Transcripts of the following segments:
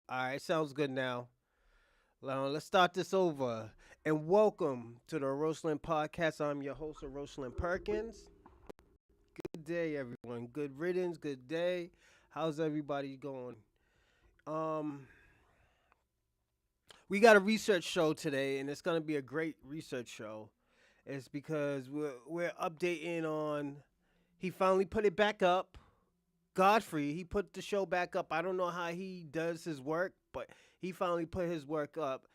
All right, sounds good now. Now, let's start this over. And welcome to the Roseland Podcast. I'm your host, Roseland Perkins. Good day, everyone. Good riddance, good day. How's everybody going? Um, we got a research show today, and it's going to be a great research show. It's because we're updating on. He finally put it back up. Godfrey, he put the show back up. I don't know how he does his work, but he finally put his work up.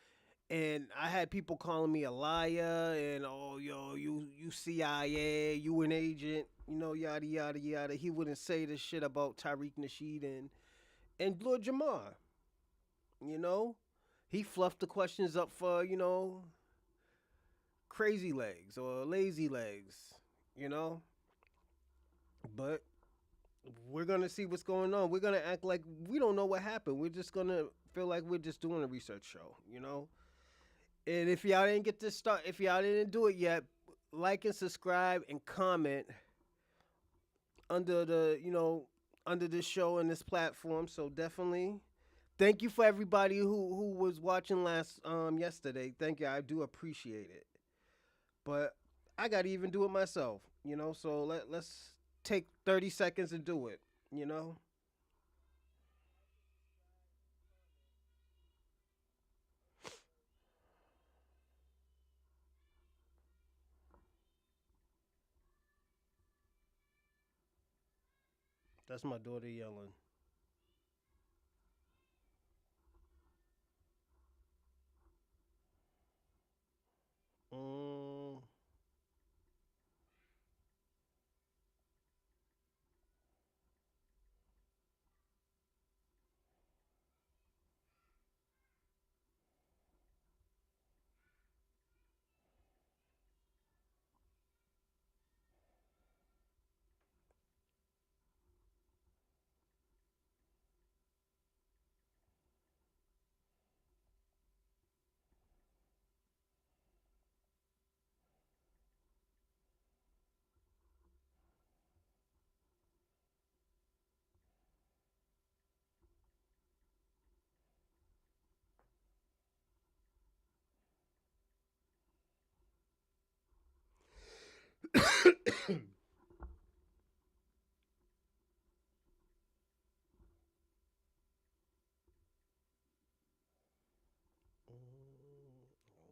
And I had people calling me a liar and oh yo, you CIA, you an agent, yada yada yada. He wouldn't say this shit about Tariq Nasheed and Lord Jamar. You know, he fluffed the questions up for crazy legs or lazy legs. You know, but we're gonna see what's going on. We're gonna act like we don't know what happened. We're just gonna feel like we're just doing a research show. And if y'all didn't get this start, if y'all didn't do it yet, like and subscribe and comment under under this show and this platform. So definitely, thank you for everybody who was watching last yesterday. Thank you, I do appreciate it. But I gotta even do it myself. So let's take 30 seconds and do it. You know. That's my daughter yelling. Mm.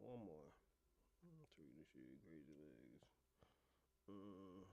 One more. Three to shoot, crazy legs. Mm.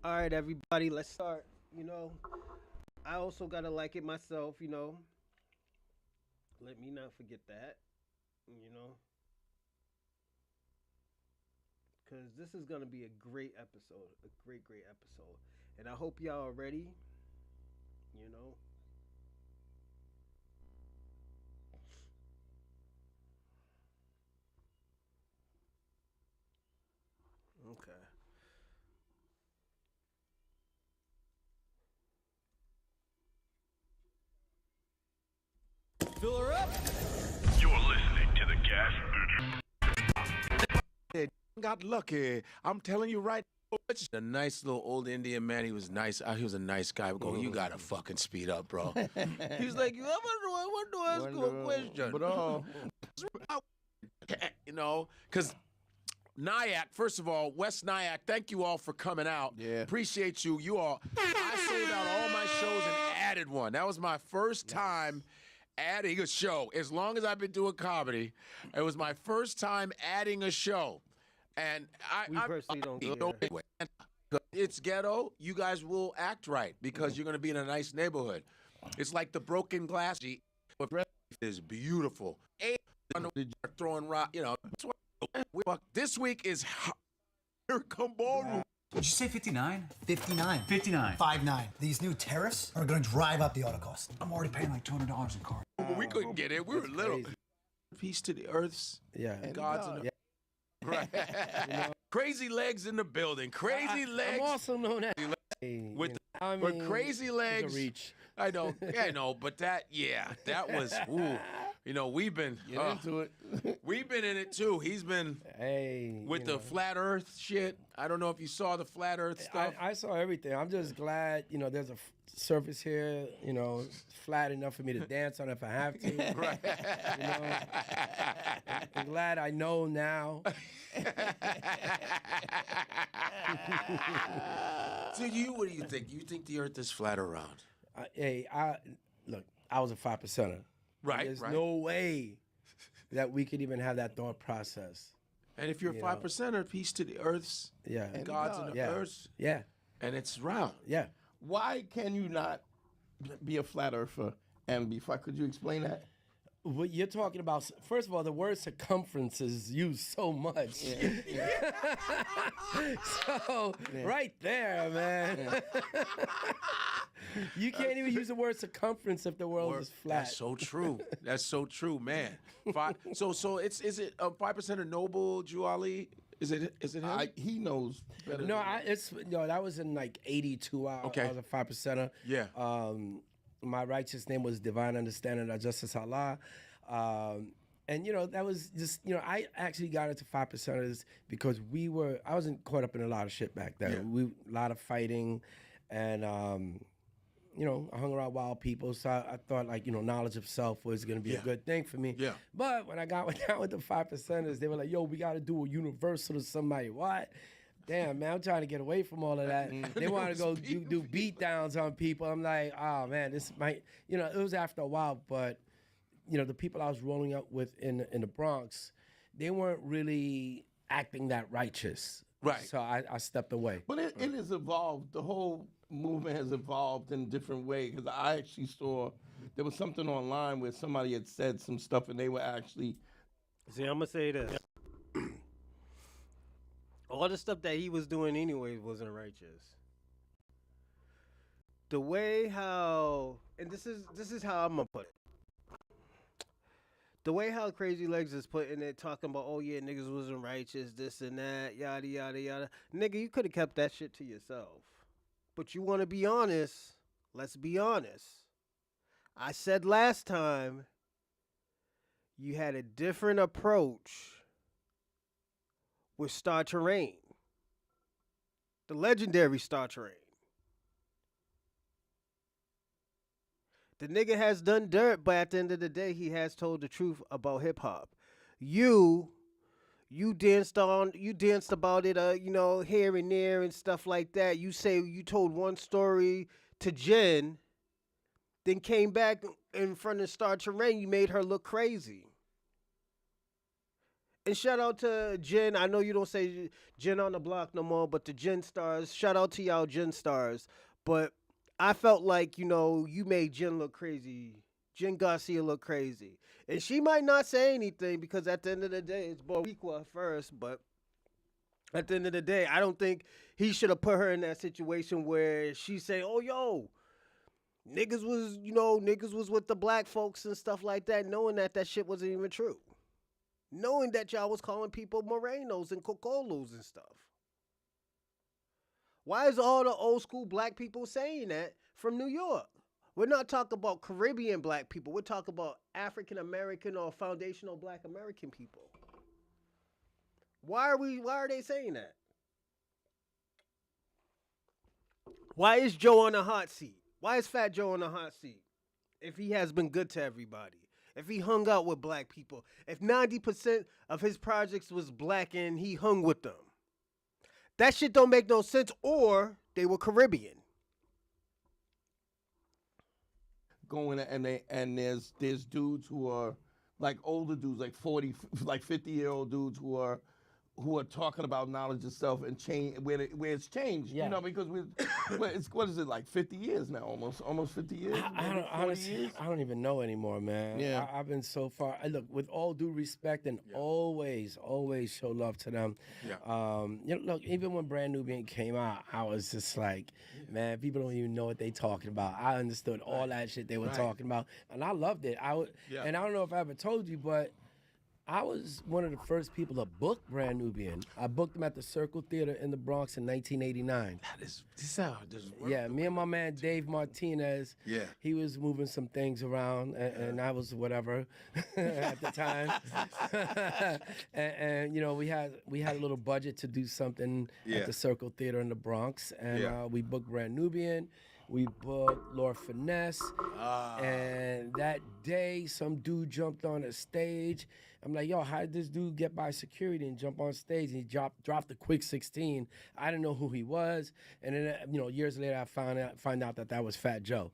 All right, everybody, let's start. You know, I also gotta like it myself. Let me not forget that. You know, because this is gonna be a great episode, a great, great episode, and I hope y'all are ready. You know, Fill her up. You're listening to the Gas. Got lucky. I'm telling you right. A nice little old Indian man. He was nice. He was a nice guy. We go, you gotta fucking speed up, bro. He was like, I want to ask you a question. Bro. You know, because Nyack, first of all, West Nyack, thank you all for coming out. Yeah. Appreciate you. You all. I sold out all my shows and added one. That was my first time adding a show. As long as I've been doing comedy, it was my first time adding a show. And We personally don't care. It's ghetto. You guys will act right because you're going to be in a nice neighborhood. It's like the broken glass. But is beautiful. Throwing rock, you know. This week is here come ballroom. Did you say 59? 59. 59. 5-9. These new tariffs are going to drive up the auto cost. I'm already paying like $200 in car. But we couldn't get in. We were little. Crazy. Peace to the earths. Yeah. And God's in the. Yeah. Right. Crazy Legs in the building. Crazy Legs. I'm also known as. With I mean, but Crazy Legs. it's a reach. I know. Yeah, I know. But that was. Ooh. You know, we've been Into it. We've been in it too. He's been with the flat Earth shit. I don't know if you saw the flat Earth stuff. I saw everything. I'm just glad, there's a surface here, flat enough for me to dance on if I have to. Right. I'm glad I know now. So what do you think? You think the Earth is flat or round? Look, I was a 5%er. Right. There's no way that we could even have that thought process. And if you're a 5%er, peace to the Earths. Yeah. And God's in the earths. Yeah. And it's round. Yeah. Why can you not be a flat earther and be flat? Could you explain that? What you're talking about, first of all, the word circumference is used so much. So, right there, man. You can't even use the word circumference if the world is flat. That's so true. That's so true, man. So is it 5%er Noble Drew Ali? Is it him? He knows better. No, that was in like 82. I was a 5%er. Yeah. My righteous name was Divine Understanding of Justice Allah. And, that was just, I actually got into 5%ers because I wasn't caught up in a lot of shit back then. Yeah. A lot of fighting and, I hung around wild people. So I thought like, knowledge of self was going to be a good thing for me. Yeah. But when I got down with the 5%ers, they were like, yo, we got to do a universal to somebody. What? Damn, man, I'm trying to get away from all of that. They want to go do beat downs on people. I'm like, oh, man, this might, it was after a while, but, the people I was rolling up with in the Bronx, they weren't really acting that righteous. Right. So I stepped away. But it has evolved. The whole movement has evolved in a different way because I actually saw there was something online where somebody had said some stuff and they were actually. See, I'm going to say this. All the stuff that he was doing anyways wasn't righteous. The way how, and this is how I'm going to put it. The way how Crazy Legs is putting it, talking about, oh yeah, niggas wasn't righteous, this and that, yada, yada, yada. Nigga, you could have kept that shit to yourself. But you want to be honest, let's be honest. I said last time, you had a different approach with Star Terrain. The legendary Star Terrain. The nigga has done dirt, but at the end of the day, he has told the truth about hip hop. You danced about it, here and there and stuff like that. You say you told one story to Jen, then came back in front of Star Terrain. You made her look crazy. And shout out to Jen. I know you don't say Jen on the block no more, but the Jen stars. Shout out to y'all Jen stars. But I felt like, you made Jen look crazy. Jen Garcia look crazy. And she might not say anything because at the end of the day, it's Boricua first. But at the end of the day, I don't think he should have put her in that situation where she say, oh, yo, niggas was with the black folks and stuff like that, knowing that shit wasn't even true. Knowing that y'all was calling people Morenos and Cocolos and stuff. Why is all the old school black people saying that from New York? We're not talking about Caribbean black people. We're talking about African American or foundational black American people. Why are they saying that? Why is Joe on the hot seat? Why is Fat Joe on the hot seat? If he has been good to everybody, if he hung out with black people, if 90% of his projects was black and he hung with them. That shit don't make no sense, or they were Caribbean. Going and there's dudes who are like older dudes, like 40, like 50-year-old dudes who are talking about knowledge of self and change where it's changed. Yeah. You know, because what is it, like 50 years now, almost 50 years. Honestly, I don't even know anymore, man. Yeah. I've been so far. Look, with all due respect, and always show love to them. Yeah. Look, even when Brand Nubian came out, I was just like, man, people don't even know what they talking about. I understood all that shit they were talking about, and I loved it. And I don't know if I ever told you, but I was one of the first people to book Brand Nubian. I booked him at the Circle Theater in the Bronx in 1989. Yeah, me and my man Dave Martinez. Yeah. He was moving some things around, and I was whatever at the time. and we had a little budget to do something at the Circle Theater in the Bronx, and we booked Brand Nubian. We booked Lord Finesse, and that day some dude jumped on the stage. I'm like, yo, how did this dude get by security and jump on stage? And he dropped the quick 16. I didn't know who he was, and then years later I find out that was Fat Joe.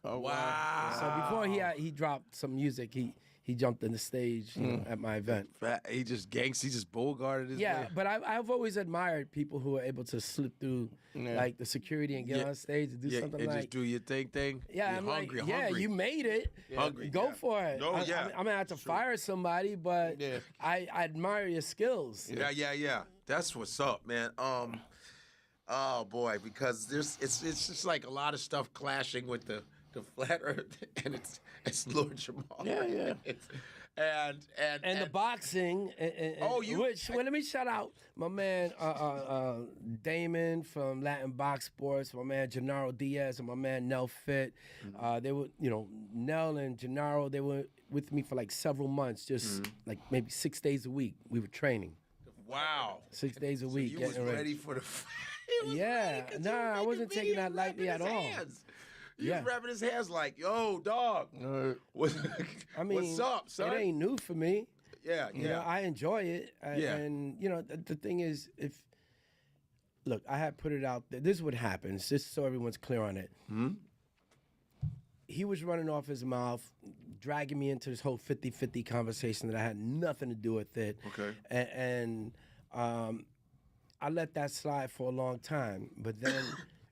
Oh Wow. So before he dropped some music, he jumped on the stage at my event. He just bogarted his way. But I've always admired people who are able to slip through like the security and get on stage and do something and like. just do your thing. Yeah, You're I'm hungry. yeah, you made it. Hungry. Go for it. No, yeah. I'm gonna have to fire somebody, but I admire your skills. Yeah. That's what's up, man. Oh boy, because it's just like a lot of stuff clashing with the flat Earth, and it's Lord Jamal. Yeah. And the boxing. Let me shout out my man Damon from Latin Box Sports, my man Gennaro Diaz, and my man Nell Fit. They were, Nell and Gennaro, they were with me for like several months, just like maybe 6 days a week. We were training. Wow. 6 days a week. You was getting ready for the. I wasn't taking that lightly at all. He was wrapping his hands like, yo, dog. What's up, son? It ain't new for me. Yeah. I enjoy it. And, the thing is, look, I had put it out there. This is what happens, just so everyone's clear on it. He was running off his mouth, dragging me into this whole 50-50 conversation that I had nothing to do with it. Okay. And I let that slide for a long time. But then,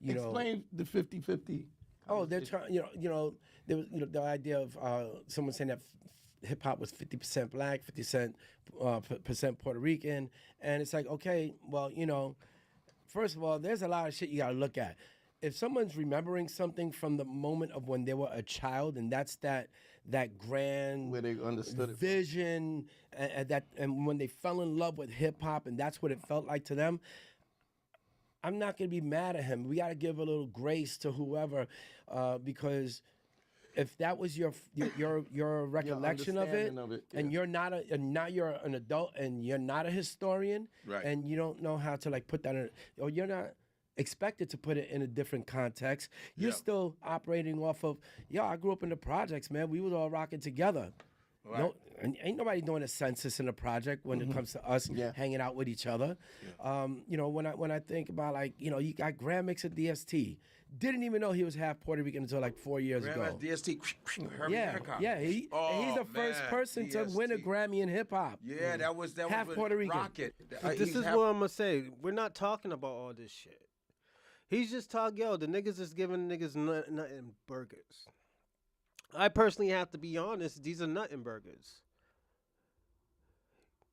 Explain the 50-50. Oh, they're trying. There was the idea of someone saying that hip hop was 50% black, 50% Puerto Rican, and it's like, okay, well, first of all, there's a lot of shit you gotta look at. If someone's remembering something from the moment of when they were a child, and that's that grand Where they understood it. vision, and when they fell in love with hip hop, and that's what it felt like to them. I'm not gonna be mad at him. We gotta give a little grace to whoever, because if that was your recollection of it, and you're not now you're an adult and you're not a historian, right, and you don't know how to like put that in, or you're not expected to put it in a different context. You're still operating off of, I grew up in the projects, man. We was all rocking together. Right. No, ain't nobody doing a census in a project when it comes to us hanging out with each other. When I think about you got Grand Mix at DST. Didn't even know he was half Puerto Rican until like 4 years ago. DST, he's the first person to win a Grammy in hip hop. Yeah, that was half Puerto Rican. Rocket. But this is what I'm gonna say. We're not talking about all this shit. He's just talking, the niggas is giving niggas nothing burgers. I personally have to be honest, these are nothing burgers.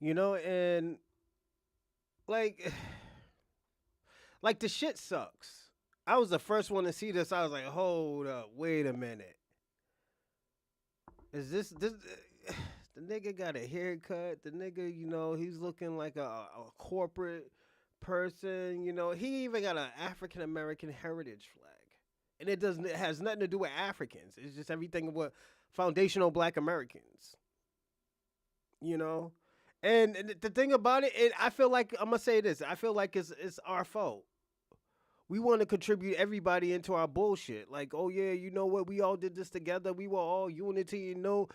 And like the shit sucks. I was the first one to see this. I was like, hold up, wait a minute. Is this the nigga got a haircut? The nigga, he's looking like a corporate person. You know, he even got an African American heritage flag, and it has nothing to do with Africans. It's just everything with foundational Black Americans. You know, and the thing about it, I feel like I'm gonna say this. I feel like it's our fault. We want to contribute everybody into our bullshit. Like, oh yeah, you know what? We all did this together. We were all unity. You know,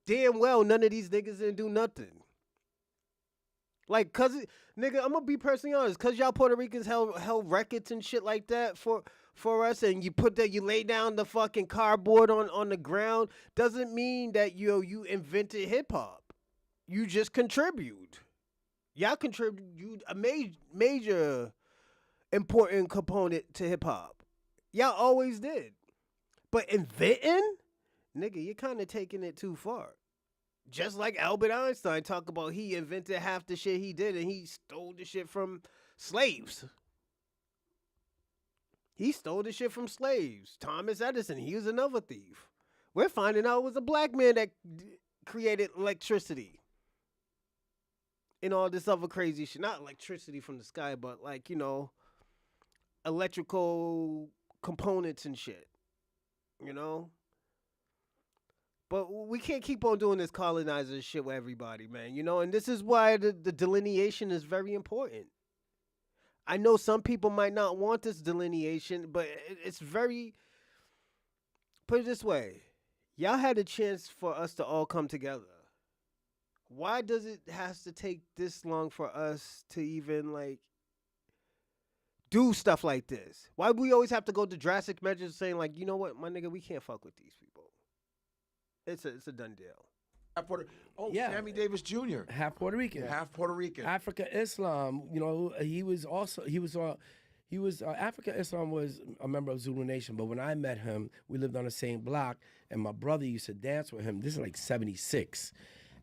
damn well none of these niggas didn't do nothing. Like, nigga, I'm gonna be personally honest. Cause y'all Puerto Ricans held records and shit like that for us, and you lay down the fucking cardboard on the ground, doesn't mean that you invented hip hop. You just contribute. Y'all contribute a major important component to hip hop. Y'all always did. But inventing, nigga, you're kind of taking it too far. Just like Albert Einstein talk about he invented half the shit he did and he stole the shit from slaves. He stole the shit from slaves. Thomas Edison, he was another thief. We're finding out it was a black man that created electricity. And all this other crazy shit. Not electricity from the sky, but like, electrical components and shit. You know? But we can't keep on doing this colonizer shit with everybody, man. You know, and this is why the delineation is very important. I know some people might not want this delineation, but it's very... Put it this way. Y'all had a chance for us to all come together. Why does it has to take this long for us to even, like, do stuff like this? Why do we always have to go to drastic measures saying, like, you know what, my nigga, we can't fuck with these people? It's a done deal. Yeah. Sammy Davis Jr. Half Puerto Rican. Half Puerto Rican. Africa Islam, Africa Islam was a member of Zulu Nation, but when I met him, we lived on the same block, and my brother used to dance with him. This is like 76.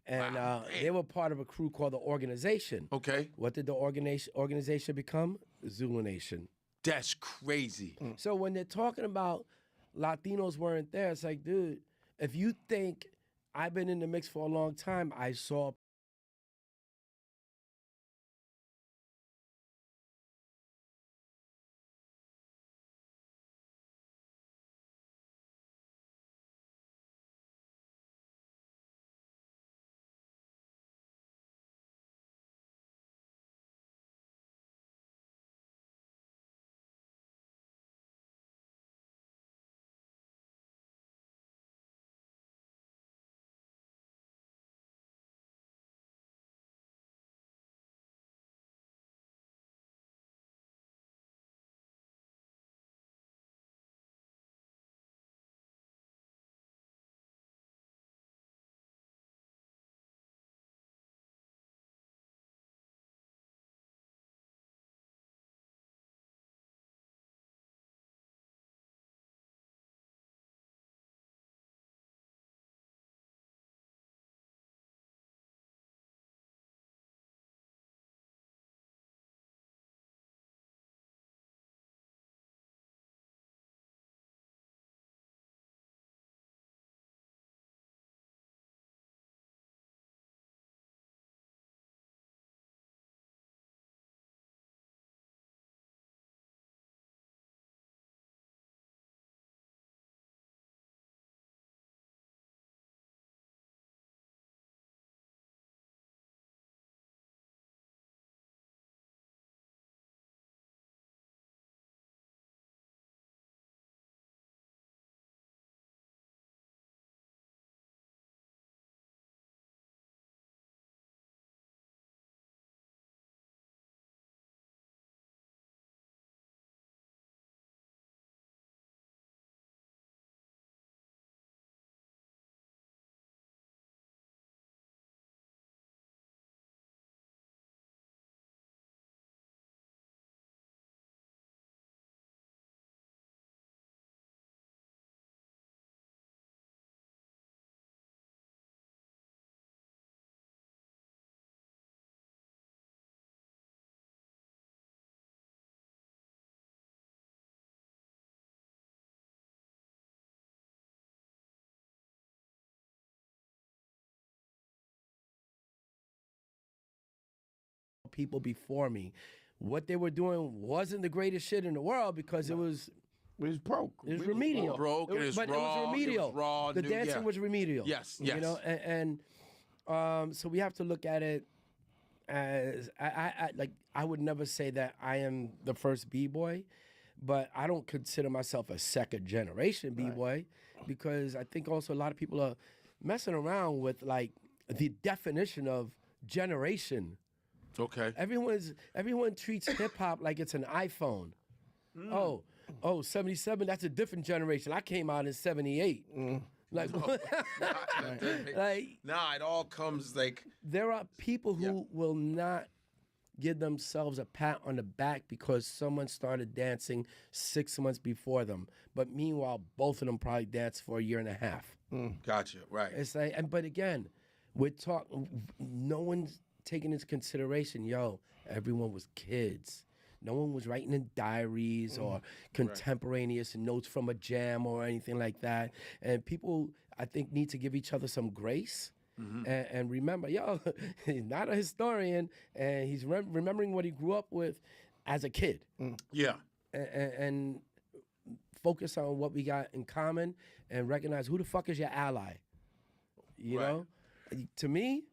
And they were part of a crew called the Organization. Okay. What did the organization become? Zulu Nation. That's crazy. So when they're talking about Latinos weren't there, it's like, dude, if you think I've been in the mix for a long time, I saw people before me. what they were doing wasn't the greatest shit in the world because it was broke. It was remedial. broke, it was but raw, it was remedial. it was raw, the new- dancing yeah. was remedial. Yes, You know, yes. so we have to look at it as I would never say that I am the first b-boy, but I don't consider myself a second generation b-boy because I think also a lot of people are messing around with like the definition of generation. Okay. Everyone treats hip hop like it's an iPhone. Oh, 77, that's a different generation. I came out in 78. Like, like Nah, it all comes like there are people who will not give themselves a pat on the back because someone started dancing 6 months before them. But meanwhile, both of them probably danced for a year and a half. gotcha, right. It's like, but again, no one's taking into consideration, everyone was kids. No one was writing in diaries or contemporaneous notes from a jam or anything like that. And people, I think, need to give each other some grace. And remember, he's not a historian, and he's remembering what he grew up with as a kid. Yeah. And focus on what we got in common and recognize who the fuck is your ally. You know? To me,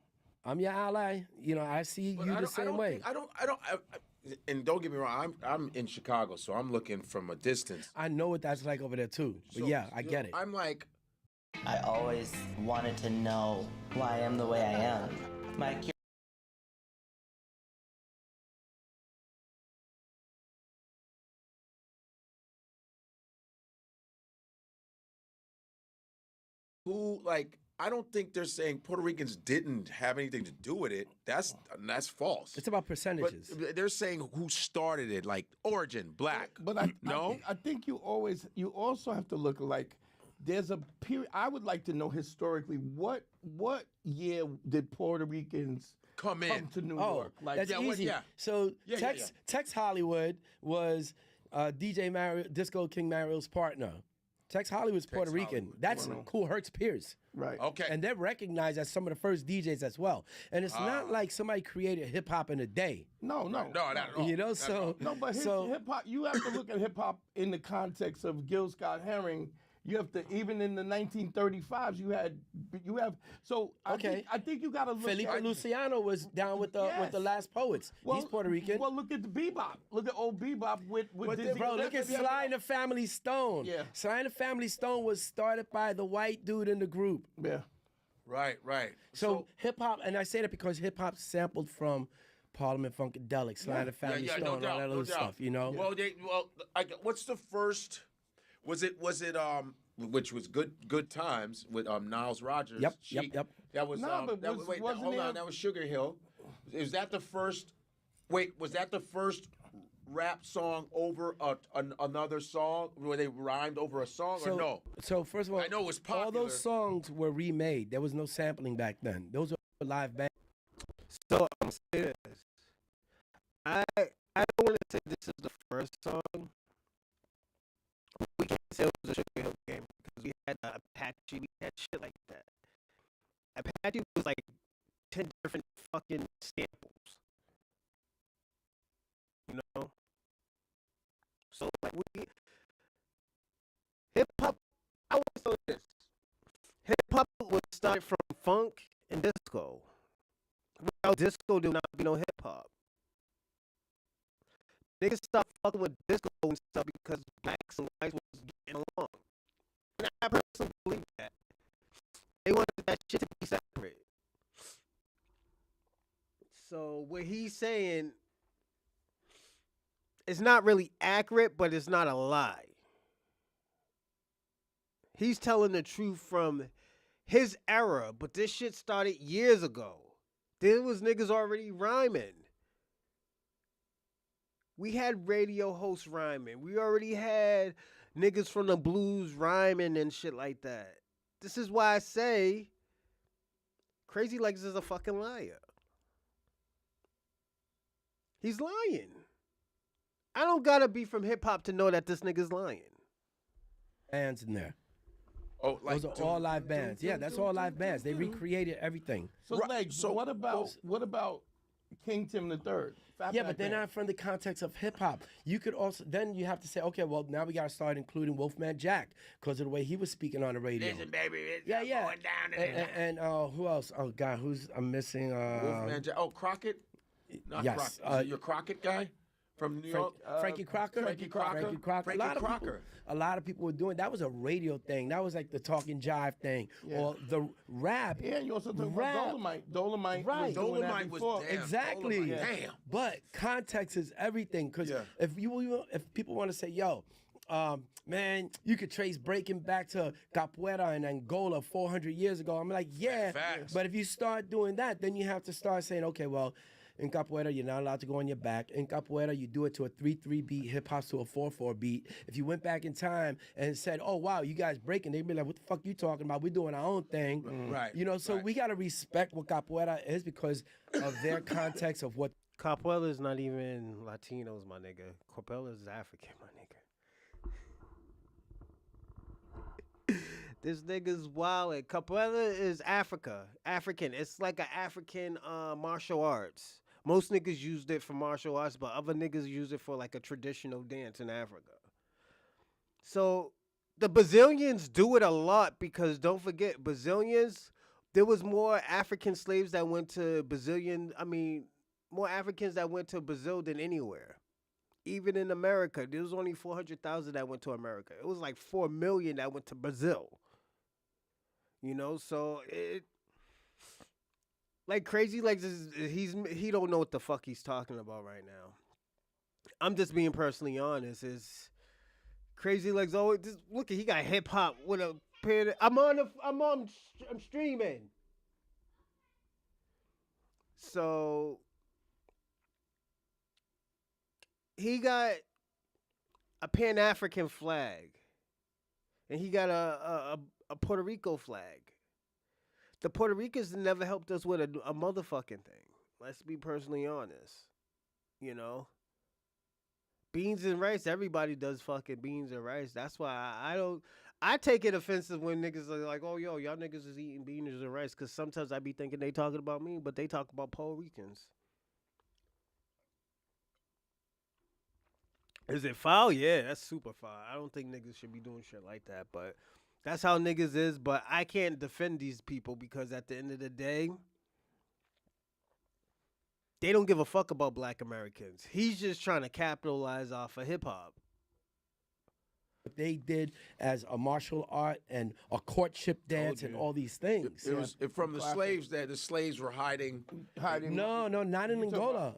I'm your ally. You know, I see But you the same way. And don't get me wrong, I'm in Chicago, so I'm looking from a distance. I know what that's like over there too. But So, I get it. I'm like, I always wanted to know why I am the way I am. My I don't think they're saying Puerto Ricans didn't have anything to do with it. That's false. It's about percentages. But they're saying who started it, like origin, black. But no? I think you also have to look like there's a period. I would like to know historically what year did Puerto Ricans come to New Oh, York? Like, that's easy. So Yeah, Tex Hollywood was DJ Mario, Disco King Mario's partner. Tex Hollywood's Puerto Rican. Hollywood. That's Cool Hertz Pierce. right. Okay. And they're recognized as some of the first DJs as well. And it's not like somebody created hip hop in a day. No. No, not at all. You know, Not at all. No, but hip hop. You have to look at hip hop in the context of Gil Scott Heron. You have to, even in the 1935s, you have. So I think you got to look Felipe at Luciano was down with the Last Poets. He's Puerto Rican. Well, look at the bebop. Look at old bebop with Dizzy Bro, look at Gillespie. Sly and the Family Stone. Yeah. Sly and the Family Stone was started by the white dude in the group. Yeah. Right. So hip hop, and I say that because hip hop sampled from Parliament Funkadelic, Sly and the Family Stone, no all doubt, that no other doubt. stuff. You know. What's the first? Was it which was good times with Niles Rodgers? Yep. That was No, but that was, wait, wasn't hold there- on, that was Sugar Hill. Is that the first? Wait, was that the first rap song over another song where they rhymed over a song or no? So first of all, I know it was all popular. those songs were remade. There was no sampling back then. Those were live bands. So I'm gonna say this. I don't want to say this is the first song. We can't say it was a Sugar Hill game because we had Apache, we had shit like that. Apache was like 10 different fucking samples. You know? So like hip hop, I want to say this. Hip hop was started from funk and disco. Without disco, there would not be no hip hop. Niggas stopped fucking with disco and stuff because blacks and whites was getting along. And I personally believe that. They wanted that shit to be separate. So what he's saying is not really accurate, but it's not a lie. He's telling the truth from his era, but this shit started years ago. There was niggas already rhyming. We had radio hosts rhyming. We already had niggas from the blues rhyming and shit like that. This is why I say Crazy Legs is a fucking liar. He's lying. I don't gotta be from hip hop to know that this nigga's lying. Bands in there. Oh, like Those are all live bands. Yeah, that's all live bands. They recreated everything. So, Right, Legs, so- what about King Tim the Third. Yeah, but they're not from the context of hip hop. You could also then you have to say, okay, well now we got to start including Wolfman Jack because of the way he was speaking on the radio. Listen, baby, it's Yeah, yeah. going down. And who else? Oh God, I'm missing? Wolfman Jack. Oh, Crockett. Not yes, Crockett. Your Crockett guy from New York. Frankie Crocker. Frankie Crocker. Frankie Crocker. Crocker. A lot of people were doing that. Was a radio thing. That was like the talking jive thing, or the rap. Yeah, and you also talk rap. about Dolomite. Dolomite Right. was doing Dolomite that was before. damn. Exactly. Dolomite. Damn. But context is everything. Because Yeah. if people want to say, yo, man, you could trace breaking back to Capoeira in Angola 400 years ago. I'm like, yeah. Facts. But if you start doing that, then you have to start saying, okay, well, in Capoeira, you're not allowed to go on your back. In Capoeira, you do it to a 3/3 beat, hip hop to a 4/4 beat. If you went back in time and said, oh, wow, you guys breaking, they'd be like, what the fuck you talking about? We're doing our own thing. Right. You know, so right. we got to respect what Capoeira is because of their context of what. Capoeira is not even Latinos, my nigga. Capoeira is African, my nigga. This nigga's wild. Capoeira is African. It's like an African martial arts. Most niggas used it for martial arts, but other niggas use it for like a traditional dance in Africa. So the Brazilians do it a lot because don't forget, Brazilians, there was more African slaves that went to more Africans that went to Brazil than anywhere. Even in America, there was only 400,000 that went to America. It was like 4 million that went to Brazil. You know, so it like Crazy Legs he don't know what the fuck he's talking about right now. I'm just being personally honest. Is Crazy Legs always look at he got hip hop with a pen. I'm streaming. So he got a Pan-African flag, and he got a Puerto Rico flag. The Puerto Ricans never helped us with a motherfucking thing. Let's be personally honest. You know? Beans and rice, everybody does fucking beans and rice. That's why I take it offensive when niggas are like, oh, yo, y'all niggas is eating beans and rice. Because sometimes I be thinking they talking about me, but they talk about Puerto Ricans. Is it foul? Yeah, that's super foul. I don't think niggas should be doing shit like that, but that's how niggas is. But I can't defend these people because at the end of the day, they don't give a fuck about black Americans. He's just trying to capitalize off of hip hop. What they did as a martial art and a courtship dance and all these things. It was from the slaves that the slaves were hiding. No, not in Angola.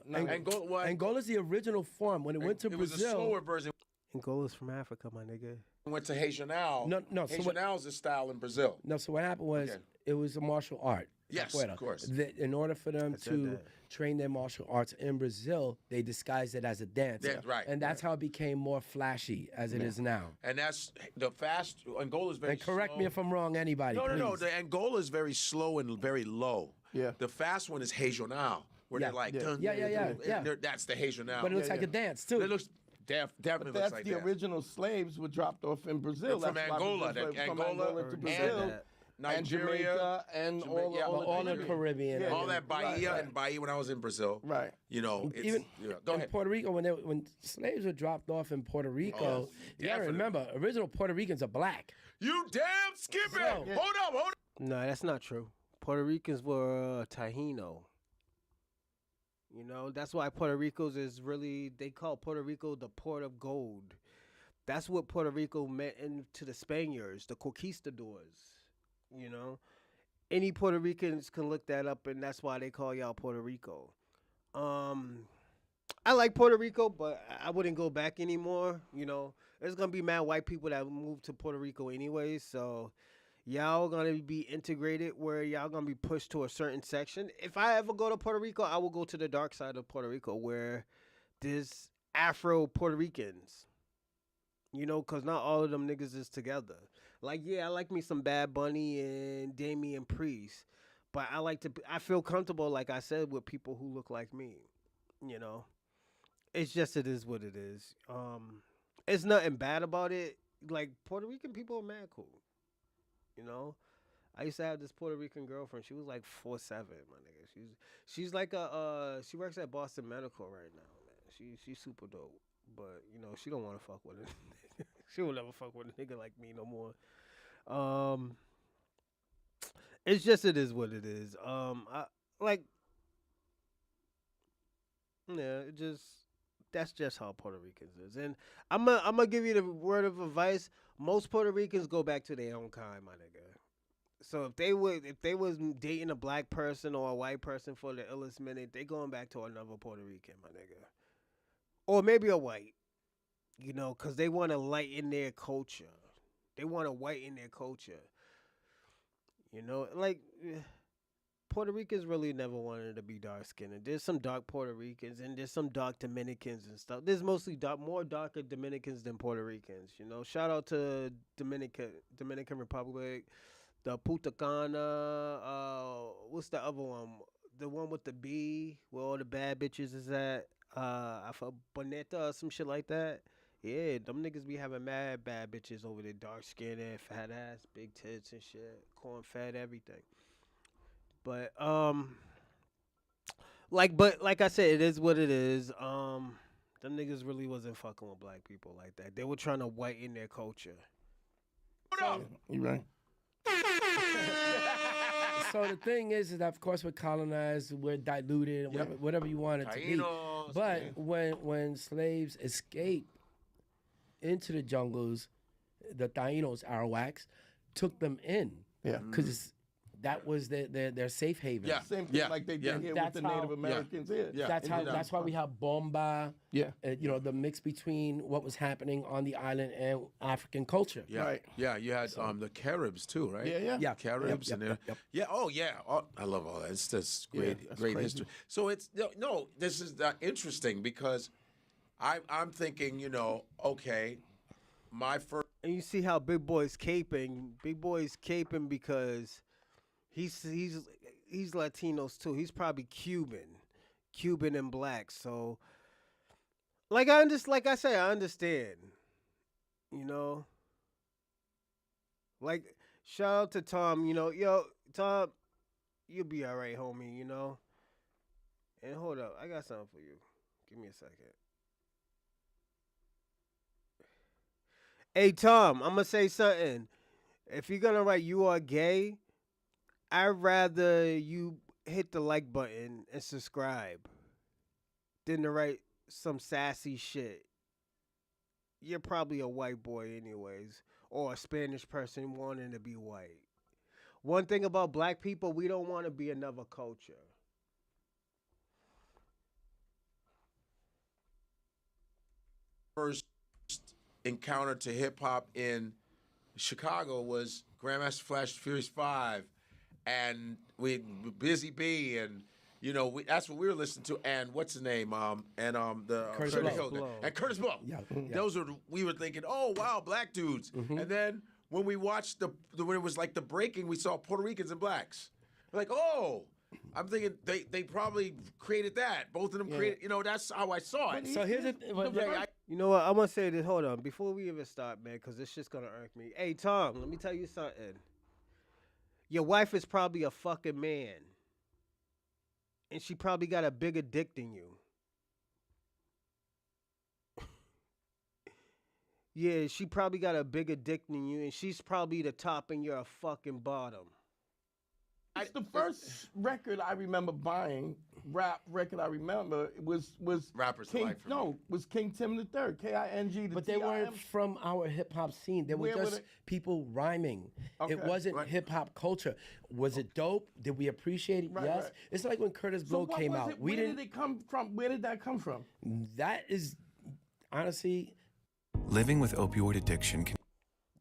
Angola's the original form. When it went to It was a Brazil, slower version. Angola's from Africa, my nigga. Went to Haitianal. No, so what- Haitianal's the style in Brazil. no. So what happened was Okay. it was a martial art. Yes, capoeira. of course. In order for them said to that. train their martial arts in Brazil, they disguised it as a dance. Yeah, right, And that's how it became more flashy as it is now. And that's the fast. Angola's very And correct slow. me if I'm wrong, anybody. No. please. The Angola is very slow and very low. Yeah. The fast one is Haitianal, where Yeah. they're like, Yeah. dun, Yeah, yeah, yeah, dun, yeah. and they're- that's the Haitianal. But it looks like a dance too. It looks definitely But that's looks like the that. original slaves were dropped off in Brazil. From That's why Angola, Brazil- that from Angola Angola to and Brazil, Nigeria, and Jamaica, and all, yeah, all But all the in Caribbean. Yeah, all that Bahia right. and Bahia when I was in Brazil. Right. You know, it's, Even go in ahead. Puerto Rico, when slaves were dropped off in Puerto Rico, Oh, you gotta definitely. remember, original Puerto Ricans are black. You damn skip it. So- Hold up. No, that's not true. Puerto Ricans were Taino. You know, that's why Puerto Rico's is really, they call Puerto Rico the port of gold. That's what Puerto Rico meant to the Spaniards, the conquistadors. You know, any Puerto Ricans can look that up, and that's why they call y'all Puerto Rico. I like Puerto Rico, but I wouldn't go back anymore. You know, there's gonna be mad white people that move to Puerto Rico anyway, so y'all gonna be integrated where y'all gonna be pushed to a certain section. If I ever go to Puerto Rico, I will go to the dark side of Puerto Rico where there's Afro Puerto Ricans. You know, cause not all of them niggas is together. Like, yeah, I like me some Bad Bunny and Damian Priest, but I feel comfortable, like I said, with people who look like me. You know, it's just it is what it is. It's nothing bad about it. Like Puerto Rican people are mad cool. You know, I used to have this Puerto Rican girlfriend. She was like 4'7", my nigga. She's like a she works at Boston Medical right now, man. She's super dope, but you know she don't want to fuck with it. She will never fuck with a nigga like me no more. It's just it is what it is. I like yeah, it just that's just how Puerto Ricans is, and I'm gonna give you the word of advice. Most Puerto Ricans go back to their own kind, my nigga. So if they was dating a black person or a white person for the illest minute, they going back to another Puerto Rican, my nigga, or maybe a white, you know, because they want to lighten their culture. They want to whiten their culture. You know, like Puerto Ricans really never wanted to be dark skinned. There's some dark Puerto Ricans and there's some dark Dominicans and stuff. There's mostly more darker Dominicans than Puerto Ricans. You know, shout out to Dominican Republic, the Punta Cana. What's the other one? The one with the B, where all the bad bitches is at. I feel Boneta or some shit like that. Yeah, them niggas be having mad bad bitches over there, dark skinned, fat ass, big tits and shit, corn fat, everything. But like I said, it is what it is. Them niggas really wasn't fucking with black people like that. They were trying to whiten their culture. You right. So the thing is that of course we're colonized, we're diluted, whatever you want it to be. But when slaves escaped into the jungles, the Tainos, Arawaks, took them in. Yeah. Because that was their safe haven. Yeah. Same thing like they did here with the Native Americans here. Yeah. That's why we have bomba. Yeah. You know, the mix between what was happening on the island and African culture. Yeah, Right. yeah. You had the Caribs too, right? Yeah. Caribs Yep, and yep, yep. yeah. Oh yeah. Oh, I love all that. It's just great, that's great crazy. history. So it's no. This is interesting because I'm thinking, you know, okay, my first. And you see how Big Boy's caping. Big Boy's caping because he's Latinos too. He's probably Cuban and black. So, like I say, I understand. You know, like shout out to Tom. You know, yo, Tom, you'll be all right, homie. You know. And hold up, I got something for you. Give me a second. Hey Tom, I'm gonna say something. If you're gonna write "you are gay," I'd rather you hit the like button and subscribe than to write some sassy shit. You're probably a white boy anyways, or a Spanish person wanting to be white. One thing about black people, we don't want to be another culture. First encounter to hip hop in Chicago was Grandmaster Flash Furious 5 and we Busy Bee and you know that's what we were listening to and what's his name the Curtis Blow. and Curtis Blow. Yeah. Those were we were thinking, oh wow, black dudes. And then when we watched when it was like the breaking, we saw Puerto Ricans and blacks. We're like, oh, I'm thinking they probably created that. Both of them created, you know, that's how I saw it. So here's the You know what? I'm gonna say this. Hold on, before we even start, man, because this shit's gonna irk me. Hey, Tom, let me tell you something. Your wife is probably a fucking man, and she probably got a bigger dick than you. Yeah, she probably got a bigger dick than you, and she's probably the top, and you're a fucking bottom. It's the first record I remember buying, rap record I remember was Rappers King, Delight for me. was King Tim the Third, King. But they weren't from our hip hop scene. They were Where were just they? people rhyming. Okay. It wasn't Right. hip hop culture. Was it dope? Did we appreciate it? Right, Yes. right. It's like when Curtis So Blow what came was out. it? We Where didn't. did it come from? Where did that come from? That is honestly. Living with opioid addiction can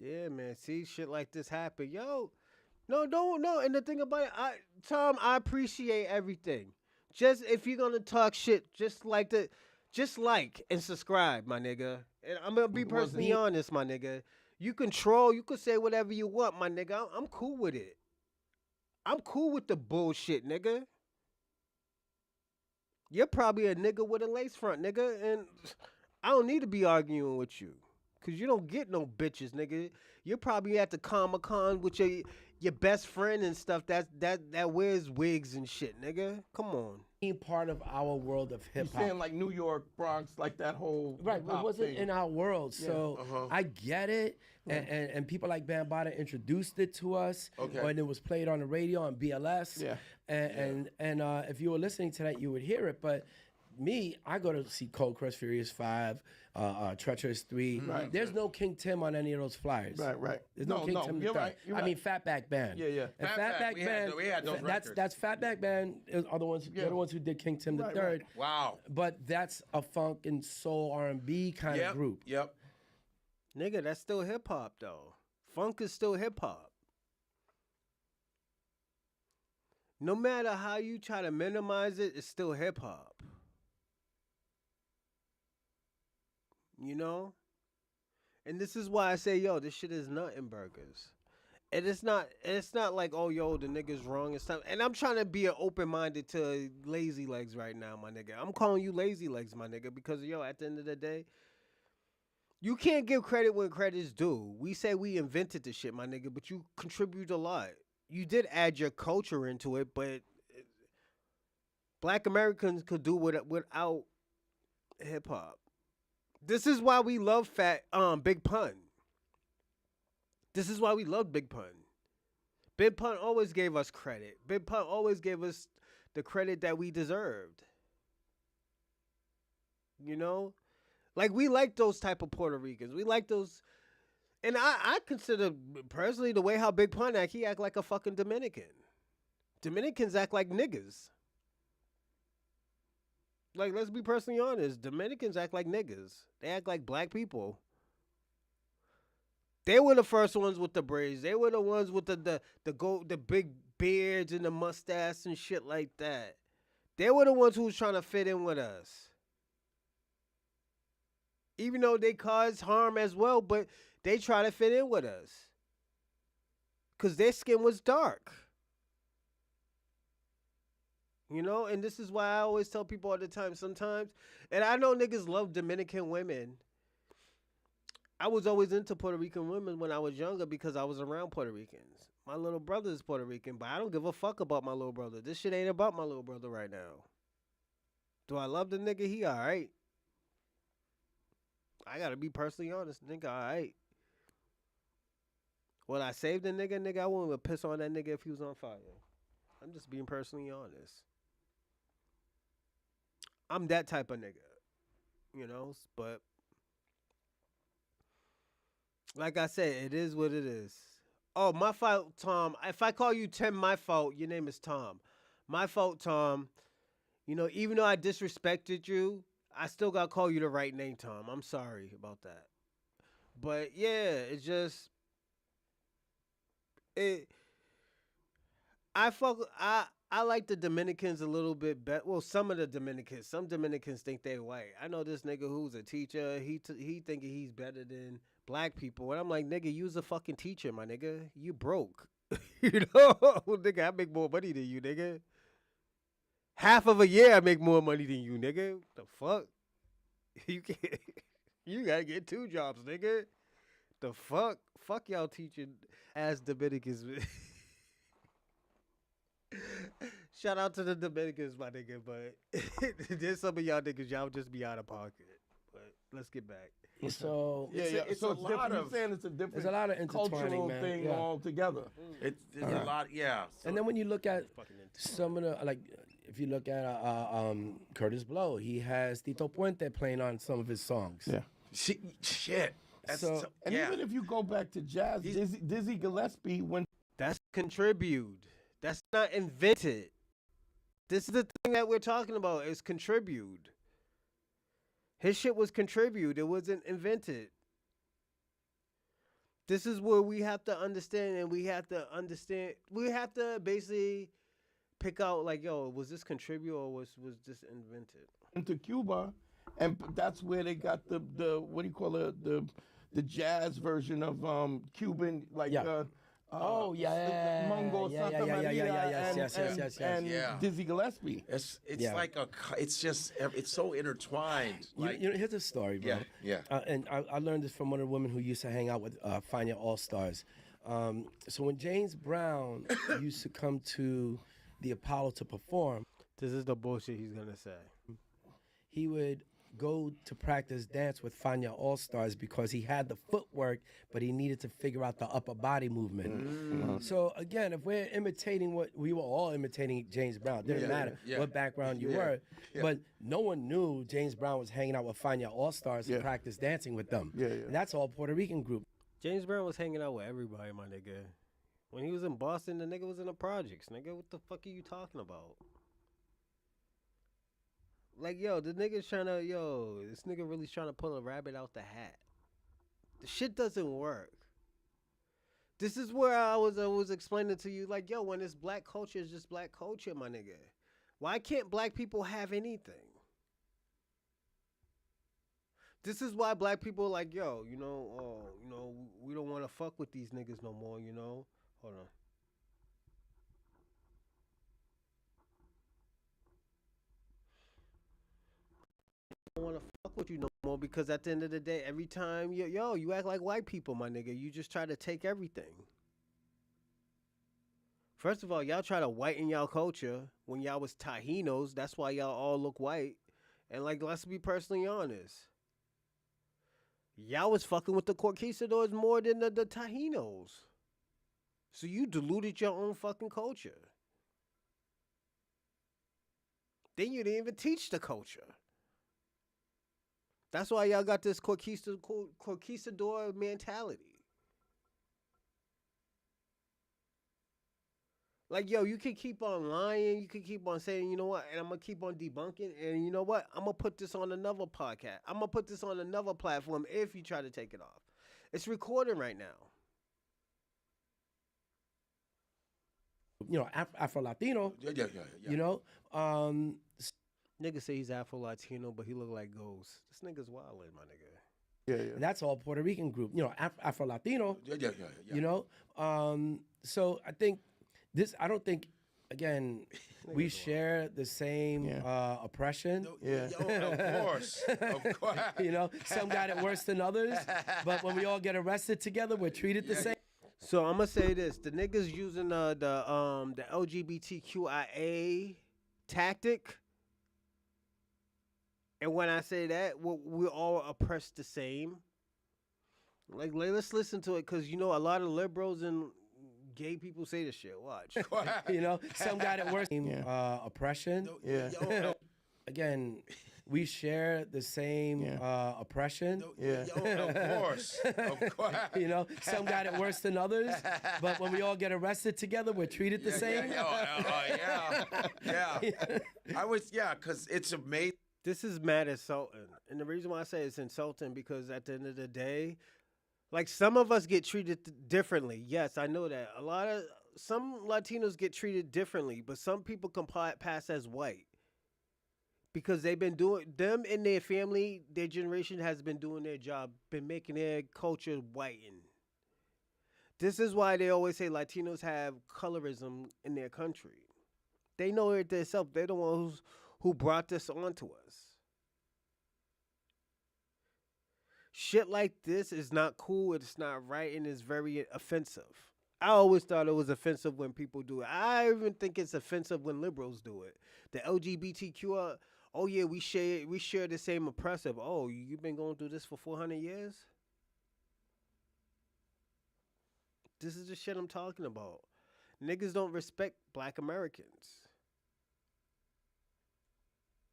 Yeah, man. See, shit like this happen. Yo, no. And the thing about it, Tom, I appreciate everything. Just if you're gonna talk shit, just like and subscribe, my nigga. And I'm gonna be personally honest, my nigga. You can troll, you can say whatever you want, my nigga. I'm cool with it. I'm cool with the bullshit, nigga. You're probably a nigga with a lace front, nigga, and I don't need to be arguing with you. Cause you don't get no bitches, nigga. You're probably at the Comic-Con with your best friend and stuff that wears wigs and shit, nigga. Come on. Being part of our world of You're hip hop. saying like New York, Bronx, like that whole Right, but it hip-hop wasn't thing. in our world. So I get it. And people like Bambaataa introduced it to us. Okay. And it was played on the radio on BLS. Yeah. And if you were listening to that, you would hear it. But me, I go to see Cold Crush, Furious 5, Treacherous 3. Right. There's no King Tim on any of those flyers. Right. There's no King Tim the you're Third. right. You're I right. mean, Fatback Band. Yeah. And Fatback, we had those records. that's Fatback Band are the ones. They're the ones who did King Tim the Right, Third. Wow. But that's a funk and soul R&B kind of group. Yep. Nigga, that's still hip hop though. Funk is still hip hop. No matter how you try to minimize it, it's still hip hop. You know? And this is why I say, yo, this shit is nothing burgers. And it's not like, oh, yo, the nigga's wrong and stuff. And I'm trying to be an open-minded to Lazy Legs right now, my nigga. I'm calling you Lazy Legs, my nigga, because, yo, at the end of the day, you can't give credit when credit's due. We say we invented the shit, my nigga, but you contribute a lot. You did add your culture into it, but Black Americans could do without hip-hop. This is why we love Big Pun. This is why we love Big Pun. Big Pun always gave us credit. Big Pun always gave us the credit that we deserved. You know? Like, we like those type of Puerto Ricans. We like those. And I consider, personally, the way how Big Pun act, he act like a fucking Dominican. Dominicans act like niggas. Like, let's be personally honest. Dominicans act like niggas. They act like black people. They were the first ones with the braids. They were the ones with the big beards and the mustache and shit like that. They were the ones who was trying to fit in with us. Even though they caused harm as well, but they try to fit in with us. Because their skin was dark. You know, and this is why I always tell people all the time sometimes. And I know niggas love Dominican women. I was always into Puerto Rican women when I was younger because I was around Puerto Ricans. My little brother is Puerto Rican, but I don't give a fuck about my little brother. This shit ain't about my little brother right now. Do I love the nigga? He all right. I gotta be personally honest. Nigga all right. Will I save the nigga? Nigga, I wouldn't even piss on that nigga if he was on fire. I'm just being personally honest. I'm that type of nigga. You know? But like I said, it is what it is. Oh, my fault, Tom. If I call you Tim, my fault, your name is Tom. My fault, Tom. You know, even though I disrespected you, I still got to call you the right name, Tom. I'm sorry about that. But, yeah, it's just... I like the Dominicans a little bit better. Well, some of the Dominicans. Some Dominicans think they white. I know this nigga who's a teacher. He thinking he's better than black people. And I'm like, nigga, you's a fucking teacher, my nigga. You broke. You know? Nigga, I make more money than you, nigga. Half of a year I make more money than you, nigga. The fuck? You gotta get 2 jobs, nigga. The fuck? Fuck y'all teaching ass Dominicans. Shout out to the Dominicans, my nigga, but there's some of y'all niggas, y'all just be out of pocket. But let's get back. So It's so a it's lot different. of- You're saying it's a different there's a lot of intertwining, cultural man. thing Yeah. altogether. There's a lot, yeah. So And then when you look at Fucking some of the, like, if you look at Curtis Blow, he has Tito Puente playing on some of his songs. Yeah. shit. That's So- And yeah. even if you go back to jazz, Dizzy Gillespie went. That's contribute. That's not invented. This is the thing that we're talking about is contribute. His shit was contribute. It wasn't invented. This is where we have to understand, and we have to basically pick out, like, yo, was this contribute or was this invented? Into Cuba, and that's where they got the what do you call it, the jazz version of Cuban, like Yeah. Oh, yeah. Mongo Yeah, Santa yeah, yeah, Maria yeah, yes, and, yes, yes, yes, yes. and Yeah. Dizzy Gillespie. It's Yeah. like it's just it's so intertwined. Like, Here's a story, bro. Yeah. And I learned this from one of the women who used to hang out with Fania All Stars. So when James Brown used to come to the Apollo to perform, This is the bullshit he's gonna say. he would go to practice dance with Fania All Stars because he had the footwork, but he needed to figure out the upper body movement. So again, if we're imitating what we were all imitating James Brown, didn't matter what background you were, but no one knew James Brown was hanging out with Fania All Stars and practice dancing with them. And that's all Puerto Rican group. James Brown was hanging out with everybody, my nigga. When he was in Boston, the nigga was in the projects. Nigga, what the fuck are you talking about? Like, yo, this nigga really trying to pull a rabbit out the hat. The shit doesn't work. This is where I was explaining to you, like, yo, when it's black culture, it's just black culture, my nigga. Why can't black people have anything? This is why black people are like, yo, we don't want to fuck with these niggas no more, you know? Hold on. Don't want to fuck with you no more because at the end of the day, every time you act like white people, my nigga. You just try to take everything. First of all, y'all try to whiten y'all culture when y'all was Tajinos. That's why y'all all look white. And like, let's be personally honest. Y'all was fucking with the Conquistadors more than the Tajinos. So you diluted your own fucking culture. Then you didn't even teach the culture. That's why y'all got this conquistador mentality. Like, yo, you can keep on lying. You can keep on saying, you know what, and I'm going to keep on debunking. And you know what? I'm going to put this on another podcast. I'm going to put this on another platform if you try to take it off. It's recording right now. You know, Afro-Latino, Yeah. you know, Nigga say he's Afro-Latino, but he look like Ghost. This nigga's wildin', my nigga. Yeah. and that's all Puerto Rican group. You know, Afro-Latino, Yeah. you know. So I think I don't think, again, we share the same oppression. Of course. You know, some got it worse than others, but when we all get arrested together, we're treated the same. So I'm gonna say this: the niggas using the LGBTQIA tactic, and when I say that, we're all oppressed the same. Like, let's listen to it, cause you know a lot of liberals and gay people say this shit. Watch. You know, some got it worse. Oppression. Again, we share the same oppression. Of course. You know, some got it worse than others, but when we all get arrested together, we're treated the same. Yeah. Because it's amazing. This is mad insulting, and the reason why I say it's insulting because at the end of the day, like, some of us get treated differently. Yes, I know that. Some Latinos get treated differently, but some people can pass as white. Because they've been them and their family, their generation has been doing their job, been making their culture whiten. This is why they always say Latinos have colorism in their country. They know it themselves. They're the ones who brought this onto us. Shit like this is not cool, it's not right, and it's very offensive. I always thought it was offensive when people do it. I even think it's offensive when liberals do it. The LGBTQ, oh yeah, we share the same oppressive. Oh, you've been going through this for 400 years? This is the shit I'm talking about. Niggas don't respect black Americans.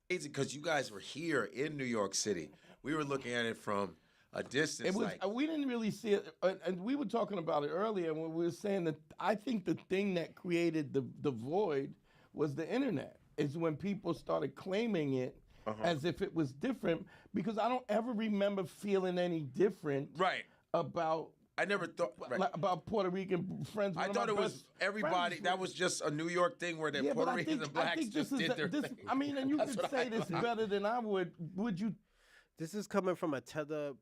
Because you guys were here in New York City. We were looking at it from a distance. It was. We didn't really see it, and we were talking about it earlier when we were saying that I think the thing that created the void was the internet. Is when people started claiming it as if it was different, because I don't ever remember feeling any different about. I never thought about Puerto Rican friends. I thought it was everybody. That was just a New York thing where the Puerto Ricans and blacks just did their thing. I mean, and you could say this better than I would. Would you? This is coming from a tether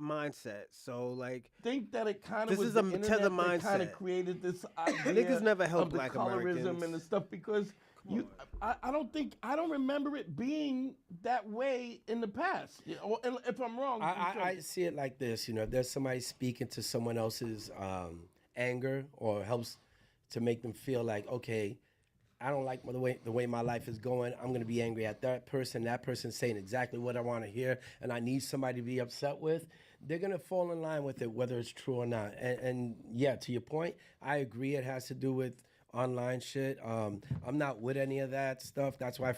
mindset. So like, Think that it kind of this was is the a internet tether that kind of mindset. created this idea Niggas never helped of the black colorism Americans. and the stuff because I don't remember it being that way in the past. You know, and if I'm wrong, I see it like this. If there's somebody speaking to someone else's anger or helps to make them feel like, okay, I don't like the way my life is going. I'm gonna be angry at that person. That person's saying exactly what I want to hear, and I need somebody to be upset with. They're gonna fall in line with it, whether it's true or not. And yeah, to your point, I agree. It has to do with online shit. I'm not with any of that stuff. That's why.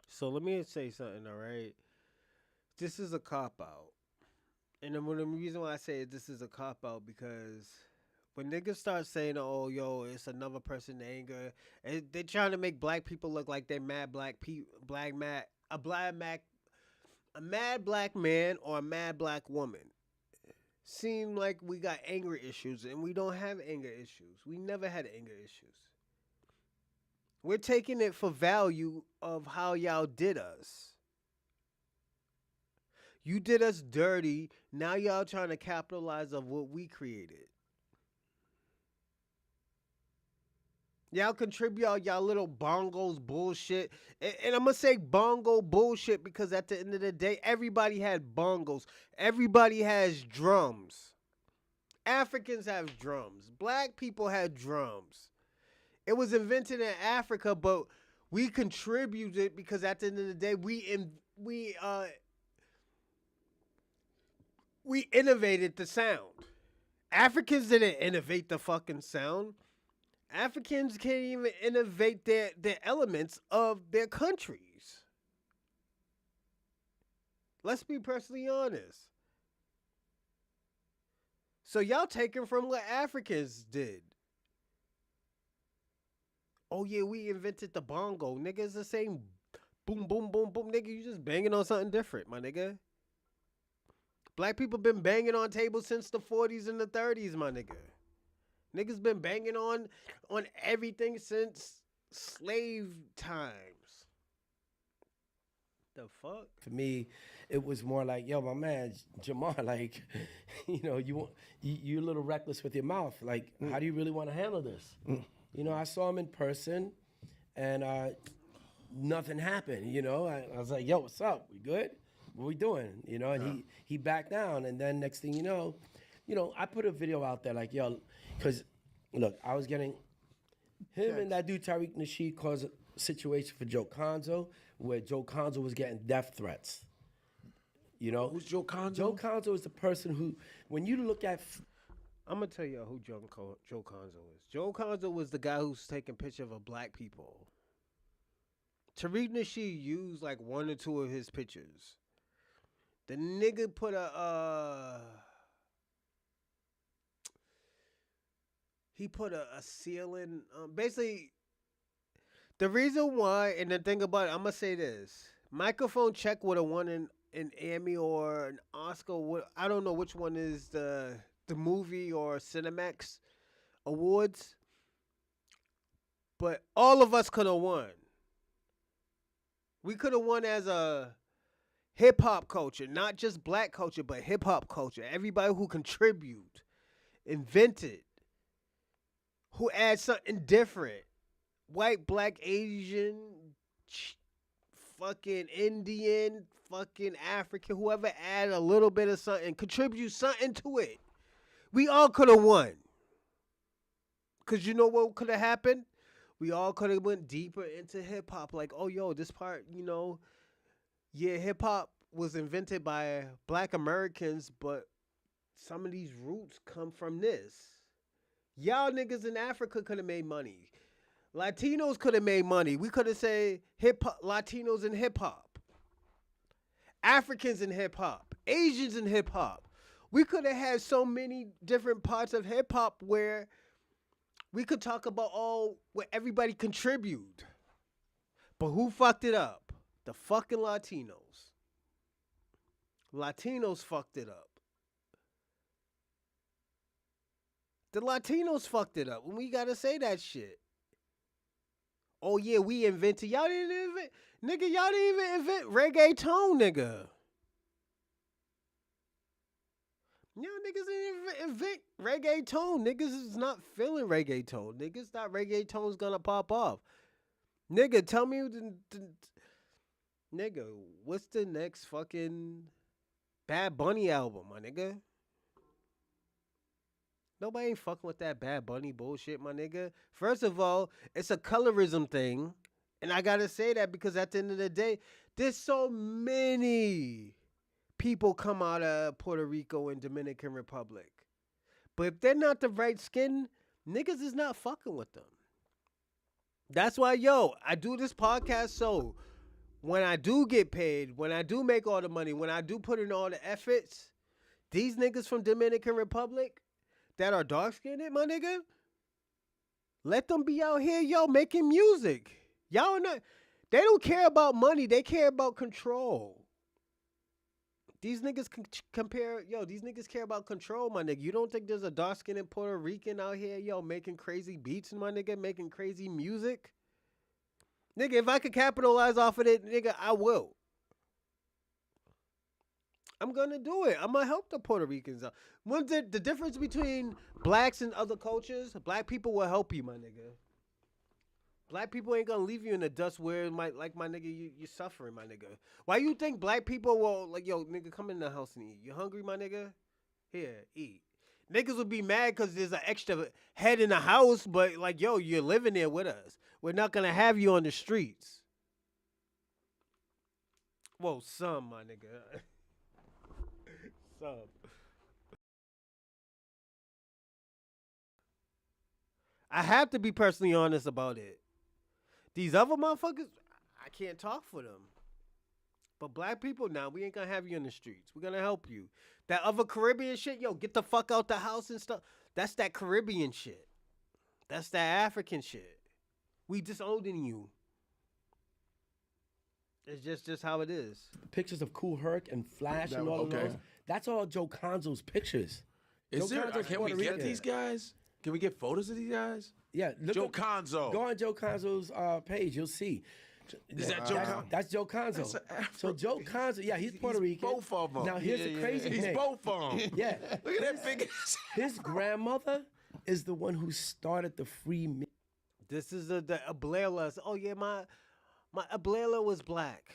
So let me say something. All right, this is a cop out, and the reason why I say this is a cop out because when niggas start saying, "Oh, yo, it's another person anger," and they trying to make black people look like they're mad black people, a mad black man or a mad black woman. Seem like we got anger issues, and we don't have anger issues. We never had anger issues. We're taking it for value of how y'all did us. You did us dirty. Now y'all trying to capitalize of what we created. Y'all contribute y'all little bongos bullshit. And I'm going to say bongo bullshit because at the end of the day, everybody had bongos. Everybody has drums. Africans have drums. Black people had drums. It was invented in Africa, but we contributed because at the end of the day, we innovated the sound. Africans didn't innovate the fucking sound. Africans can't even innovate their elements of their countries. Let's be personally honest. So y'all taking from what Africans did. Oh yeah, we invented the bongo. Nigga, it's the same boom, boom, boom, boom. Nigga, you just banging on something different, my nigga. Black people been banging on tables since the 40s and the 30s, my nigga. Niggas been banging on everything since slave times. The fuck? For me, it was more like, yo, my man Jamar, like, you're a little reckless with your mouth. Like, how do you really want to handle this? I saw him in person, and nothing happened. I was like, yo, what's up? We good? What we doing? And he backed down, and then next thing you know, I put a video out there like, yo, because look, I was getting him and that dude Tariq Nasheed caused a situation for Joe Conzo where Joe Conzo was getting death threats. Who's Joe Conzo? Joe Conzo is the person who, when you look at, I'm gonna tell y'all who Joe Conzo is. Joe Conzo was the guy who's taking pictures of black people. Tariq Nasheed used like one or two of his pictures. The nigga put he put a ceiling. Basically, the reason why, and the thing about it, I'm gonna say this: Microphone Check would have won an Emmy or an Oscar. I don't know which one is the movie or Cinemax Awards, but all of us could have won. We could have won as a hip hop culture, not just black culture, but hip hop culture. Everybody who contribute, invented, who add something different. White, black, Asian, fucking Indian, fucking African, whoever add a little bit of something, contribute something to it. We all could have won. Because you know what could have happened? We all could have went deeper into hip hop. Like, oh, yo, this part, yeah, hip hop was invented by black Americans, but some of these roots come from this. Y'all niggas in Africa could have made money. Latinos could have made money. We could have said Latinos in hip hop, Africans in hip hop, Asians in hip hop. We could have had so many different parts of hip hop where we could talk about where everybody contribute. But who fucked it up? The fucking Latinos. Latinos fucked it up. The Latinos fucked it up. And we gotta say that shit. Oh yeah, we invented. Y'all didn't even invent reggaeton, nigga. Yo, niggas didn't invent reggaeton. Niggas is not feeling reggaeton. Niggas thought reggaeton's gonna pop off. Nigga, tell me, nigga, what's the next fucking Bad Bunny album, my nigga? Nobody ain't fucking with that Bad Bunny bullshit, my nigga. First of all, it's a colorism thing. And I gotta say that because at the end of the day, there's so many people come out of Puerto Rico and Dominican Republic. But if they're not the right skin, niggas is not fucking with them. That's why, yo, I do this podcast so when I do get paid, when I do make all the money, when I do put in all the efforts, these niggas from Dominican Republic that are dark-skinned, my nigga, let them be out here, yo, making music. Y'all not, they don't care about money. They care about control. These niggas these niggas care about control, my nigga. You don't think there's a dark-skinned Puerto Rican out here, yo, making crazy beats, my nigga, making crazy music? Nigga, if I could capitalize off of it, nigga, I will. I'm gonna do it. I'm gonna help the Puerto Ricans out. The difference between blacks and other cultures, black people will help you, my nigga. Black people ain't gonna leave you in the dust where, my nigga, you're suffering, my nigga. Why you think black people will, like, yo, nigga, come in the house and eat? You hungry, my nigga? Here, eat. Niggas would be mad because there's an extra head in the house, but, like, yo, you're living there with us. We're not gonna have you on the streets. Whoa, some, my nigga. Some. I have to be personally honest about it. These other motherfuckers, I can't talk for them. But black people, now we ain't gonna have you in the streets. We're gonna help you. That other Caribbean shit, yo, get the fuck out the house and stuff. That's that Caribbean shit. That's that African shit. We disowning you. It's just how it is. Pictures of Kool Herc and Flash and all of those. That's all Joe Conzo's pictures. Is Joe there? Conzo's Can we Puerto get Rican. these guys? Can we get photos of these guys? Yeah, Joe Conzo. Go on Joe Conzo's page. You'll see. Is that Joe Conzo? That's Joe Conzo. That's So Joe Conzo, yeah, he's Puerto Rican. Both of them. Now here's the crazy He's thing. both of them. Yeah. Look at that big. His grandmother is the one who started the free. This is the abuela. Oh yeah, my abuela was black.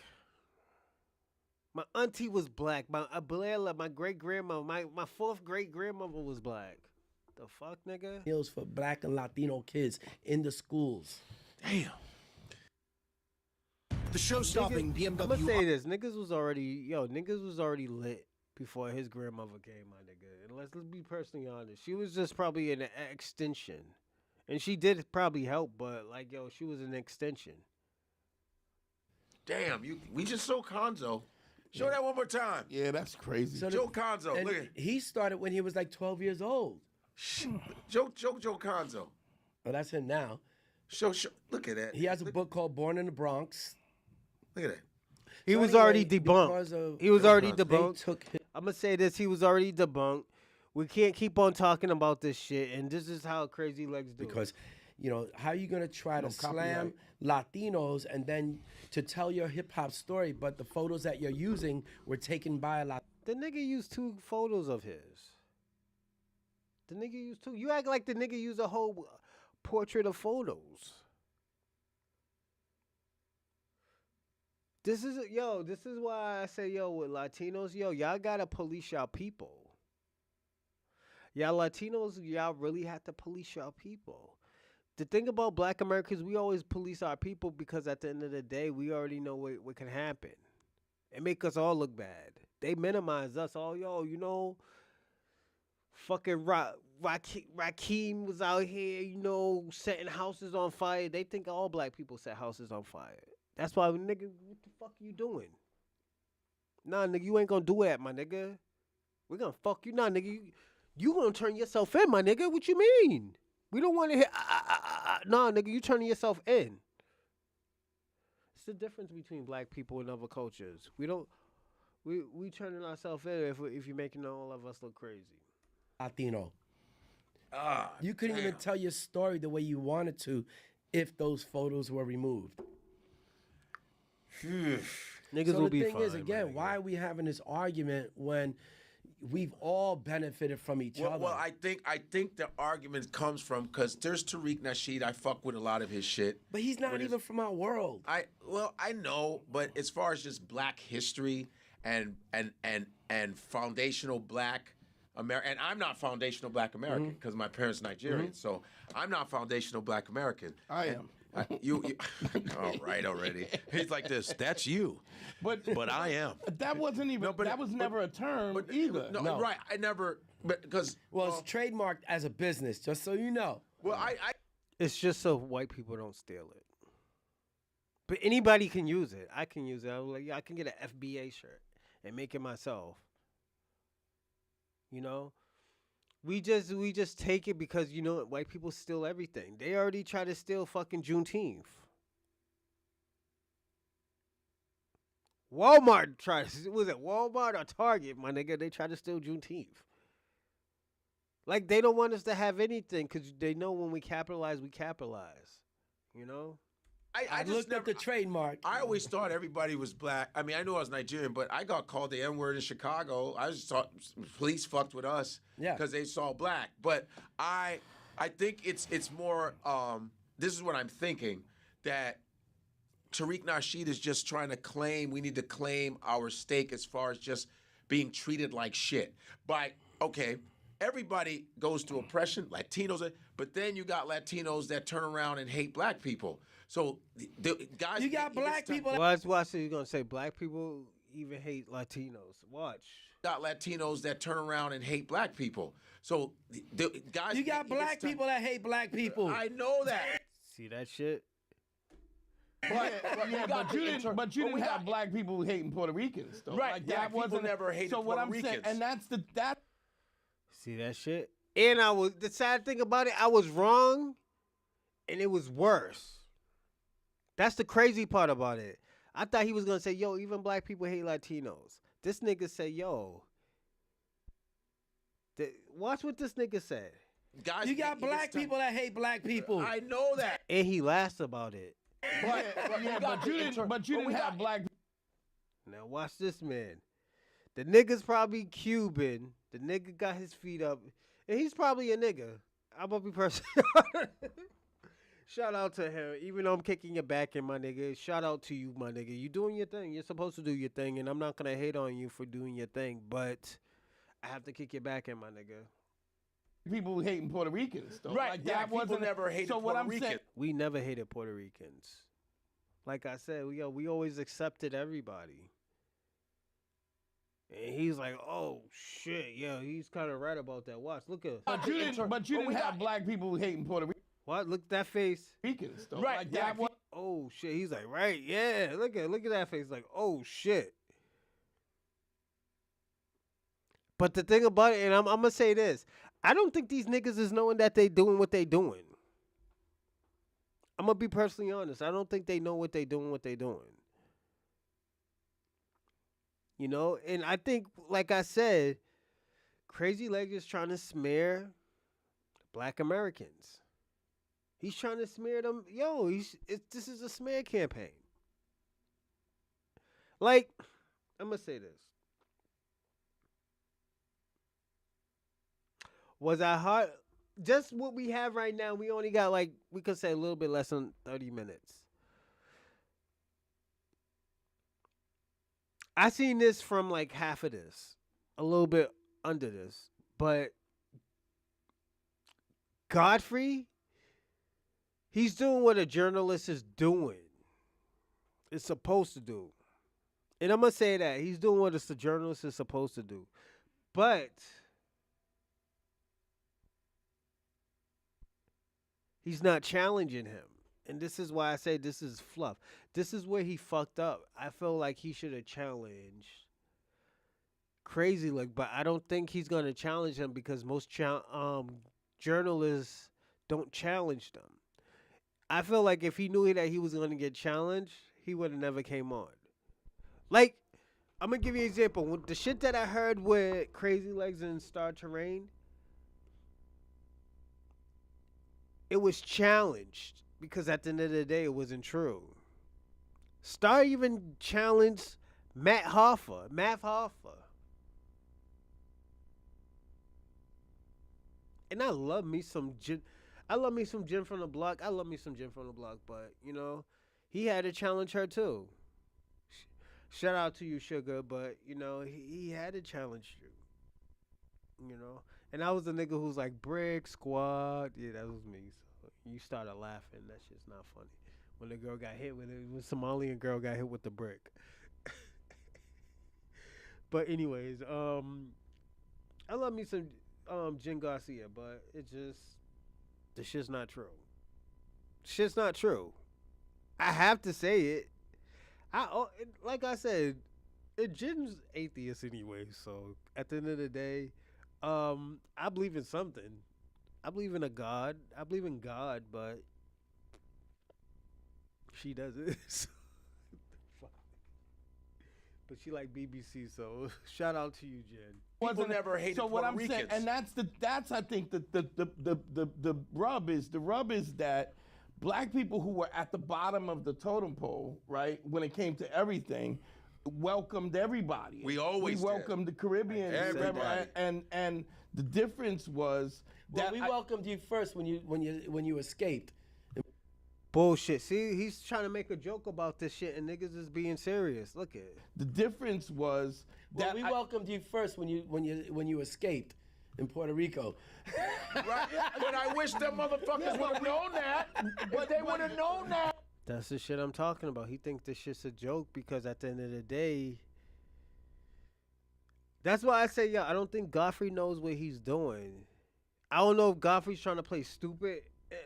My auntie was black. My abuela, my great grandma, my fourth great grandmother was black. The fuck, nigga? Meals for black and Latino kids in the schools. Damn. The show-stopping BMW. I'm gonna say this: niggas was already lit before his grandmother came, my nigga. And let's be personally honest. She was just probably an extension, and she did probably help, but like, yo, she was an extension. Damn, we just saw Conzo. Show that one more time. Yeah, that's crazy. So Joe Conzo, and look at he started when he was like 12 years old. Joe Conzo. Oh, that's him now. Show, look at that. He has a book called Born in the Bronx. Look at that. He So was anyway, already because debunked. of- He was already They debunked. took him. I'm gonna say this: he was already debunked. We can't keep on talking about this shit, and this is how Crazy Legs do. Because, you know, how you gonna try to slam copyright. Latinos and then to tell your hip hop story, but the photos that you're using were taken by a lot. The nigga used 2 photos of his. The nigga used 2. You act like the nigga used a whole portrait of photos. This is why I say, yo, with Latinos, yo, y'all gotta police y'all people. Y'all Latinos, y'all really have to police y'all people. The thing about black Americans, we always police our people because at the end of the day, we already know what can happen. It make us all look bad. They minimize us all, yo, you know, fucking Rakeem was out here, you know, setting houses on fire. They think all black people set houses on fire. That's why, nigga, what the fuck you doing? Nah, nigga, you ain't gonna do that, my nigga. We're gonna fuck you. Nah, nigga, you gonna turn yourself in, my nigga. What you mean? We don't want to hear, Nah, nigga, you turning yourself in. It's the difference between black people and other cultures. We turning ourselves in if you're making all of us look crazy. Latino. You couldn't even tell your story the way you wanted to if those photos were removed. Niggas So will the be thing fine. is, again, my nigga. why are we having this argument when we've all benefited from each other. Well, I think the argument comes from because there's Tariq Nasheed. I fuck with a lot of his shit. But he's not even from our world. I know, but as far as just black history and foundational black American, and I'm not foundational black American because my parents Nigerian, so I'm not foundational black American. I am. You all right already. He's like this. That's you. But I am. That wasn't even. That was never a term either. No, right. I never. Because it's trademarked as a business, just so you know. Well, I It's just so white people don't steal it. But anybody can use it. I can use it. I'm like, I can get an FBA shirt and make it myself. You know? We just take it because, you know, white people steal everything. They already try to steal fucking Juneteenth. Walmart was it Walmart or Target, my nigga? They try to steal Juneteenth. Like, they don't want us to have anything because they know when we capitalize. You know? I just looked up the trademark. I always thought everybody was black. I mean, I knew I was Nigerian, but I got called the N-word in Chicago. I just thought police fucked with us because they saw black. But I think it's more, this is what I'm thinking, that Tariq Nasheed is just trying to we need to claim our stake as far as just being treated like shit. Everybody goes through oppression, Latinos, but then you got Latinos that turn around and hate black people. So the guys, you got black people. Watch. You're gonna say black people even hate Latinos. Watch. Got Latinos that turn around and hate black people. So the guys, you got black people that hate black people. I know that. See that shit? But you didn't have black people hating Puerto Ricans, though. Right? Like, Black that wasn't people never hated so Puerto what I'm Ricans. saying, and that's that. See that shit? And the sad thing about it, I was wrong, and it was worse. That's the crazy part about it. I thought he was gonna say, yo, even black people hate Latinos. This nigga said, yo. Watch what this nigga said. Guys, you got black people that hate black people. I know that. And he laughs about it. But you didn't have black. Now watch this man. The nigga's probably Cuban. The nigga got his feet up. And he's probably a nigga. I'm gonna be personal. Shout out to him. Even though I'm kicking your back in, my nigga. Shout out to you, my nigga. You doing your thing. You're supposed to do your thing. And I'm not gonna hate on you for doing your thing. But I have to kick your back in, my nigga. People hating Puerto Ricans, though. Right. Like, That people never hated Puerto Ricans. We never hated Puerto Ricans. Like I said, we always accepted everybody. And he's like, oh shit, yeah, he's kind of right about that. Watch, look at. But you didn't have black people hating Puerto What? Look at that face. Ricans, though. Right. Like, that Oh shit, he's like, right, yeah. Look at that face, like, oh shit. But the thing about it, and I'm gonna say this, I don't think these niggas is knowing that they doing what they doing. I'm gonna be personally honest. I don't think they know what they doing. You know, and I think, like I said, Crazy Leg is trying to smear black Americans. He's trying to smear them. Yo, this is a smear campaign. Like, I'm gonna say this. Was I hard? Just what we have right now, we only got we could say a little bit less than 30 minutes. I seen this from half of this, a little bit under this, but Godfrey, he's doing what a journalist is doing. It's supposed to do. And I'm going to say that. He's doing what a journalist is supposed to do. But he's not challenging him. And this is why I say this is fluff. This is where he fucked up. I feel like he should have challenged Crazy Leg, but I don't think he's going to challenge him because most journalists don't challenge them. I feel like if he knew that he was going to get challenged, he would have never came on. Like, I'm going to give you an example. With the shit that I heard with Crazy Legs and Star Terrain, it was challenged because at the end of the day, it wasn't true. Star even challenged Matt Hoffa. And I love me some gin. I love me some gin from the block. I love me some gin from the block, but you know, he had to challenge her too. Shout out to you, Sugar, but you know, he had to challenge you. You know, and I was the nigga who's like brick squad. Yeah, that was me. So you started laughing. That shit's not funny. When the girl got hit with it, when Somalian girl got hit with the brick. But anyways, I love me some Jen Garcia, but it just the shit's not true. Shit's not true. I have to say it. Like I said, Jen's atheist anyway. So at the end of the day, I believe in something. I believe in a God. I believe in God, but she doesn't. So, but she like BBC, so shout out to you, Jen. People never hated so what Puerto I'm Ricans. saying, and that's I think the rub is that black people who were at the bottom of the totem pole, right, when it came to everything, welcomed everybody. We always did. welcomed the Caribbean, Everybody. and the difference was that we welcomed you first when you escaped. Bullshit. See, he's trying to make a joke about this shit, and niggas is being serious. Look at it. the difference was that we welcomed you first when you escaped in Puerto Rico. Right? But I wish them motherfuckers would have known that. But they would have known that. That's the shit I'm talking about. He thinks this shit's a joke because at the end of the day, that's why I say, yo, I don't think Godfrey knows what he's doing. I don't know if Godfrey's trying to play stupid.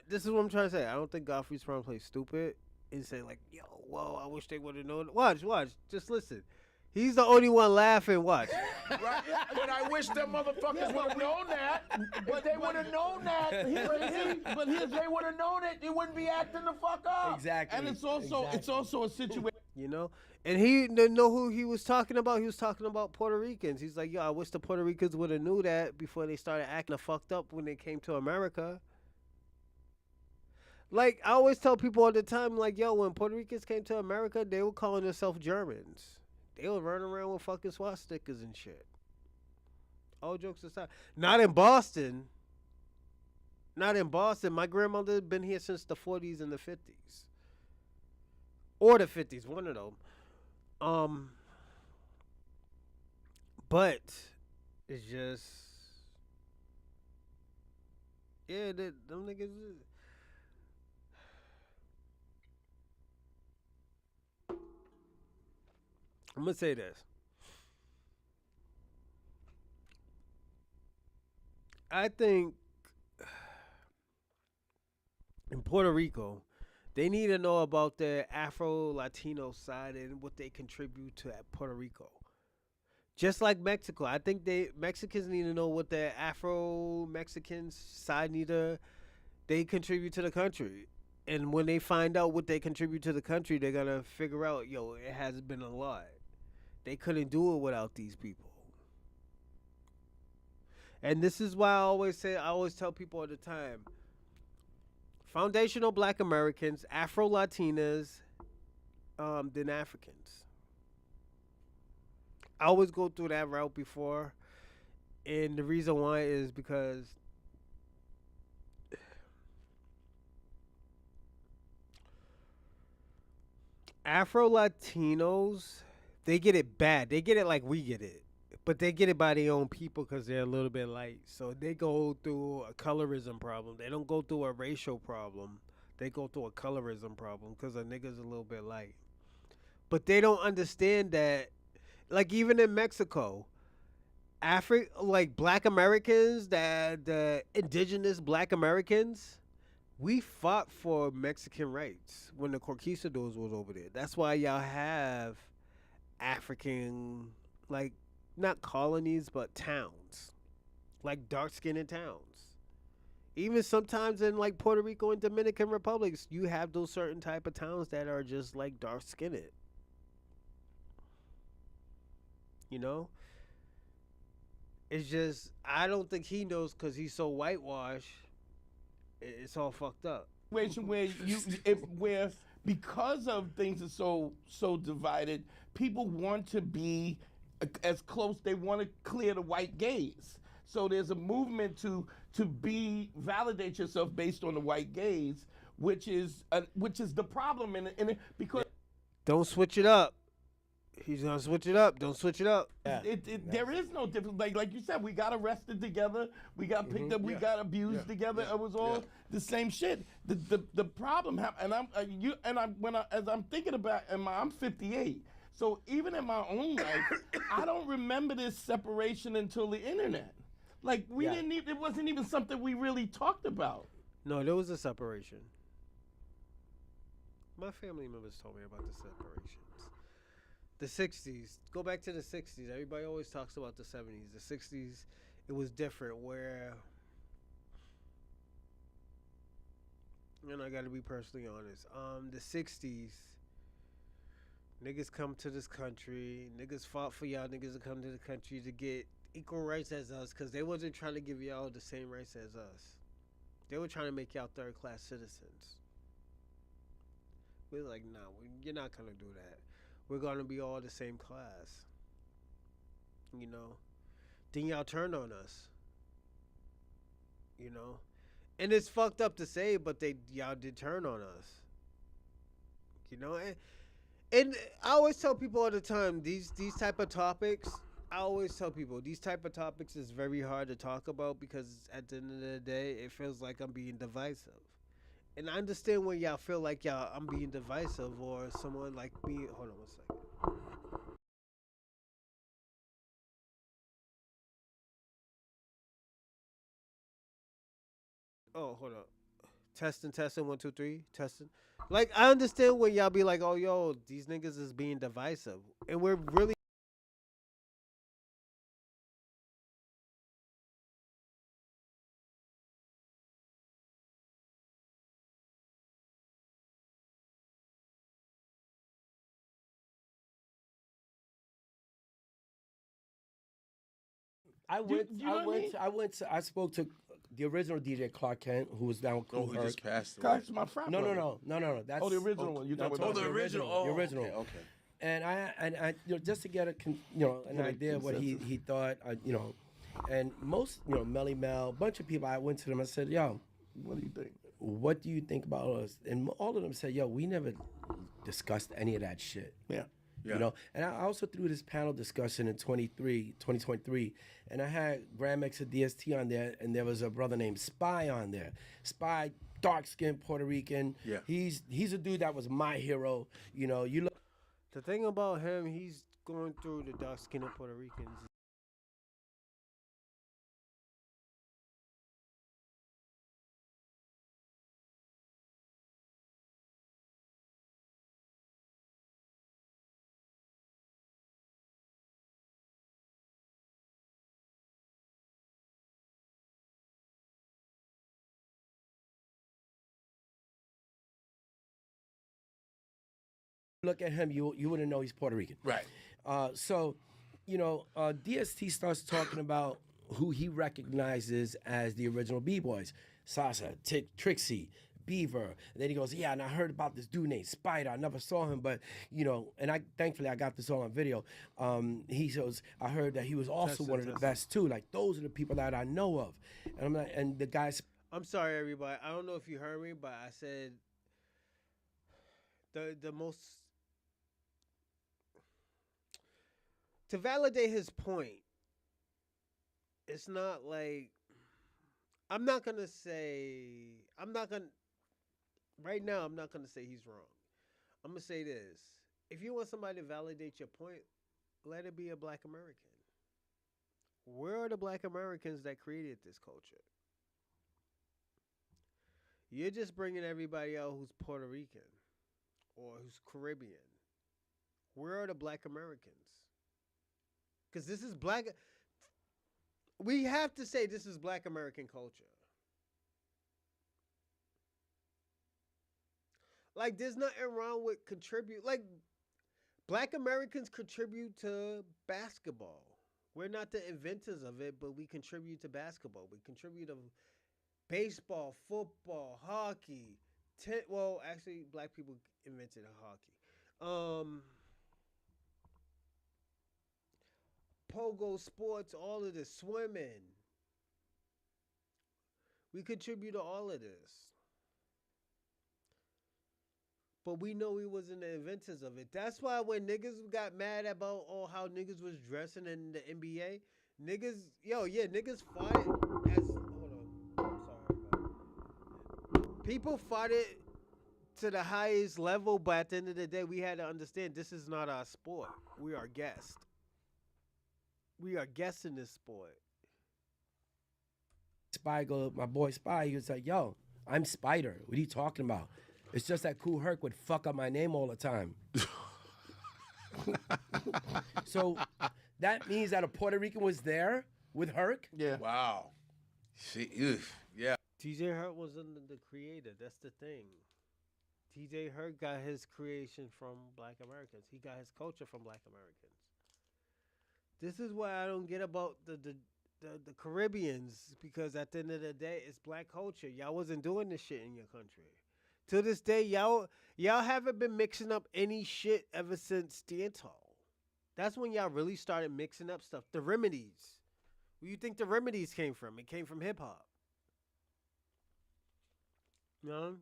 This is what I'm trying to say. I don't think Godfrey's trying to play stupid and say like, yo, whoa, I wish they would have known. Watch, just listen. He's the only one laughing. Watch. Right? But I wish them motherfuckers would have known that. But they would have known that. But if they would have known it, they wouldn't be acting the fuck up. Exactly. and it's also a situation. You know? And he didn't know who he was talking about. He was talking about Puerto Ricans. He's like, yo, I wish the Puerto Ricans would have knew that before they started acting fucked up when they came to America. Like, I always tell people all the time, like, yo, when Puerto Ricans came to America, they were calling themselves Germans. They were running around with fucking swastikas and shit. All jokes aside. Not in Boston. Not in Boston. My grandmother had been here since the 40s and the 50s. Or the 50s, one of them. But it's just, yeah, them niggas. I'm gonna say this. I think in Puerto Rico, they need to know about their Afro-Latino side and what they contribute to Puerto Rico. Just like Mexico, I think Mexicans need to know what their Afro-Mexican side they contribute to the country. And when they find out what they contribute to the country, they're gonna figure out, yo, it has been a lot. They couldn't do it without these people. And this is why I always tell people all the time, foundational black Americans, Afro-Latinas, then Africans. I always go through that route before. And the reason why is because Afro-Latinos, they get it bad. They get it like we get it. But they get it by their own people because they're a little bit light. So they go through a colorism problem. They don't go through a racial problem. They go through a colorism problem because a nigga's a little bit light. But they don't understand that, like even in Mexico, like black Americans, the indigenous black Americans, we fought for Mexican rights when the Conquistadors was over there. That's why y'all have African, like, not colonies, but towns. Like dark-skinned towns. Even sometimes in like Puerto Rico and Dominican Republics, you have those certain type of towns that are just like dark-skinned. You know? It's just, I don't think he knows because he's so whitewashed. It's all fucked up. Situation where because of things are so divided, people want to be as close. They want to clear the white gaze. So there's a movement to validate yourself based on the white gaze, which is the problem because Don't switch it up. He's gonna switch it up. Don't switch it up. there is no difference. Like you said, we got arrested together, we got picked up, we got abused together. It was all the same shit. The problem happened, and as I'm thinking about, I'm 58. So even in my own life, I don't remember this separation until the internet. Like it wasn't even something we really talked about. No, there was a separation. My family members told me about the separations. The 60s. Go back to the 60s. Everybody always talks about the 70s. The 60s, it was different where, and I gotta be personally honest, the 60s, niggas come to this country, niggas fought for y'all niggas to come to the country to get equal rights as us, because they wasn't trying to give y'all the same rights as us. They were trying to make y'all third-class citizens. We were like, nah, you're not gonna do that. We're gonna be all the same class. You know? Then y'all turned on us. You know? And it's fucked up to say, but y'all did turn on us. You know? And I always tell people all the time, these type of topics, I always tell people, these type of topics is very hard to talk about because at the end of the day, it feels like I'm being divisive. And I understand when y'all feel like I'm being divisive, or someone like me. Hold on one second. Oh, hold up. Testing, 1, 2, 3, testing. Like, I understand when y'all be like, oh, yo, these niggas is being divisive. And we're really. I spoke to the original DJ Clark Kent, who was down with Cool He Herc. just passed away. Clark's my friend. No. That's The original one. You talking about the original. The original. Okay. And I just to get an idea of what he thought, and most, Melly Mel, a bunch of people, I went to them. I said, yo, What do you think? what do you think about us? And all of them said, yo, we never discussed any of that shit. Yeah. And I also threw this panel discussion in 2023, and I had Graham X of DST on there, and there was a brother named Spy on there. Spy, dark-skinned Puerto Rican. Yeah. He's a dude that was my hero. You look. The thing about him, he's going through the dark skinned Puerto Ricans. Look at him, you wouldn't know he's Puerto Rican. Right. So, DST starts talking about who he recognizes as the original B-Boys. Sasha, Trixie, Beaver. And then he goes, yeah, and I heard about this dude named Spider. I never saw him, but, and thankfully I got this all on video. He says, I heard that he was also one of the best too. Like, those are the people that I know of. And I'm like, and the guys. I'm sorry, everybody. I don't know if you heard me, but I said the most. To validate his point, it's not like right now I'm not gonna say he's wrong. I'm gonna say this. If you want somebody to validate your point, let it be a black American. Where are the black Americans that created this culture? You're just bringing everybody out who's Puerto Rican or who's Caribbean. Where are the black Americans? Because this is black. We have to say this is black American culture. Like, there's nothing wrong with contribute. Like, black Americans contribute to basketball. We're not the inventors of it, but we contribute to basketball. We contribute to baseball, football, hockey. Well, actually, black people invented hockey. Pogo sports, all of this, swimming, We contribute to all of this. But we know we wasn't the inventors of it. That's why when niggas got mad about how niggas was dressing in the NBA, niggas fought it as hold on. I'm sorry, bro. People fought it to the highest level, but at the end of the day, we had to understand this is not our sport. We are guests. We are guests in this sport. My boy Spy, he was like, yo, I'm Spider. What are you talking about? It's just that Kool Herc would fuck up my name all the time. So that means that a Puerto Rican was there with Herc? Yeah. Wow. Yeah. TJ Herc wasn't the creator. That's the thing. TJ Herc got his creation from Black Americans. He got his culture from Black Americans. This is why I don't get about the Caribbeans, because at the end of the day, it's black culture. Y'all wasn't doing this shit in your country. To this day, y'all haven't been mixing up any shit ever since dancehall. That's when y'all really started mixing up stuff. The remedies. Where you think the remedies came from? It came from hip hop. You know?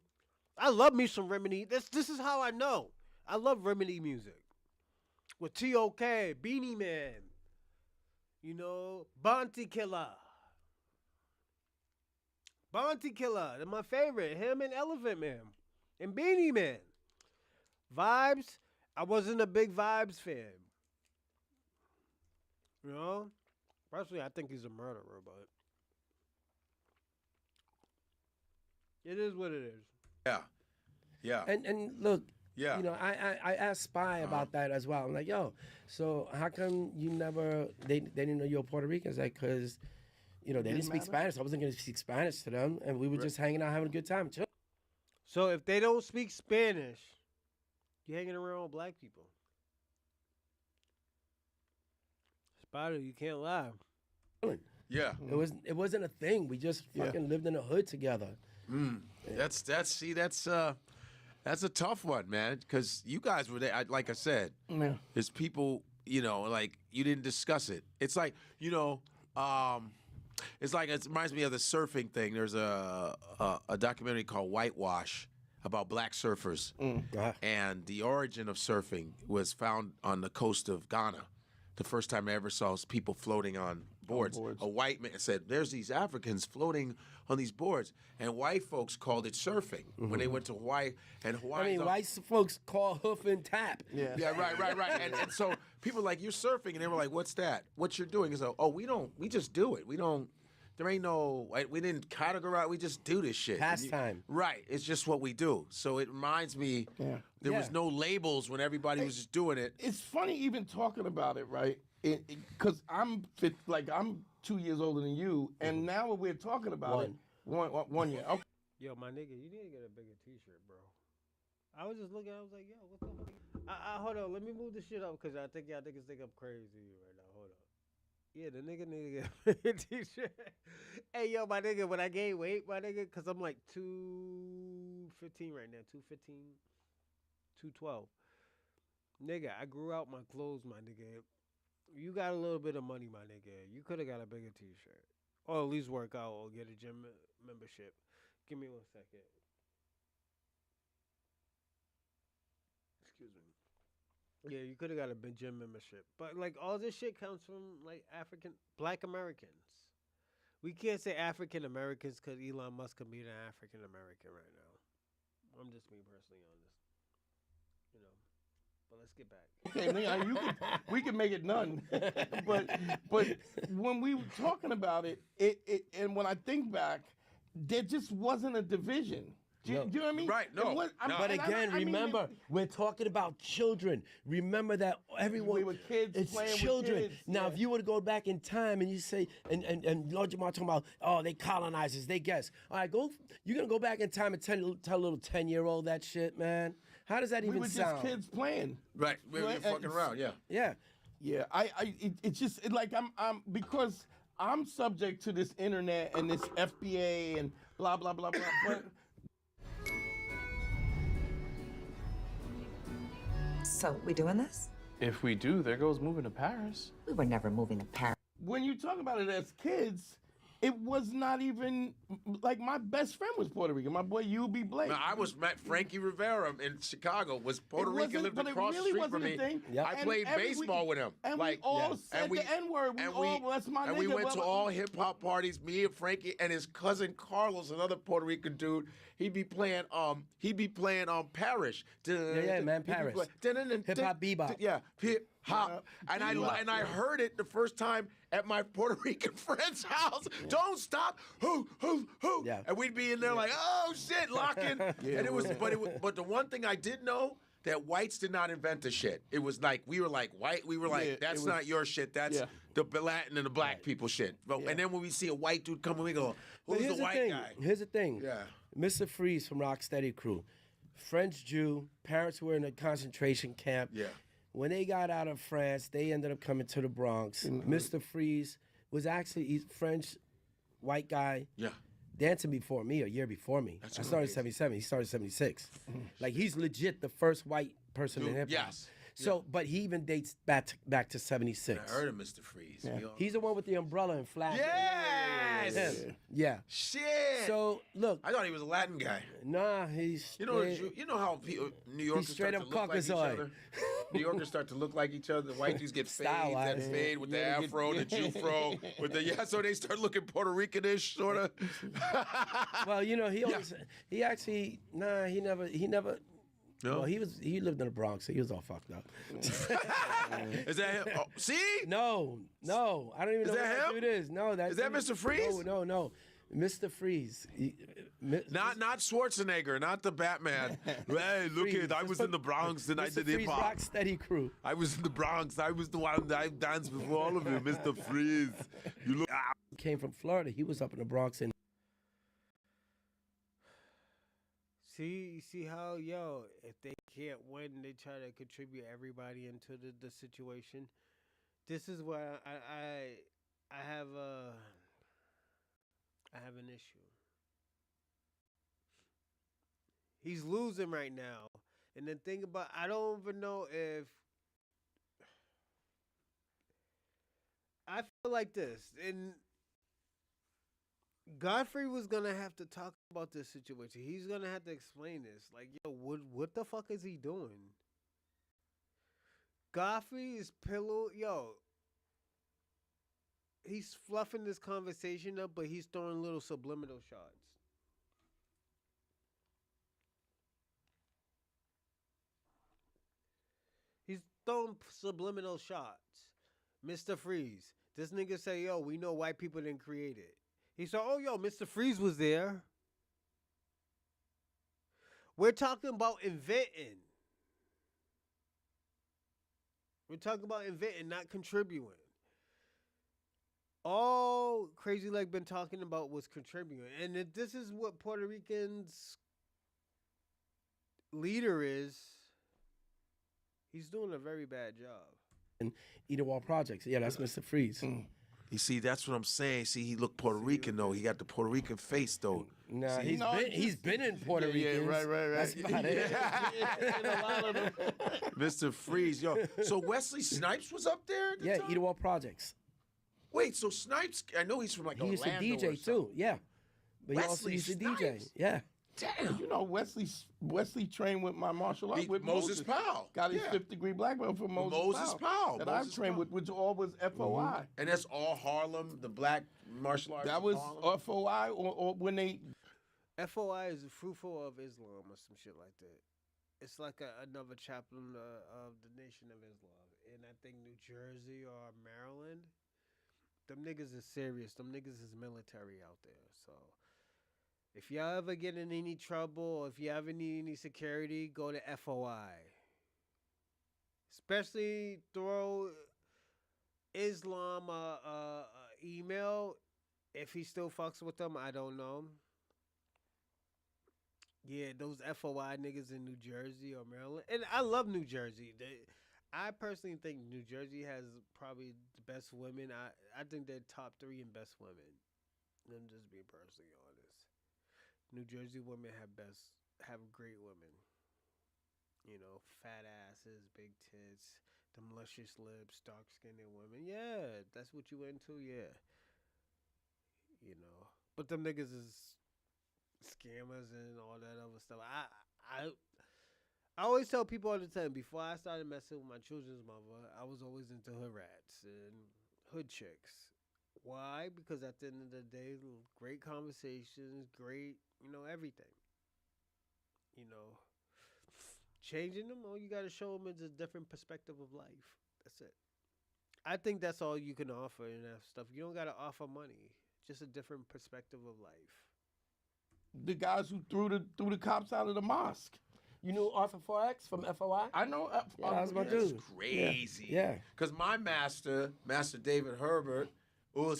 I love me some remedy. This is how I know. I love remedy music. With T.O.K., Beanie Man. You know, Bounty Killer. Bounty Killer, they're my favorite. Him and Elephant Man. And Beanie Man. Vibes, I wasn't a big Vibes fan. You know? Personally, I think he's a murderer, but it is what it is. Yeah. Yeah. And look, Yeah. you know, I asked Spy about that as well. I'm like, yo, so how come you never, they didn't know you were Puerto Rican? It's like, because, you know, they didn't speak Spanish. I wasn't going to speak Spanish to them. And we were just hanging out, having a good time. Chill. So if they don't speak Spanish, you're hanging around with black people. Spider, you can't lie. Yeah. It wasn't a thing. We just fucking lived in the hood together. That's a tough one, man, because you guys were there. Like I said, there's people, you know, like you didn't discuss it. It's like, you know, it reminds me of the surfing thing. There's a documentary called Whitewash about black surfers, and the origin of surfing was found on the coast of Ghana. The first time I ever saw people floating on boards. A white man said, "There's these Africans floating on these boards," and white folks called it surfing when they went to Hawaii. And Hawaii, I mean, white folks call hoof and tap. Yeah, right. And so people were like, "You're surfing," and they were like, "What's that? What you're doing?" Is like, "Oh, we just do it. We don't. There ain't no. We didn't categorize. We just do this shit. Pastime. Right. It's just what we do. So it reminds me. There was no labels when everybody was just doing it. It's funny even talking about it, right? Because I'm 2 years older than you, and now when we're talking about it, 1 year. Okay. Yo, my nigga, you need to get a bigger T-shirt, bro. I was just looking. I was like, yo, what the fuck? Hold on. Let me move this shit up because I think y'all niggas think I'm crazy right now. Hold on. Yeah, the nigga need to get a bigger T-shirt. Hey, yo, my nigga, when I gain weight, my nigga, because I'm like 215 right now. 215, 212. Nigga, I grew out my clothes, my nigga. You got a little bit of money, my nigga. You could have got a bigger T-shirt. Or at least work out or get a gym membership. Give me 1 second. Excuse me. Yeah, you could have got a big gym membership. But, like, all this shit comes from, like, black Americans. We can't say African Americans because Elon Musk could be an African American right now. I'm just being personally honest. You know. But let's get back. Okay, we can make it none. but when we were talking about it, and when I think back, there just wasn't a division. Do you know what I mean? Right, no. But again, remember, we're talking about children. Remember that everyone, we were kids it's playing children. with kids. Now, if you were to go back in time and you say, and Lord Jamal talking about, oh, they colonizers, they guess. All right, you're going to go back in time and tell a little 10-year-old that shit, man? How does that even We were sound? just kids playing. Right, we were fucking around, yeah. Yeah. Yeah, it's just like I'm because I'm subject to this internet and this FBA and blah blah blah blah. But So, we doing this? If we do, there goes moving to Paris. We were never moving to Paris. when you talk about it as kids, it was not even like my best friend was Puerto Rican. My boy UB Blake. Man, I was met Frankie Rivera in Chicago. Was Puerto It Rican, wasn't- lived but it across really the street wasn't from a me. thing. Yep. I And played every baseball with him. And like, we all said the N-word. Well, that's my and nigga. we went Well, to all hip hop parties. Me and Frankie and his cousin Carlos, another Puerto Rican dude. He'd be playing Parish. Yeah, man, Parish. Hip hop bebop. Yeah, hip hop. And I heard it the first time at my Puerto Rican friend's house. Don't stop. Who? Yeah. And we'd be in there like, oh shit, locking. And it was, but the one thing I did know that whites did not invent the shit. It was like we were like white. We were like, Yeah, that's it was- not your shit. That's the Latin and the black people shit. But and then when we see a white dude come, we go, But who's here's the white thing. guy? Here's the thing. Yeah. Mr. Freeze from Rocksteady Crew, French Jew, parents were in a concentration camp. Yeah. When they got out of France, they ended up coming to the Bronx. Mr. Freeze was actually he's French, white guy, Yeah. dancing before me, a year before me. I started in 77. He started in 76. Like he's legit the first white person in hip hop. Yes. So, but he even dates back to 76. I heard of Mr. Freeze. Yeah. He's the one with the umbrella and flag. Yes. Yeah. Shit. So look, I thought he was a Latin guy. nah, he's You know how people, New Yorkers straight start up to look like each Caucasoid. other? New Yorkers start to look like each other. The white dudes get fades Style-wise. and fade with the afro, the Jew-fro, with the so they start looking Puerto Rican-ish, sort of. well, you know, he never. No? Well, he lived in the Bronx, so he was all fucked up. Is that him? Oh, see? No, I don't even know that who him? that dude is. No, Is that Mr. Freeze? No, Mr. Freeze. Not Schwarzenegger, not the Batman. Hey, look Freeze. it, I was in the Bronx and I Mr. did Freeze hip hop. Rocksteady Crew. I was in the Bronx. I was the one that I danced before all of you, Mr. Freeze. You look. Came from Florida. He was up in the Bronx and. See how if they can't win, they try to contribute everybody into the situation. This is why I have an issue. He's losing right now, and the thing about I don't even know if I feel like this and. Godfrey was gonna have to talk about this situation. He's gonna have to explain this. Like, what the fuck is he doing? Godfrey is he's fluffing this conversation up, but he's throwing little subliminal shots. He's throwing subliminal shots. Mr. Freeze. This nigga say, we know white people didn't create it. He said, Mr. Freeze was there. We're talking about inventing. We're talking about inventing, not contributing. All Crazy Leg been talking about was contributing. And if this is what Puerto Rican's leader is, he's doing a very bad job. And Eat-A-Wall Projects. Yeah, that's Mr. Freeze. You see, that's what I'm saying. See, he looked Puerto Rican though. He got the Puerto Rican face though. Nah, he's been in Puerto Rican. right. That's about it. Mr. Freeze, yo. So Wesley Snipes was up there at the Yeah, time? Eat-A-Wall Projects. Wait, so Snipes, I know he's from like He used to Orlando or DJ something. too. Yeah, but he also Wesley used to DJ. Snipes? Yeah. Damn. You know, Wesley trained with my martial art with Moses Powell. Got his Yeah. 5th-degree black belt from Moses Powell. That Moses I've trained Powell. with, which all was FOI. And that's all Harlem, the black martial arts. That in was Harlem? FOI or when they. FOI is fruitful of Islam or some shit like that. It's like another chaplain of the Nation of Islam. And I think New Jersey or Maryland, them niggas is serious. Them niggas is military out there. So if y'all ever get in any trouble or if you ever need any security, go to FOI. Especially throw Islam email. If he still fucks with them, I don't know. Yeah, those FOI niggas in New Jersey or Maryland. And I love New Jersey. I personally think New Jersey has probably the best women. I think they're top 3 in best women. I'm just being personally honest. New Jersey women have great women. You know, fat asses, big tits, them luscious lips, dark skinned women. Yeah, that's what you into, yeah. you know. But them niggas is scammers and all that other stuff. I always tell people all the time, before I started messing with my children's mother, I was always into hood rats and hood chicks. Why? Because at the end of the day, great conversations, great, everything. You know, changing them, all you got to show them is a different perspective of life. That's it. I think that's all you can offer in that stuff. You don't got to offer money, just a different perspective of life. The guys who threw the cops out of the mosque. You knew Arthur 4X from FOI? I know. Yeah, that was my That's dude. crazy. Yeah. Because my master, Master David Herbert, I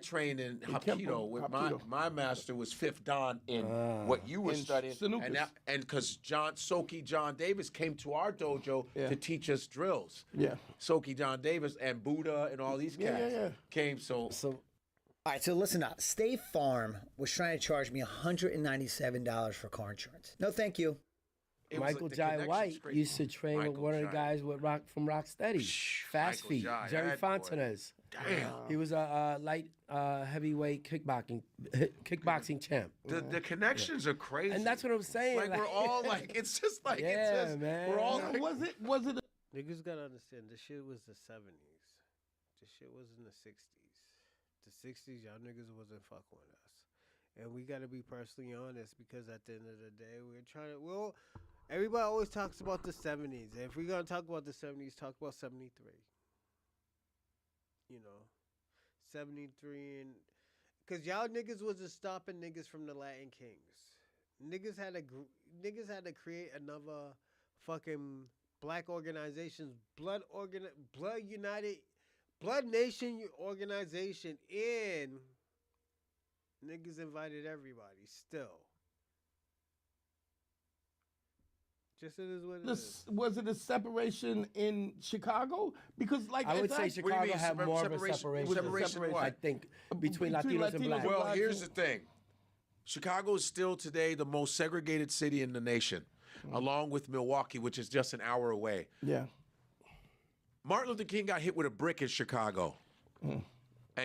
trained in Hapkido. With Hapkido. my master was Fifth Dan in what you were In studying. Sanukas. And because Soki John Davis came to our dojo to teach us drills. Yeah. Soki John Davis and Buddha and all these cats came. So All right, so listen up. State Farm was trying to charge me $197 for car insurance. No, thank you. Michael the Jai connection's White crazy. used to train with Michael one of the Jai. guys with from Rocksteady, Fast Michael Feet, Jai, Jerry that boy. Fontanez. Damn. He was a light heavyweight kickboxing champ. The connections are crazy. And that's what I'm saying. Like we're all like, it's just like, Yeah, it's just, man. we're all like, Was it? Niggas gotta understand, this shit was the 70s. This shit was in the 60s. The 60s, y'all niggas wasn't fucking with us. And we gotta be personally honest, because at the end of the day, we're trying to, everybody always talks about the 70s. And if we're gonna talk about the 70s, talk about 73. 73, and because y'all niggas wasn't stopping niggas from the Latin Kings. Niggas had to create another fucking black organizations, Blood Nation organization, and niggas invited everybody still. Just it is what it is. Was it a separation in Chicago? Because I would say Chicago had more of a separation. Separation what? I think between Latinos and Blacks. Well, here's the thing. Chicago is still today the most segregated city in the nation, along with Milwaukee, which is just an hour away. Yeah. Martin Luther King got hit with a brick in Chicago. And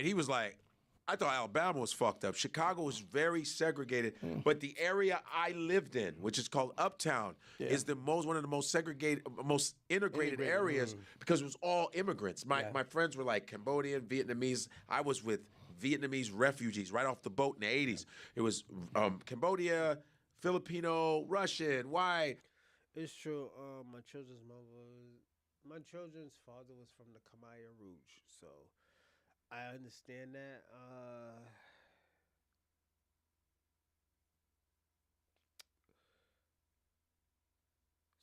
he was like, I thought Alabama was fucked up. Chicago was very segregated, but the area I lived in, which is called Uptown, is one of the most segregated, most integrated areas because it was all immigrants. My friends were like Cambodian, Vietnamese. I was with Vietnamese refugees right off the boat in the 80s. It was Cambodia, Filipino, Russian, white. It's true. My children's father was from the Khmer Rouge, so I understand that.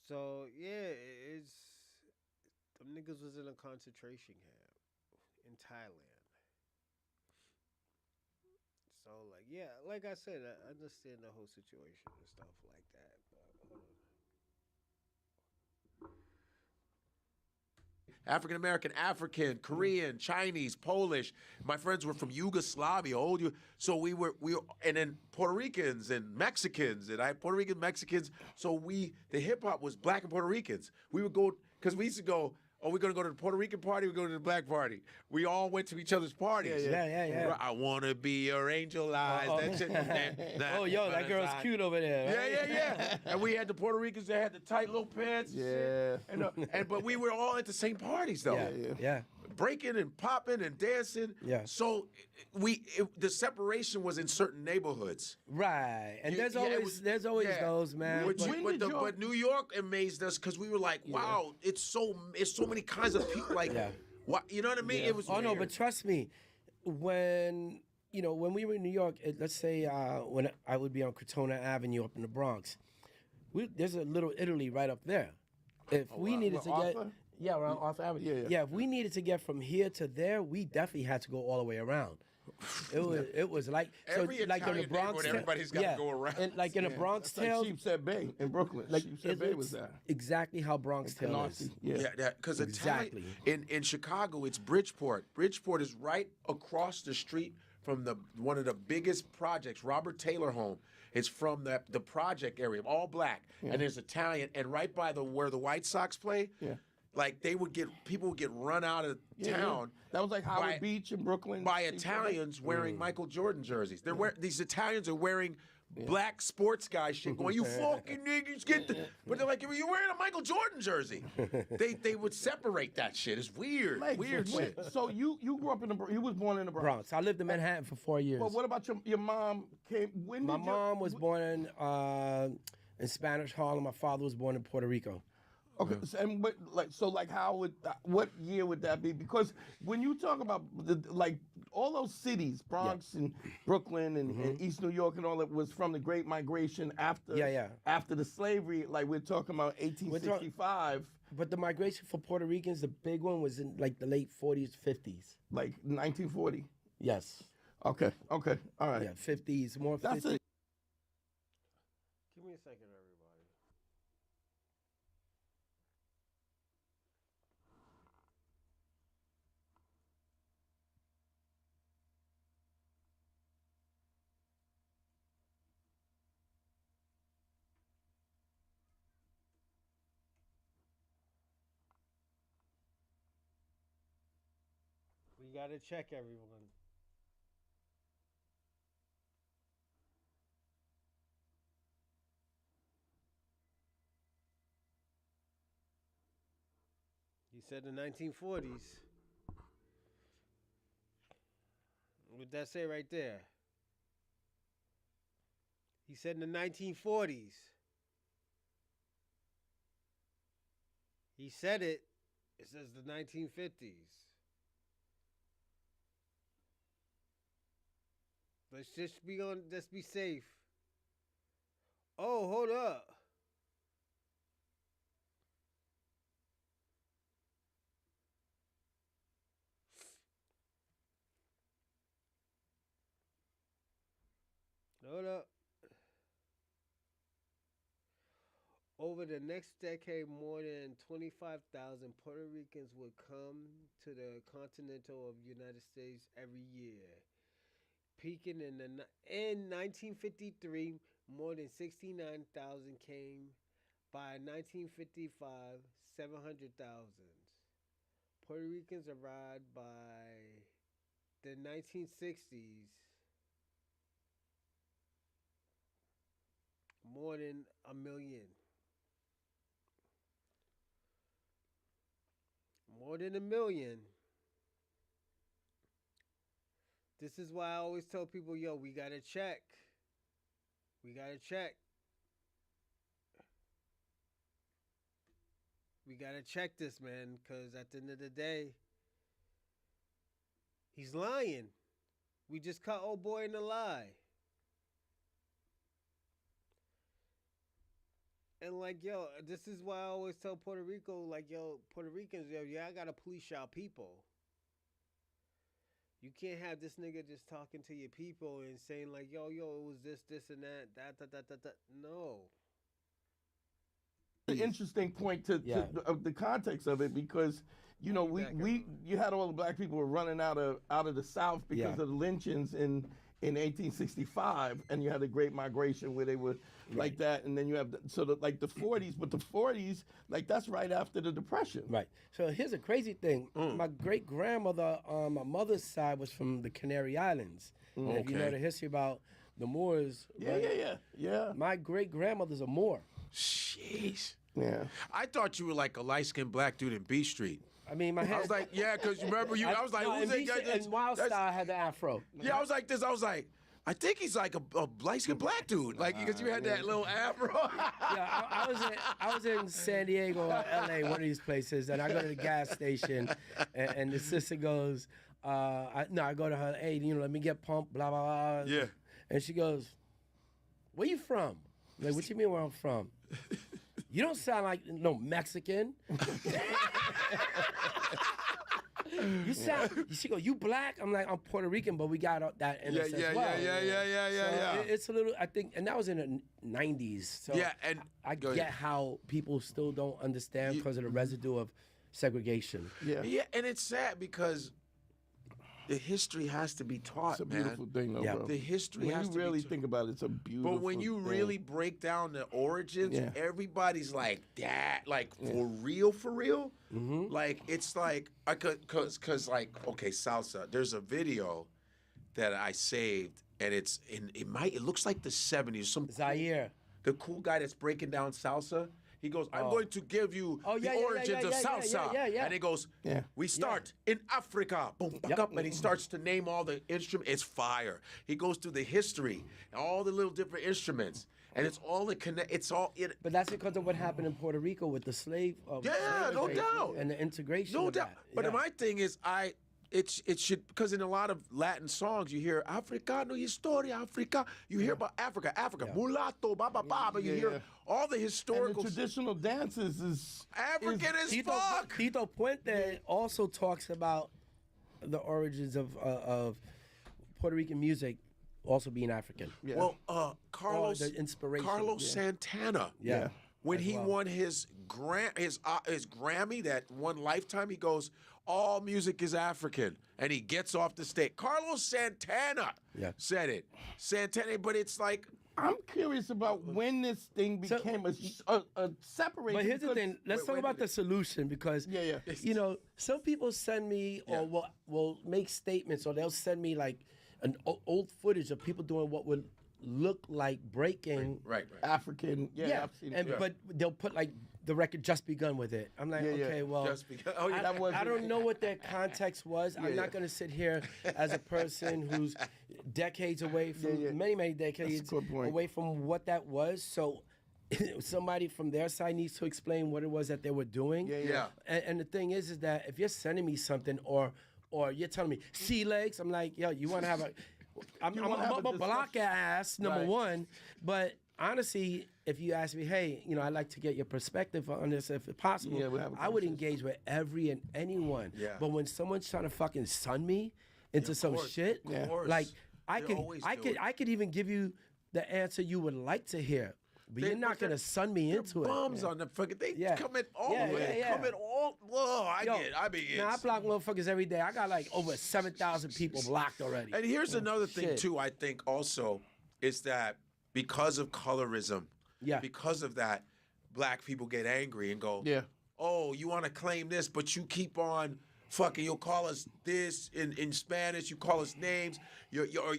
So yeah, it's them niggas was in a concentration camp in Thailand. So like yeah, like I said, I understand the whole situation and stuff like that. But hold on. African American, African, Korean, Chinese, Polish. My friends were from Yugoslavia, so we were, and then Puerto Ricans and Mexicans, and I had Puerto Rican Mexicans. So the hip hop was black and Puerto Ricans. We would go because we used to go. Oh, we're gonna go to the Puerto Rican party. We're going to the black party. We all went to each other's parties. Yeah. I wanna be your angel eyes. That shit. That girl's cute over there. Right? Yeah. And we had the Puerto Ricans that had the tight little pants. Yeah. But we were all at the same parties though. Yeah. Breaking and popping and dancing. Yeah. So the separation was in certain neighborhoods. Right. And there's it always was- those, man. But New York amazed us because we were like, wow, it's so many kinds of people. Like, what, you know what I mean? It was. Oh no, weird. but trust me, when we were in New York, let's say when I would be on Crotona Avenue up in the Bronx, there's a little Italy right up there. If we needed to get around Arthur Avenue. Yeah, if we needed to get from here to there, we definitely had to go all the way around. It was like Every like in the Italian Bronx. neighborhood, everybody's got to go around. And like in the Bronx It's like Tales, Sheepshead Bay in Brooklyn. like Sheepshead Bay was there. exactly how Bronx Tales is. Yeah. Because Exactly. in Chicago, it's Bridgeport. Bridgeport is right across the street from one of the biggest projects, Robert Taylor Home. It's from the project area, all black, and there's Italian, and right by where the White Sox play. Yeah. Like people would get run out of town. That was like Howard by- Beach in Brooklyn. by Italians wearing Michael Jordan jerseys. These Italians are wearing black sports guy shit, going, "You fucking niggas get the," but they're like, "You're wearing a Michael Jordan jersey." They would separate that shit. It's weird, Like, weird wait, shit. So you grew up in you was born in the Bronx. Bronx. I lived in Manhattan for 4 years. But what about your mom came? When My did your- mom was born in Spanish Harlem. My father was born in Puerto Rico. Okay, so, and how would what year would that be? Because when you talk about all those cities, Bronx and Brooklyn and East New York and all that was from the Great Migration after after the slavery, like we're talking about 1865, But the migration for Puerto Ricans, the big one was in like the late 40s, 50s. like 1940. Yes. Okay, all right. Yeah, 50s, more That's 50s. it. Give me a second, everybody. We gotta check everyone. He said the 1940s. What'd that say right there? He said in the 1940s. He said it. It says the 1950s. Let's be safe. Oh, hold up. Hold up. Over the next decade, more than 25,000 Puerto Ricans would come to the continental of United States every year. Peaking in 1953, more than 69,000 came. By 1955, 700,000. Puerto Ricans arrived by the 1960s. More than a million. More than a million. This is why I always tell people, yo, we gotta check. We gotta check. We gotta check this, man, because at the end of the day, he's lying. We just caught old boy in a lie. And like, yo, this is why I always tell Puerto Rico, like, yo, Puerto Ricans, yo, y'all gotta police y'all people. You can't have this nigga just talking to your people and saying like, yo, it was this and that. No. An interesting point to the context of it, because you know you had all the black people were running out of the South because of the lynchings in 1865, and you had the Great Migration where they were like that, and then you have the 40s, but the 40s, like that's right after the Depression. Right. So here's a crazy thing. My great grandmother on my mother's side was from the Canary Islands. And if you know the history about the Moors, Yeah. my great grandmother's a Moor. Jeez. Yeah. I thought you were like a light-skinned black dude in B Street. I mean, my head. I was like, yeah, because remember you. I was like, who's that guy? And Wild Style had the afro. Yeah, I was like this. I was like, I think he's like a light-skinned black dude, like because you had that little afro. Yeah, I was in San Diego or L.A., one of these places, and I go to the gas station, and the sister goes, I go to her, hey, let me get pumped, blah, blah, blah. Yeah. And she goes, where you from? I'm like, what you mean where I'm from? You don't sound like no Mexican. You sound. She go, you black? I'm like, I'm Puerto Rican, but we got that in us as well. Yeah. It's a little. I think, and that was in the '90s. So Yeah, and I get how people still don't understand because of the residue of segregation. Yeah, and it's sad because the history has to be taught, It's a man. beautiful thing, though, Yeah. bro. The history When has you to really be think about it, it's a beautiful. But when you thing. really break down the origins, Yeah. everybody's like that, like for real. Like it's like I could, cause like okay, salsa. There's a video that I saved, and it looks like the '70s. Zaire. The cool guy that's breaking down salsa. He goes, I'm going to give you the origins of salsa. yeah. And he goes, Yeah. we start in Africa. Boom, back up. And he starts to name all the instruments. It's fire. He goes through the history, all the little different instruments. And it's all in But that's because of what happened in Puerto Rico with the slave. Yeah, slave no trade doubt. And the integration. No of doubt. that. But Yeah. my thing is, it should, because in a lot of Latin songs you hear Africano historia Africa. You hear about Africa, mulatto, but you hear all the And historical the traditional dances is African as fuck. Tito Puente also talks about the origins of Puerto Rican music also being African. Yeah. Well, Carlos, the inspiration. Carlos Santana. Yeah. When as he well. won his Grammy, that one Lifetime, he goes, all music is African. And he gets off the stage. Carlos Santana said it. Santana, but it's like, I'm curious about when this thing became a separation. But here's the because- thing. Let's talk about the solution because, Yeah. you know, some people send me or will make statements or they'll send me like an old footage of people doing what would look like breaking. right. African. Yeah, I've seen it. But they'll put like the record just begun with it. I'm like, okay, well, Just because, oh, yeah. I don't know what their context was. I'm not going to sit here as a person who's decades away from many decades a good point. away from what that was. So somebody from their side needs to explain what it was that they were doing. Yeah. And the thing is that if you're sending me something or you're telling me sea legs, I'm like, yo, you want to have a I'm a block ass, number one. But honestly, if you ask me, hey, you know, I'd like to get your perspective on this if it's possible, Yeah, we'll have a I would conversation. engage with every and anyone. Yeah. But when someone's trying to fucking sun me into some course, shit, of course. like They always do it. I could even give you the answer you would like to hear. But you're not gonna sun me into it. Bums on the fucking, they Yeah. come in all Yeah, the way. yeah, yeah. Come in all, whoa, I mean, Now I block motherfuckers every day. I got like over 7,000 people blocked already. And here's another thing Shit. too. I think also is that because of colorism, because of that, black people get angry and go, oh, you want to claim this, but you keep on fucking. You'll call us this in Spanish. You call us names.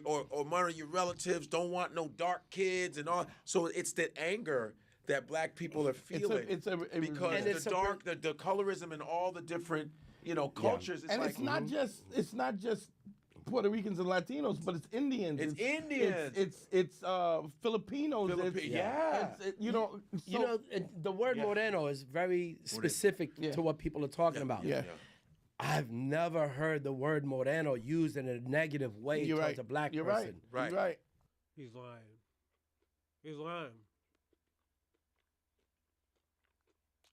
Or one of your relatives don't want no dark kids and all. So it's that anger that black people are feeling because the colorism and all the different cultures. It's And like, it's not just Puerto Ricans and Latinos, but it's Indians. It's Indians. It's Filipinos. The word moreno is very specific to what people are talking about. Yeah. I've never heard the word moreno used in a negative way towards a black person. Right. You're right. He's lying. He's lying.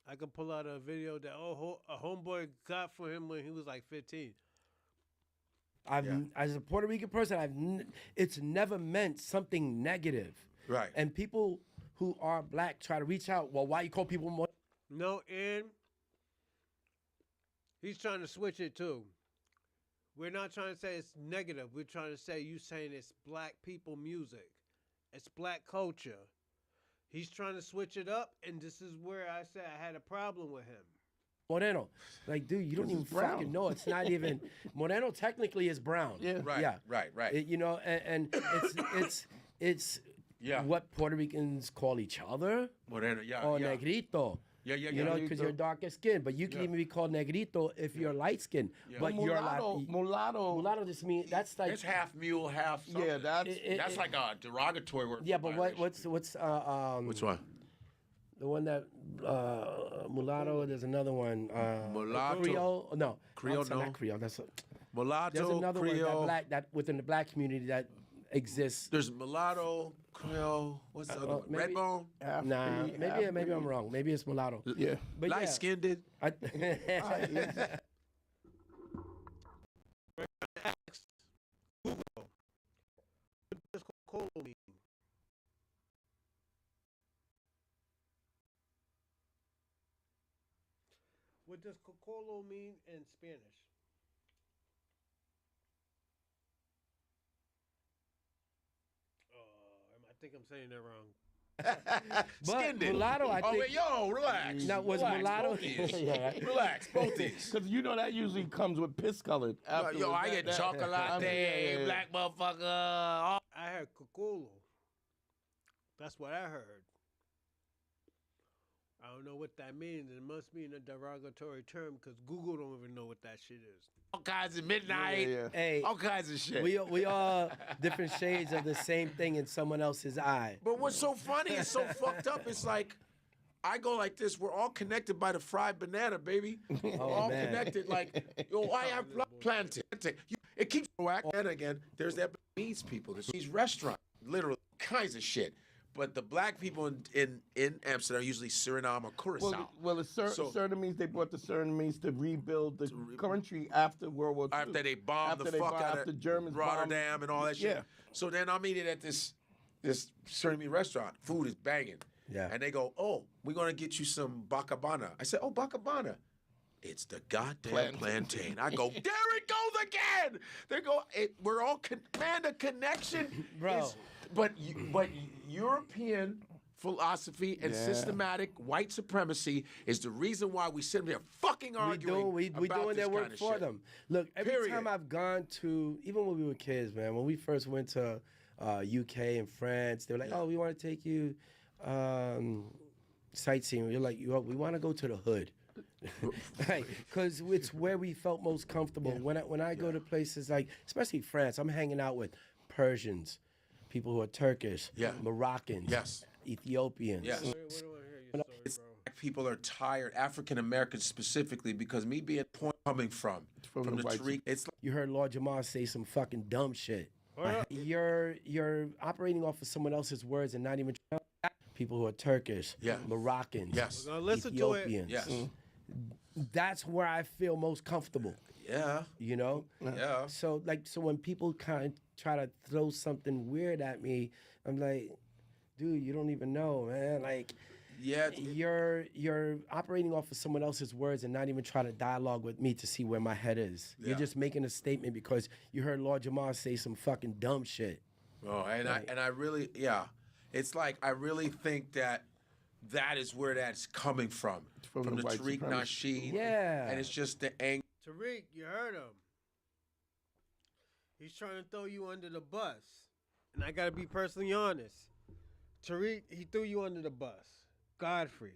I could pull out a video that a homeboy got for him when he was like 15. As a Puerto Rican person, it's never meant something negative. Right. And people who are black try to reach out. Well, why you call people more? No, and he's trying to switch it too. We're not trying to say it's negative. We're trying to say you saying it's black people music. It's black culture. He's trying to switch it up, and this is where I said I had a problem with him. Moreno. Like, dude, you don't even fucking know. It's not even Moreno technically is brown. Yeah. Right. Yeah. Right. And it's what Puerto Ricans call each other. Moreno, Or negrito. Yeah. You know, because you're darker skinned, but you can even be called negrito if you're light skinned. But you're mulatto. Mulatto just means that's like It's half mule, half something. Yeah, that's like a derogatory word. yeah. for But biracial. what's which one? the one that mulatto? There's another one. Mulatto. Creole? No, Creole, not no. Creole. There's Mulatto, another Creole. one that within the black community that exists. There's mulatto, Creole. What's the other one? maybe- Redbone. Nah, maybe I'm wrong. Maybe it's mulatto. Yeah. But Light skinned. I, What does Coca-Cola mean? What does Coca-Cola mean in Spanish? think I'm saying that wrong. Skinned it. mulatto, I oh, think. wait, yo, relax. Now, was relax, mulatto- both these. Yeah. Relax, both these. Because you know that usually comes with piss colored. Yo, I get chocolate, black motherfucker. I heard Cocolo. That's what I heard. I don't know what that means. It must mean a derogatory term because Google don't even know what that shit is. All kinds of midnight. Hey, All kinds of shit. we all different shades of the same thing in someone else's eye. But what's so funny and so fucked up, it's like, I go like this. We're all connected by the fried banana, baby. We're all man. connected. Like, yo, I have planted. It keeps and again. There's that Vietnamese people. There's these restaurants, literally kinds of shit. But the black people in Amsterdam are usually Suriname or Curacao. Well, the Surinamese, they brought the Surinamese to rebuild the country after World War II. After they bombed the fuck out of Germans Rotterdam and all that shit. Yeah. So then I'm eating at this Surinamese restaurant. Food is banging. Yeah. And they go, oh, we're going to get you some bakabana. I said, oh, bakabana. It's the goddamn plantain. I go, there it goes again. They go, we're all, man, the connection Bro. is, but European philosophy and systematic white supremacy is the reason why we sit here fucking arguing we about doing this their work kind of for shit. them. Look, every Period. time I've gone to, even when we were kids, man, when we first went to UK and France, they were like, oh, we want to take you sightseeing. We're like, we want to go to the hood. Right, because it's where we felt most comfortable. When I go to places like, especially France, I'm hanging out with Persians, people who are Turkish, Moroccans, Ethiopians. Yes. Where do I hear your story, bro? People are tired, African Americans specifically, because me being point coming from the Tariq, it's like, You heard Lord Jamar say some fucking dumb shit. You're operating off of someone else's words and not even people who are Turkish, Moroccans, We're gonna listen to it. Ethiopians. yes, That's where I feel most comfortable. yeah, You know? yeah. So when people kind of try to throw something weird at me, I'm like, dude, you don't even know, man. Like, Yeah, you're operating off of someone else's words and not even trying to dialogue with me to see where my head is. Yeah. You're just making a statement because you heard Lord Jamar say some fucking dumb shit. Oh, and I really, it's like I really think that is where that's coming from From the the white Tariq supremacy. Nasheed. Yeah. And it's just the anger. Tariq, you heard him. He's trying to throw you under the bus. And I gotta be personally honest. Tariq, he threw you under the bus. Godfrey.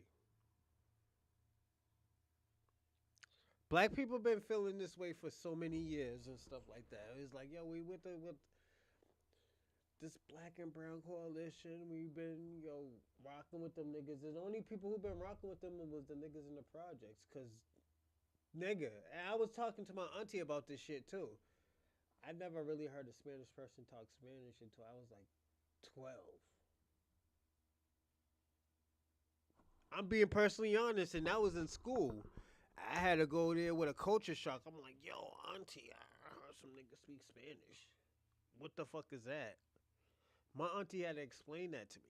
Black people been feeling this way for so many years and stuff like that. It's like, yo, we with this black and brown coalition. We've been, rocking with them niggas. The only people who've been rocking with them was the niggas in the projects. Cause, nigga, and I was talking to my auntie about this shit too. I never really heard a Spanish person talk Spanish until I was like 12. I'm being personally honest, and that was in school. I had to go there with a culture shock. I'm like, yo, auntie, I heard some niggas speak Spanish. What the fuck is that? My auntie had to explain that to me.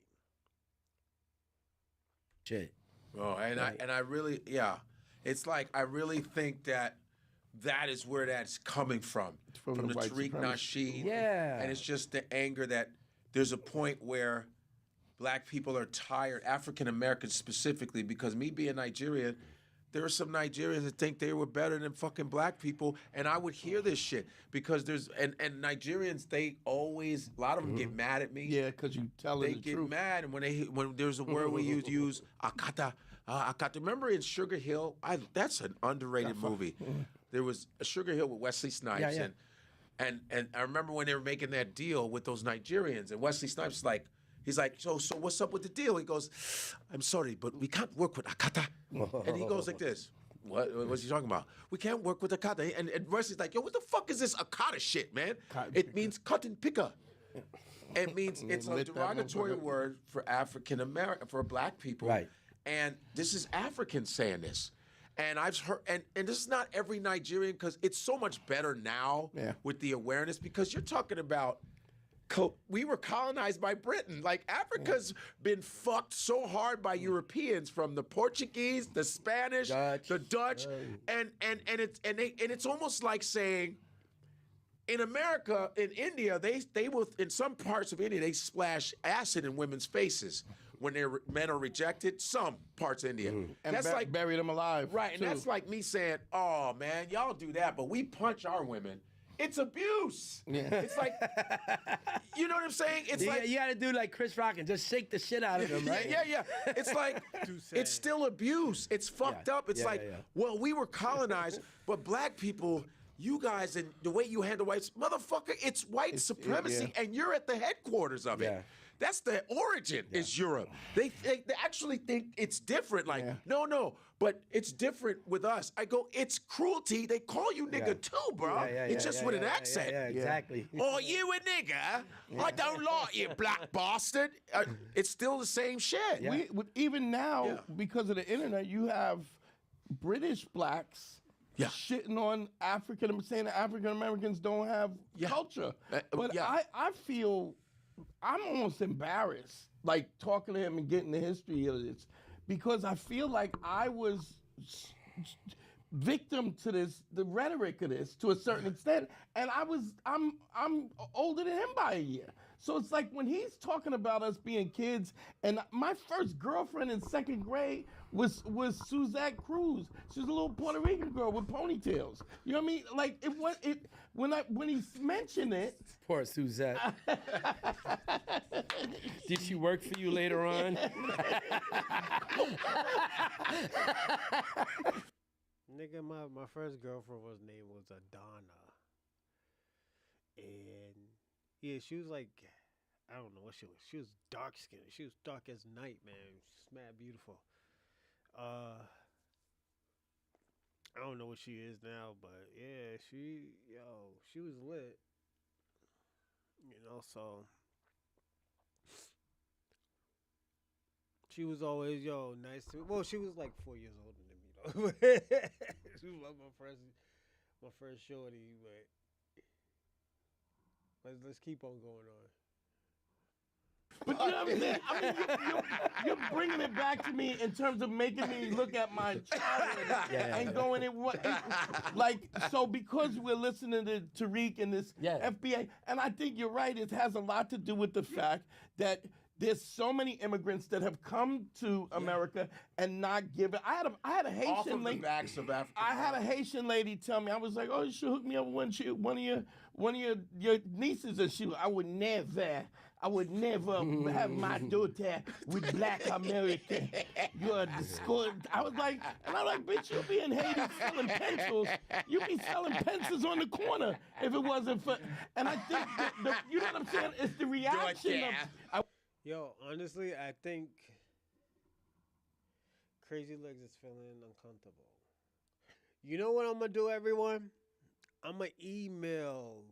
Shit. Oh, and I really, it's like I really think that is where that's coming from From the the white Tariq supremacy. Nasheed. Yeah. And it's just the anger that there's a point where black people are tired, African Americans specifically, because me being Nigerian, there are some Nigerians that think they were better than fucking black people, and I would hear this shit because there's and Nigerians, they always, a lot of them get mad at me. Yeah, because you telling They the get truth. mad, and when there's a word we use akata. Akata. Remember in Sugar Hill? That's an underrated movie. There was a Sugar Hill with Wesley Snipes, Yeah. and I remember when they were making that deal with those Nigerians, and Wesley Snipes is like. He's like, so what's up with the deal? He goes, I'm sorry, but we can't work with Akata. And he goes like this. What's he talking about? We can't work with Akata. And Wesley's like, yo, what the fuck is this Akata shit, man? It means cotton picker. It means it's a derogatory word for African American, for black people. Right. And this is Africans saying this. And I've heard, and this is not every Nigerian, because it's so much better now with the awareness, because you're talking about we were colonized by Britain. Like Africa's been fucked so hard by Europeans, from the Portuguese, the Spanish, the Dutch, and it's almost like saying In America, in India, they will, in some parts of India, they splash acid in women's faces when men are rejected. Some parts of India. And that's like bury them alive. right, too. and that's like me saying, "Oh man, y'all do that, but we punch our women." It's abuse. Yeah. It's like, you know what I'm saying? It's like you got to do like Chris Rock and just shake the shit out of them, right? yeah. It's like, it's still abuse. It's fucked up. It's well, we were colonized, but black people, you guys, and the way you handle whites, motherfucker, it's white supremacy, and you're at the headquarters of it. Yeah. That's the origin is Europe. They actually think it's different. Like, no, but it's different with us. I go, it's cruelty. They call you nigga too, bro. It's just with an accent. Yeah, exactly. Oh, you a nigger? I don't like you, black bastard. It's still the same shit. Even now, because of the internet, you have British blacks shitting on saying that African Americans don't have culture. But I feel I'm almost embarrassed, like talking to him and getting the history of this, because I feel like I was victim to the rhetoric of this to a certain extent, and I'm older than him by a year. So it's like when he's talking about us being kids, and my first girlfriend in second grade was Suzette Cruz. She was a little Puerto Rican girl with ponytails. You know what I mean? Like when he mentioned it. Poor Suzette. Did she work for you later on? Nigga, my first girlfriend name was Adana. And yeah, she was like, I don't know what she was. She was dark skinned. She was dark as night, man. She's mad beautiful. I don't know what she is now, but yeah, she was lit. You know, so she was always nice to me. Well, she was like 4 years older than me though. She was like my first shorty, but let's keep on going on. But you know what I'm saying? I mean, you're bringing it back to me in terms of making me look at my childhood and going so because we're listening to Tariq and this FBA, and I think you're right, it has a lot to do with the fact that there's so many immigrants that have come to America and not given. I had a Haitian lady. The backs of Africa. I had a Haitian lady tell me, I was like, oh, you should hook me up with one of your nieces, and I would never have my daughter with black American. You're a school. I was like, bitch, you'll be in Haiti selling pencils. You'd be selling pencils on the corner if it wasn't for. And I think you know what I'm saying? It's the reaction of. Yo, honestly, I think Crazy Legs is feeling uncomfortable. You know what I'm gonna do, everyone? I'm gonna email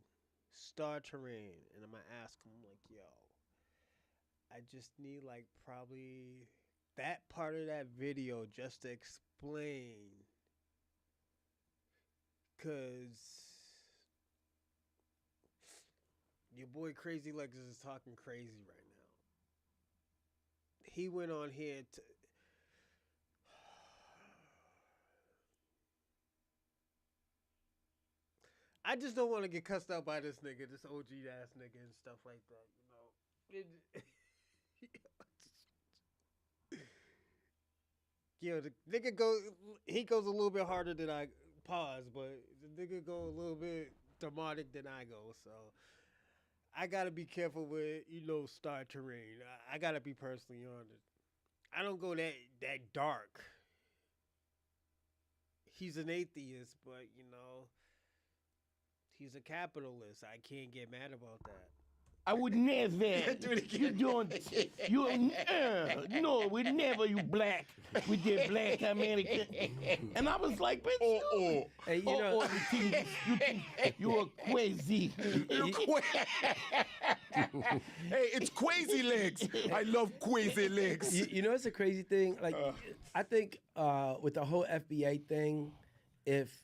Star Terrain and I'm gonna ask him like, yo, I just need like probably that part of that video just to explain, cause your boy Crazy Legs is talking crazy right now. He went on here to I just don't want to get cussed out by this nigga, this OG ass nigga and stuff like that, you know. Yo, the nigga goes a little bit harder than I pause, but the nigga go a little bit demonic than I go, so I gotta be careful with, Star Terrain. I gotta be personally honest. I don't go that dark. He's an atheist, but he's a capitalist. I can't get mad about that. I would never. You don't. No, we never. You black with your black American. And I was like, bitch, Hey, you think you're crazy. Hey, it's Crazy Legs. I love Crazy Legs. You know, it's a crazy thing. Like, I think with the whole FBA thing, if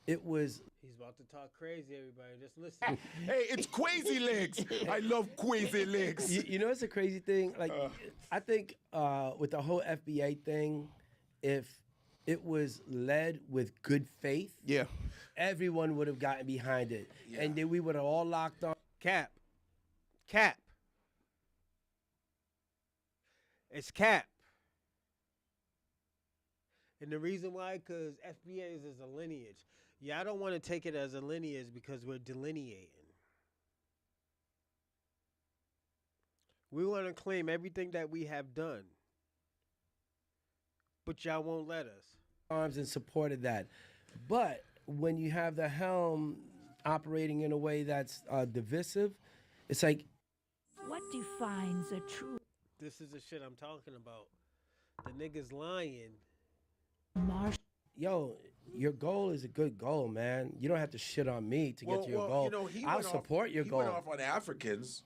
it was. He's about to talk crazy, everybody. Just listen. Hey, it's Crazy Legs. I love Crazy Legs. You know, it's a crazy thing. Like, I think with the whole FBA thing, if it was led with good faith, Yeah. everyone would have gotten behind it. And then we would have all locked on. Cap. It's cap. And the reason why, because FBAs is a lineage. Yeah, I don't want to take it as a lineage because we're delineating. We want to claim everything that we have done. But y'all won't let us. Arms and supported that. But when you have the helm operating in a way that's divisive, it's like, What defines a true This is the shit I'm talking about. The niggas lying. martial? yo, your goal is a good goal, man. You don't have to shit on me to get to your goal. You know, he I'll went off- support your he goal. went off on Africans,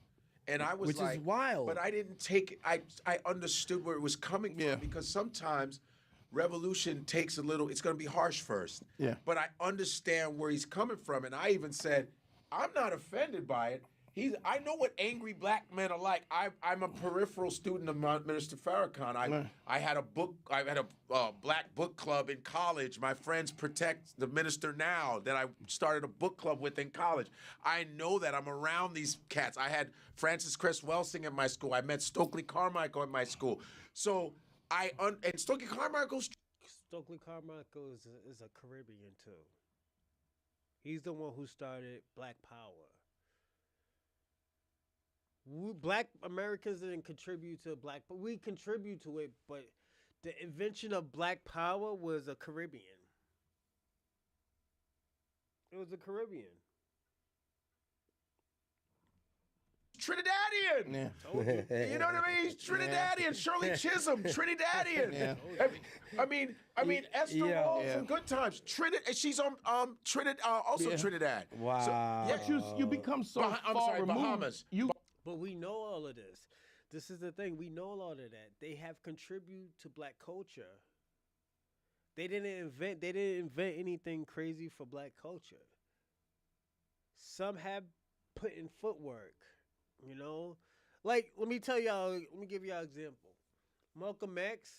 and I was Which is like, wild. But I didn't take it. I understood where it was coming from because sometimes revolution takes a little. It's going to be harsh first. Yeah. But I understand where he's coming from, and I even said, I'm not offended by it. I know what angry black men are like. I'm a peripheral student of Minister Farrakhan. I had a black book club in college. My friends protect the minister now that I started a book club with in college. I know that I'm around these cats. I had Francis Cress Welsing at my school. I met Stokely Carmichael at my school. So and Stokely Carmichael's Stokely Carmichael is a Caribbean too. He's the one who started Black Power. Black Americans didn't contribute to black, but we contribute to it. But the invention of Black Power was a Caribbean. It was a Caribbean. Trinidadian. Yeah. You know what I mean? He's Trinidadian. Shirley Chisholm, Trinidadian. Yeah. I mean, Esther Roll from Good Times. She's on also Trinidad. Wow. So, But you become so I'm far sorry, removed. Bahamas. But we know all of this. This is the thing. We know all of that. They have contributed to black culture. They didn't invent anything crazy for black culture. Some have put in footwork, you know? Like, let me give y'all an example. Malcolm X,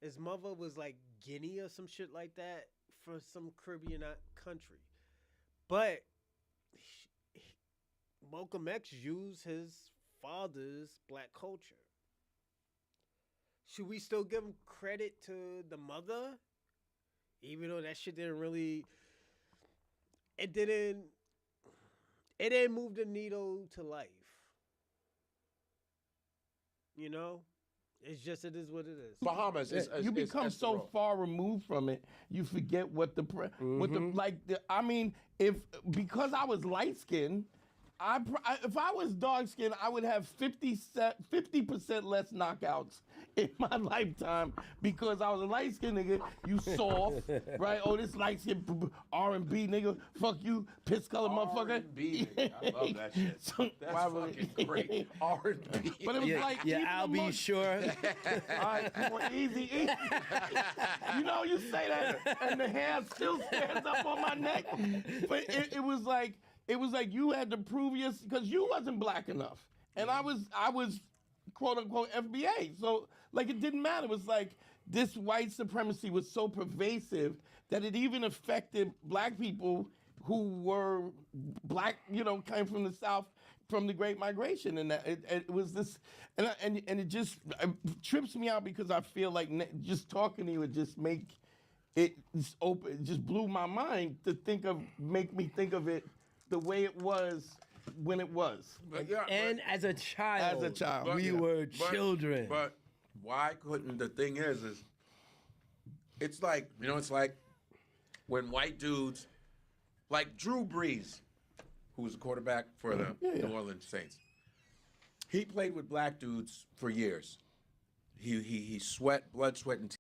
his mother was like Guinea or some shit like that from some Caribbean country. But Malcolm X used his father's black culture. Should we still give him credit to the mother? Even though that shit it didn't move the needle to life. You know? It is what it is. Bahamas. You become so far removed from it, you forget what because I was light skinned, if I was dark skinned, I would have 50% less knockouts in my lifetime because I was a light skinned nigga. You soft, right? Oh, this light skinned R&B nigga, fuck you, piss colored motherfucker. R&B, I love that shit. That's fucking great. R&B. But it was like, I'll be sure. All right, come on, easy. You know, you say that, and the hair still stands up on my neck. But it was like you had to prove because you wasn't black enough, and I was quote unquote FBA. So like it didn't matter. It was like this white supremacy was so pervasive that it even affected black people who were black, you know, came from the South from the Great Migration, and that it was this, and it just trips me out because I feel like just talking to you would just make it open. It just blew my mind to make me think of it the way it was when it was. As a child, we were children. But why couldn't the thing is it's like, you know, it's like when white dudes like Drew Brees, who was a quarterback for the New Orleans Saints. He played with black dudes for years. He blood, sweat, and tears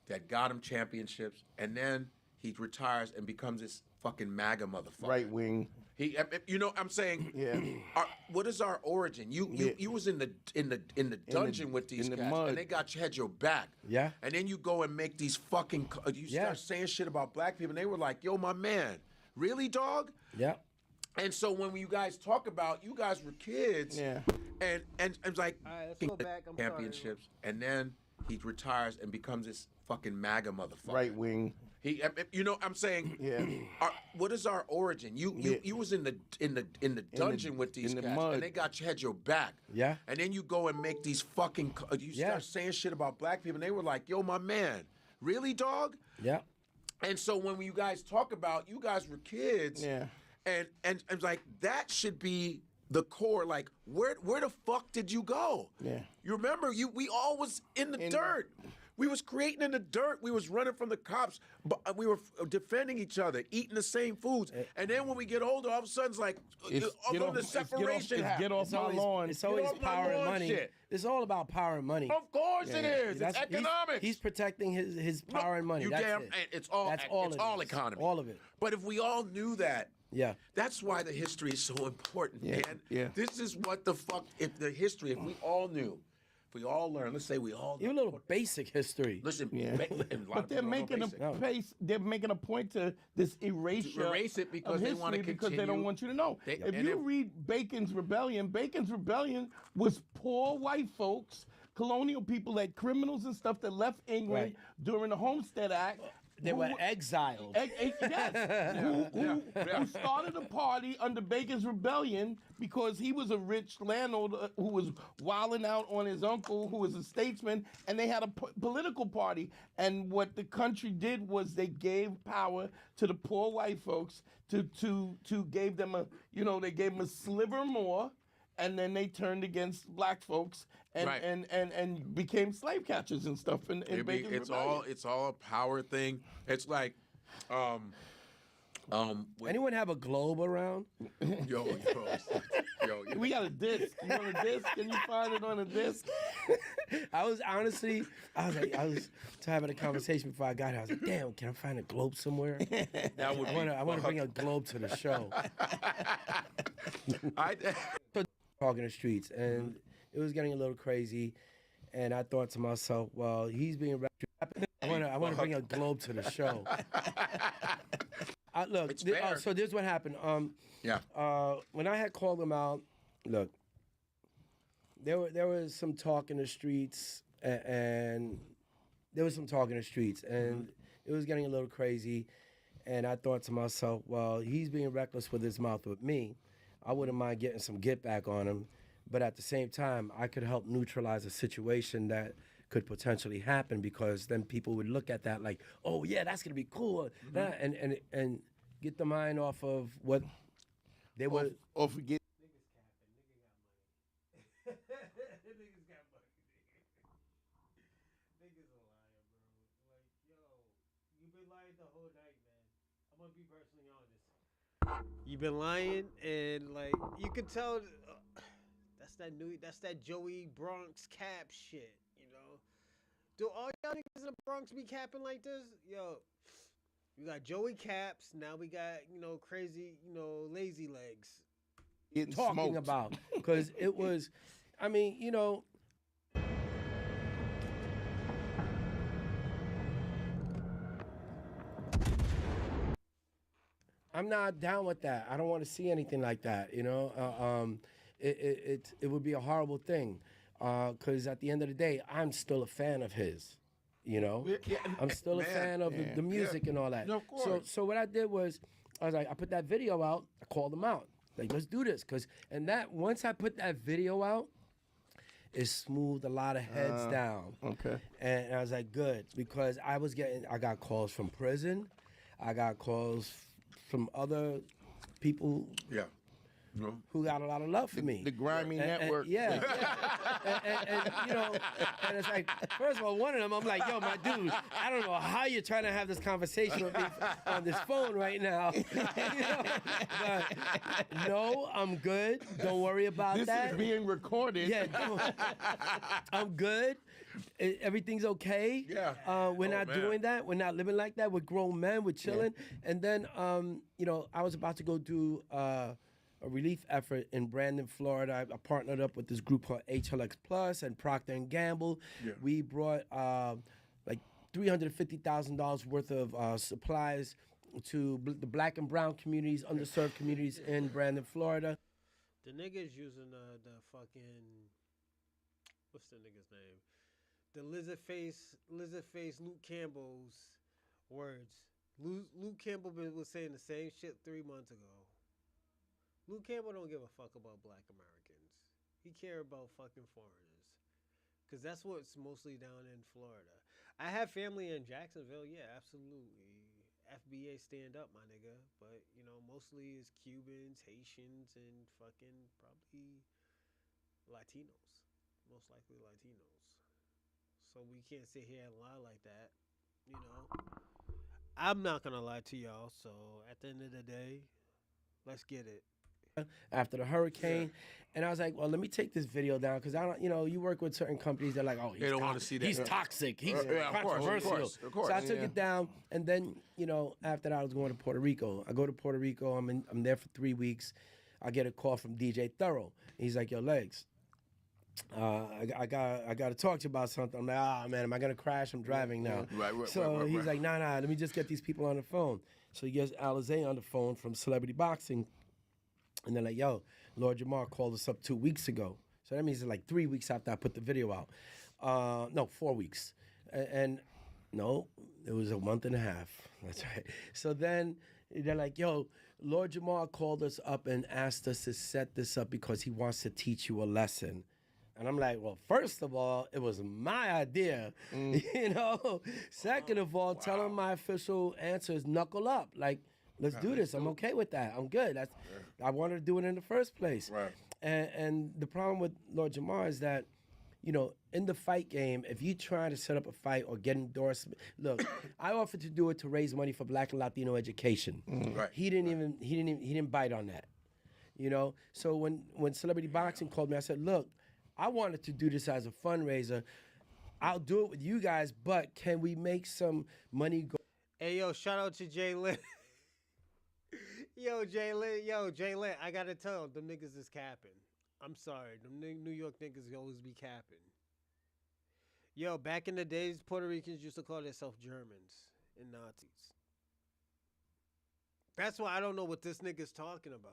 that got him championships, and then he retires and becomes this fucking MAGA motherfucker. Right wing. You know, I'm saying, what is our origin? You was in the dungeon with these guys, mud. and they had your back. Yeah. And then you go and make these fucking, start saying shit about black people, and they were like, yo, my man, really, dog? Yeah. And so when you guys talk about, you guys were kids, and it's like All right, let's go back. I'm championships, and then he retires and becomes this fucking MAGA motherfucker. Right wing. He, you know, I'm saying, Yeah. What is our origin? You was in the dungeon with these in the cats, mud. and they had your back. Yeah. And then you go and make these fucking, start saying shit about black people, and they were like, "Yo, my man, really, dog?" Yeah. And so when you guys talk about, you guys were kids, and like that should be the core. Like, where the fuck did you go? Yeah. You remember we all was in the dirt. We was creating in the dirt. We was running from the cops. But we were defending each other, eating the same foods. And then when we get older, all of a sudden it's like the separation. Get off my lawn. It's always off my power and lawn money. shit. It's all about power and money. Of course it is. It's economics. He's protecting his power and money. You That's damn. it. It's all. That's all it's it all is. economy. All of it. But if we all knew that. Yeah. That's why the history is so important, man. Yeah. This is what the fuck. If the history, if we all knew, if we all learned, let's say we all. Even a little basic history. Listen, But they're making they're making a point to this erasure. To erase it because of they history want to because they continue. don't want you to know. If you read Bacon's Rebellion was poor white folks, colonial people, like criminals and stuff that left England during the Homestead Act. They were exiled. Yes. Who started a party under Bacon's Rebellion because he was a rich landowner who was wilding out on his uncle, who was a statesman, and they had a political party. And what the country did was they gave power to the poor white folks to gave them they gave them a sliver more, and then they turned against black folks and became slave catchers and stuff. In Bacon's Rebellion. It's all a power thing. It's like, anyone have a globe around? Yo. We got a disc. You want a disc? Can you find it on a disc? I was having a conversation before I got here. I was like, damn, can I find a globe somewhere? That would I want to bring a globe to the show. Talking the streets, and it was getting a little crazy, and I thought to myself, well, he's being I want to bring a globe to the show. So this is what happened. When I had called him out, look, there was some talk in the streets, and it was getting a little crazy, and I thought to myself, well, he's being reckless with his mouth with me. I wouldn't mind getting some get back on him, but at the same time, I could help neutralize a situation that could potentially happen, because then people would look at that like, oh yeah, that's gonna be cool, and get the mind off of what they were. Or forget. Niggas got money. Niggas a liar, bro. Like, yo, you've been lying the whole night, man. I'm gonna be personally honest. You've been lying, and like you could tell, that's that Joey Bronx cap shit, you know. Do all y'all niggas in the Bronx be capping like this? Yo, we got Joey Caps. Now we got crazy, lazy legs. Talking about, because it was, I mean, I'm not down with that. I don't want to see anything like that. It would be a horrible thing, because at the end of the day, I'm still a fan of his. I'm still a fan of the music and all that. No, of course. So what I did was, I put that video out. I called him out. Like, let's do this, once I put that video out, it smoothed a lot of heads down. Okay. And I was like, good, because I got calls from prison, I got calls from other people. Yeah. Who got a lot of love for me. The grimy network. And it's like, first of all, one of them, I'm like, yo, my dude, I don't know how you're trying to have this conversation with me on this phone right now. But no, I'm good. Don't worry about that. This is being recorded. Yeah, I'm good. Everything's okay. Yeah. We're not doing that. We're not living like that. We're grown men. We're chilling. Yeah. And then, I was about to go do a relief effort in Brandon, Florida. I partnered up with this group called HLX Plus and Procter & Gamble. Yeah. We brought like $350,000 worth of supplies to the black and brown communities, underserved communities in Brandon, Florida. The niggas using the fucking, what's the nigga's name? the lizard face Luke Campbell's words. Luke Campbell was saying the same shit 3 months ago. Luke Campbell don't give a fuck about black Americans. He care about fucking foreigners. Because that's what's mostly down in Florida. I have family in Jacksonville. Yeah, absolutely. FBA stand up, my nigga. But, you know, mostly is Cubans, Haitians, and fucking probably Latinos. Most likely Latinos. So we can't sit here and lie like that. You know, I'm not going to lie to y'all. So at the end of the day, let's get it. After the hurricane, and I was like, well, let me take this video down because I don't, you know, you work with certain companies. They're like, oh, They don't want to see that. he's toxic, he's Of controversial. course. So I took it down, and then, you know, after that, I was going to Puerto Rico. I go to Puerto Rico. I'm there for 3 weeks. I get a call from DJ Thorough. He's like, yo, Legs, I got to talk to you about something. I'm like, man, am I gonna crash? I'm driving now. Right. So he's like, nah, let me just get these people on the phone. So he gets Alizé on the phone from Celebrity Boxing. And they're like, yo, Lord Jamar called us up 2 weeks ago. So that means it's like 3 weeks after I put the video out. No, 4 weeks. And no, it was a month and a half. That's right. So then they're like, yo, Lord Jamar called us up and asked us to set this up because he wants to teach you a lesson. And I'm like, well, first of all, it was my idea, you know. Second of all, tell him my official answer is knuckle up. Like, let's do this. I'm okay with that. I'm good. I wanted to do it in the first place. Right. And the problem with Lord Jamar is that, you know, in the fight game, if you try to set up a fight or get endorsement, look, I offered to do it to raise money for Black and Latino education. Right. He didn't bite on that. You know. So when Celebrity Boxing called me, I said, look, I wanted to do this as a fundraiser. I'll do it with you guys, but can we make some money go? Hey, yo, shout out to Jay Lynn. Jay Lynn, I gotta tell them niggas is capping. I'm sorry, them New York niggas always be capping. Yo, back in the days, Puerto Ricans used to call themselves Germans and Nazis. That's why I don't know what this nigga's talking about.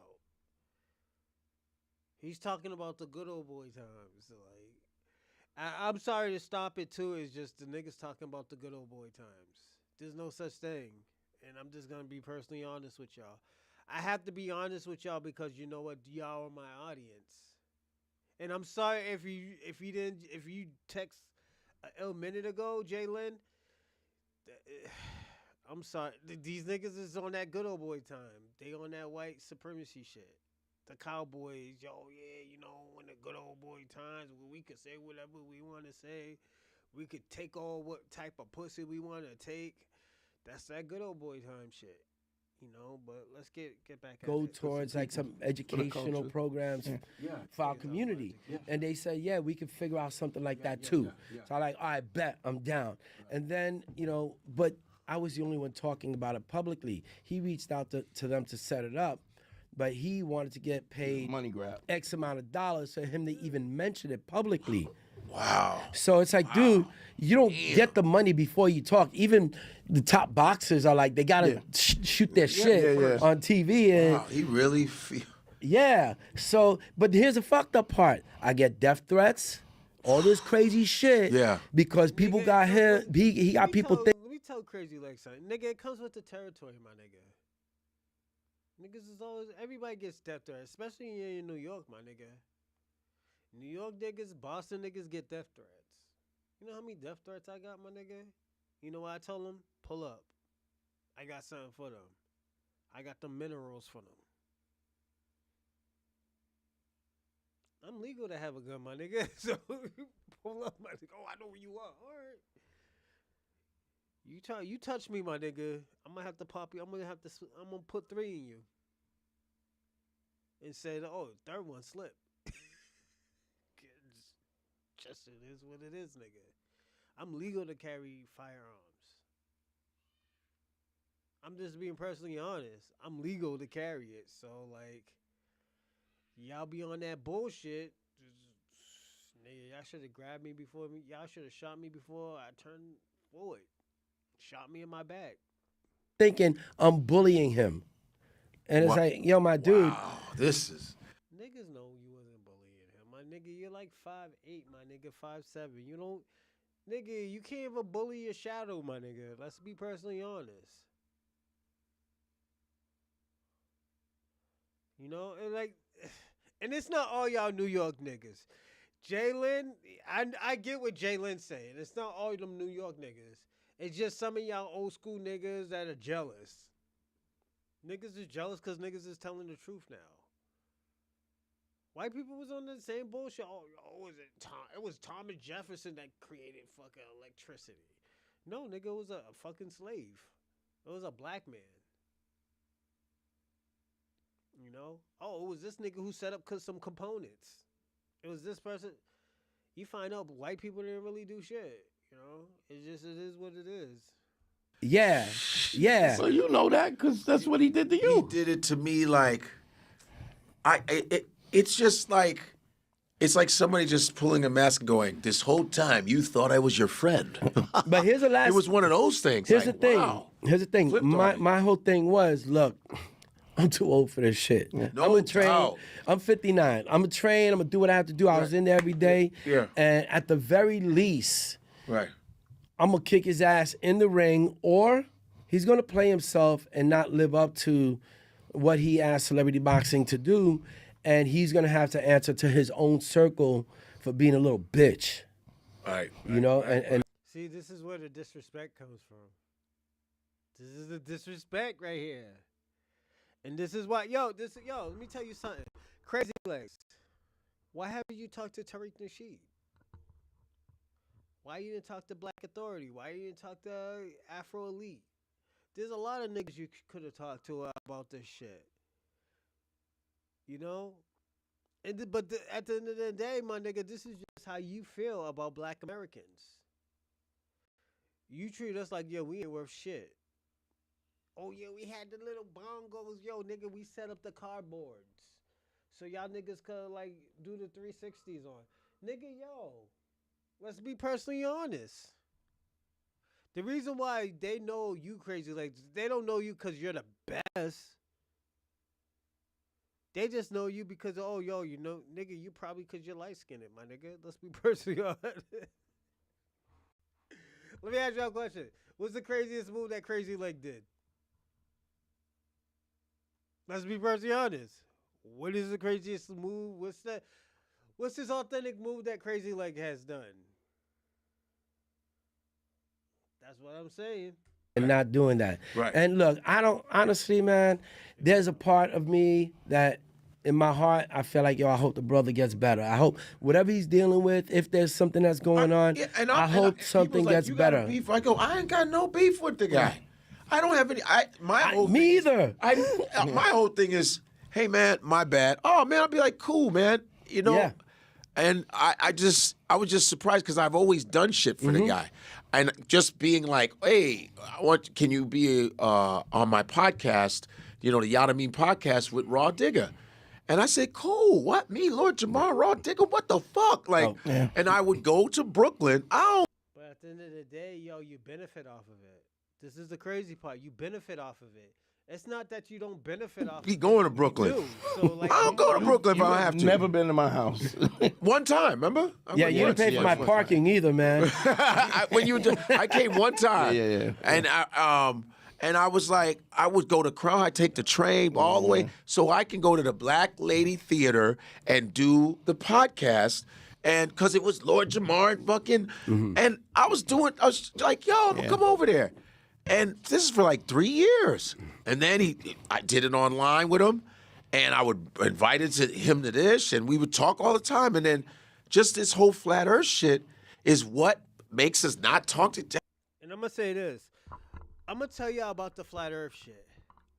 He's talking about the good old boy times. Like, I'm sorry to stop it too. It's just the niggas talking about the good old boy times. There's no such thing. And I'm just gonna be personally honest with y'all. I have to be honest with y'all because you know what, y'all are my audience. And I'm sorry if you text a ill minute ago, Jalen. I'm sorry. These niggas is on that good old boy time. They on that white supremacy shit. The cowboys, yo, yeah, you know, in the good old boy times where we could say whatever we want to say. We could take all what type of pussy we want to take. That's that good old boy time shit, you know. But let's get back. Go towards like some educational programs for our community, and they say, yeah, we can figure out something like that too. So I like, all right, bet I'm down. And then you know, but I was the only one talking about it publicly. He reached out to them to set it up, but he wanted to get paid money grab X amount of dollars for him to even mention it publicly. Wow. So it's like, dude, you don't get the money before you talk. Even the top boxers are like, they gotta shoot their shit on TV. And wow, he really feel. Yeah. So, but here's the fucked up part. I get death threats, all this crazy shit. Yeah. Because people got him. He got people think. Let me tell Crazy Leg something, nigga. It comes with the territory, my nigga. Niggas is always, everybody gets death threats, especially in New York, my nigga. New York niggas, Boston niggas get death threats. You know how many death threats I got, my nigga? You know what I told them? Pull up. I got something for them. I got the minerals for them. I'm legal to have a gun, my nigga. So pull up, my nigga. Oh, I know where you are. All right. You touch me, my nigga. I'm gonna have to pop you. I'm gonna put 3 in you. And say, oh, third one slipped. Just it is what it is, nigga. I'm legal to carry firearms. I'm just being personally honest. I'm legal to carry it. So, like, y'all be on that bullshit. Nigga, y'all should have grabbed me before me. Y'all should have shot me before I turned forward. Shot me in my back. Thinking I'm bullying him. And it's like, yo, my dude. Wow, this is. Niggas know you wasn't bullying him. My nigga, you're like 5'8", my nigga, 5'7". You don't. Nigga, you can't even bully your shadow, my nigga. Let's be personally honest. You know, and like, and it's not all y'all New York niggas. Jalen, I get what Jalen's saying. It's not all them New York niggas. It's just some of y'all old school niggas that are jealous. Niggas is jealous because niggas is telling the truth now. White people was on the same bullshit. It was Thomas Jefferson that created fucking electricity. No, nigga, it was a fucking slave. It was a black man. You know? Oh, it was this nigga who set up some components. It was this person. You find out white people didn't really do shit. You know? It is what it is. Yeah. Yeah. So you know that because that's what he did to you. He did it to me like, it's just like, it's like somebody just pulling a mask and going, this whole time you thought I was your friend. But here's the last. It was one of those things. Here's like, the thing. Wow. Here's the thing. Flipped on me. My whole thing was, look, I'm too old for this shit. No I'm gonna train. doubt. I'm 59. I'm gonna train. I'm gonna do what I have to do. I was in there every day. Yeah. And at the very least, Right. I'm gonna kick his ass in the ring, or he's gonna play himself and not live up to what he asked celebrity boxing to do, and he's gonna have to answer to his own circle for being a little bitch. Right. You know, and See, this is where the disrespect comes from. This is the disrespect right here. And this is why, let me tell you something. Crazy Legs. Why haven't you talked to Tariq Nasheed? Why you didn't talk to Black Authority? Why you didn't talk to Afro Elite? There's a lot of niggas you could have talked to about this shit. You know? At the end of the day, my nigga, this is just how you feel about Black Americans. You treat us like, yo, we ain't worth shit. Oh, yeah, we had the little bongos. Yo, nigga, we set up the cardboards. So y'all niggas could, like, do the 360s on. Nigga, yo, let's be personally honest. The reason why they know you Crazy Legs, they don't know you because you're the best. They just know you because, oh, yo, you know, nigga, you probably because you're light-skinned, my nigga. Let's be personally honest. Let me ask y'all a question. What's the craziest move that Crazy Leg did? Let's be personally honest. What is the craziest move? What's this authentic move that Crazy Leg has done? That's what I'm saying. and not doing that. Right. And look, I don't, honestly, man, there's a part of me that in my heart, I feel like, yo, I hope the brother gets better. I hope whatever he's dealing with, if there's something that's going on, I hope something gets better. Beef. I go, I ain't got no beef with the guy. I don't have any. Me either. My whole thing is, hey man, my bad. Oh man, I'll be like, cool, man. You know. Yeah. And I was just surprised because I've always done shit for the guy, and just being like, hey, can you be on my podcast? You know, the Yada Mean podcast with Raw Digger. And I said, cool, what? Me, Lord Jamar, Raw Digger, what the fuck? Like, and I would go to Brooklyn. But at the end of the day, yo, you benefit off of it. This is the crazy part. You benefit off of it. It's not that you don't benefit off of it. Be going to Brooklyn. You do. So, like, I don't go to Brooklyn if I don't have to. Never been to my house. One time, remember? Yeah, you didn't pay for my parking either, man. I came one time. Yeah. And I was like, I would go to Crown, I take the train all the way so I can go to the Black Lady Theater and do the podcast. And because it was Lord Jamar and fucking, and I was like, yo, I'm gonna come over there. And this is for like 3 years. And then I did it online with him, and I would invite him to this, and we would talk all the time. And then just this whole flat earth shit is what makes us not talk to. And I'm gonna say this. I'm gonna tell y'all about the flat earth shit.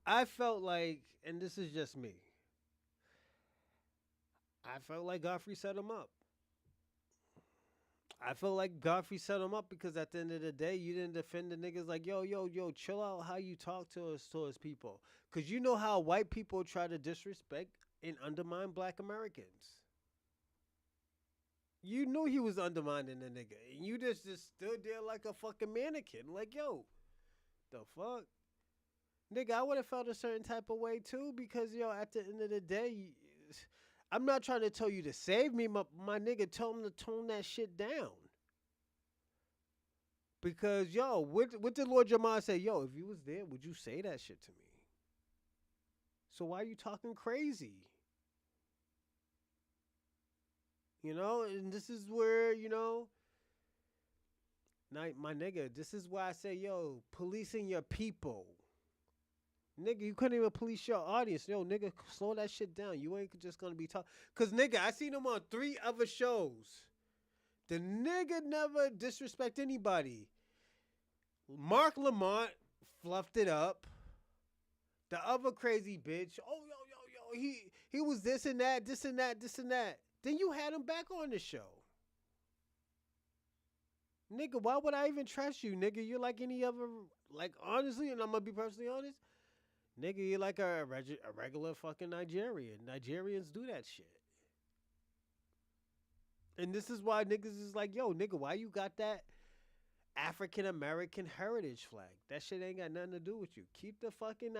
I felt like, and this is just me, I felt like Godfrey set him up. I felt like Godfrey set him up because at the end of the day, you didn't defend the niggas like, yo, chill out how you talk to us people. Because you know how white people try to disrespect and undermine Black Americans. You knew he was undermining the nigga. And you just stood there like a fucking mannequin. Like, yo, the fuck? Nigga, I would have felt a certain type of way too because, yo, at the end of the day, I'm not trying to tell you to save me, my nigga. Tell him to tone that shit down. Because what did Lord Jamal say? Yo, if you was there, would you say that shit to me? So why are you talking crazy? And this is where, now, my nigga, this is why I say, policing your people. Nigga, you couldn't even police your audience. Yo, nigga, slow that shit down. You ain't just gonna be talking. Cause nigga, I seen him on 3 other shows. The nigga never disrespect anybody. Mark Lamont fluffed it up. The other crazy bitch, he was this and that. Then you had him back on the show. Nigga, why would I even trust you, nigga? You're like any other, honestly, and I'm gonna be personally honest, nigga, you're like a regular fucking Nigerian. Nigerians do that shit. And this is why niggas is like, yo, nigga, why you got that African American heritage flag? That shit ain't got nothing to do with you. Keep the fucking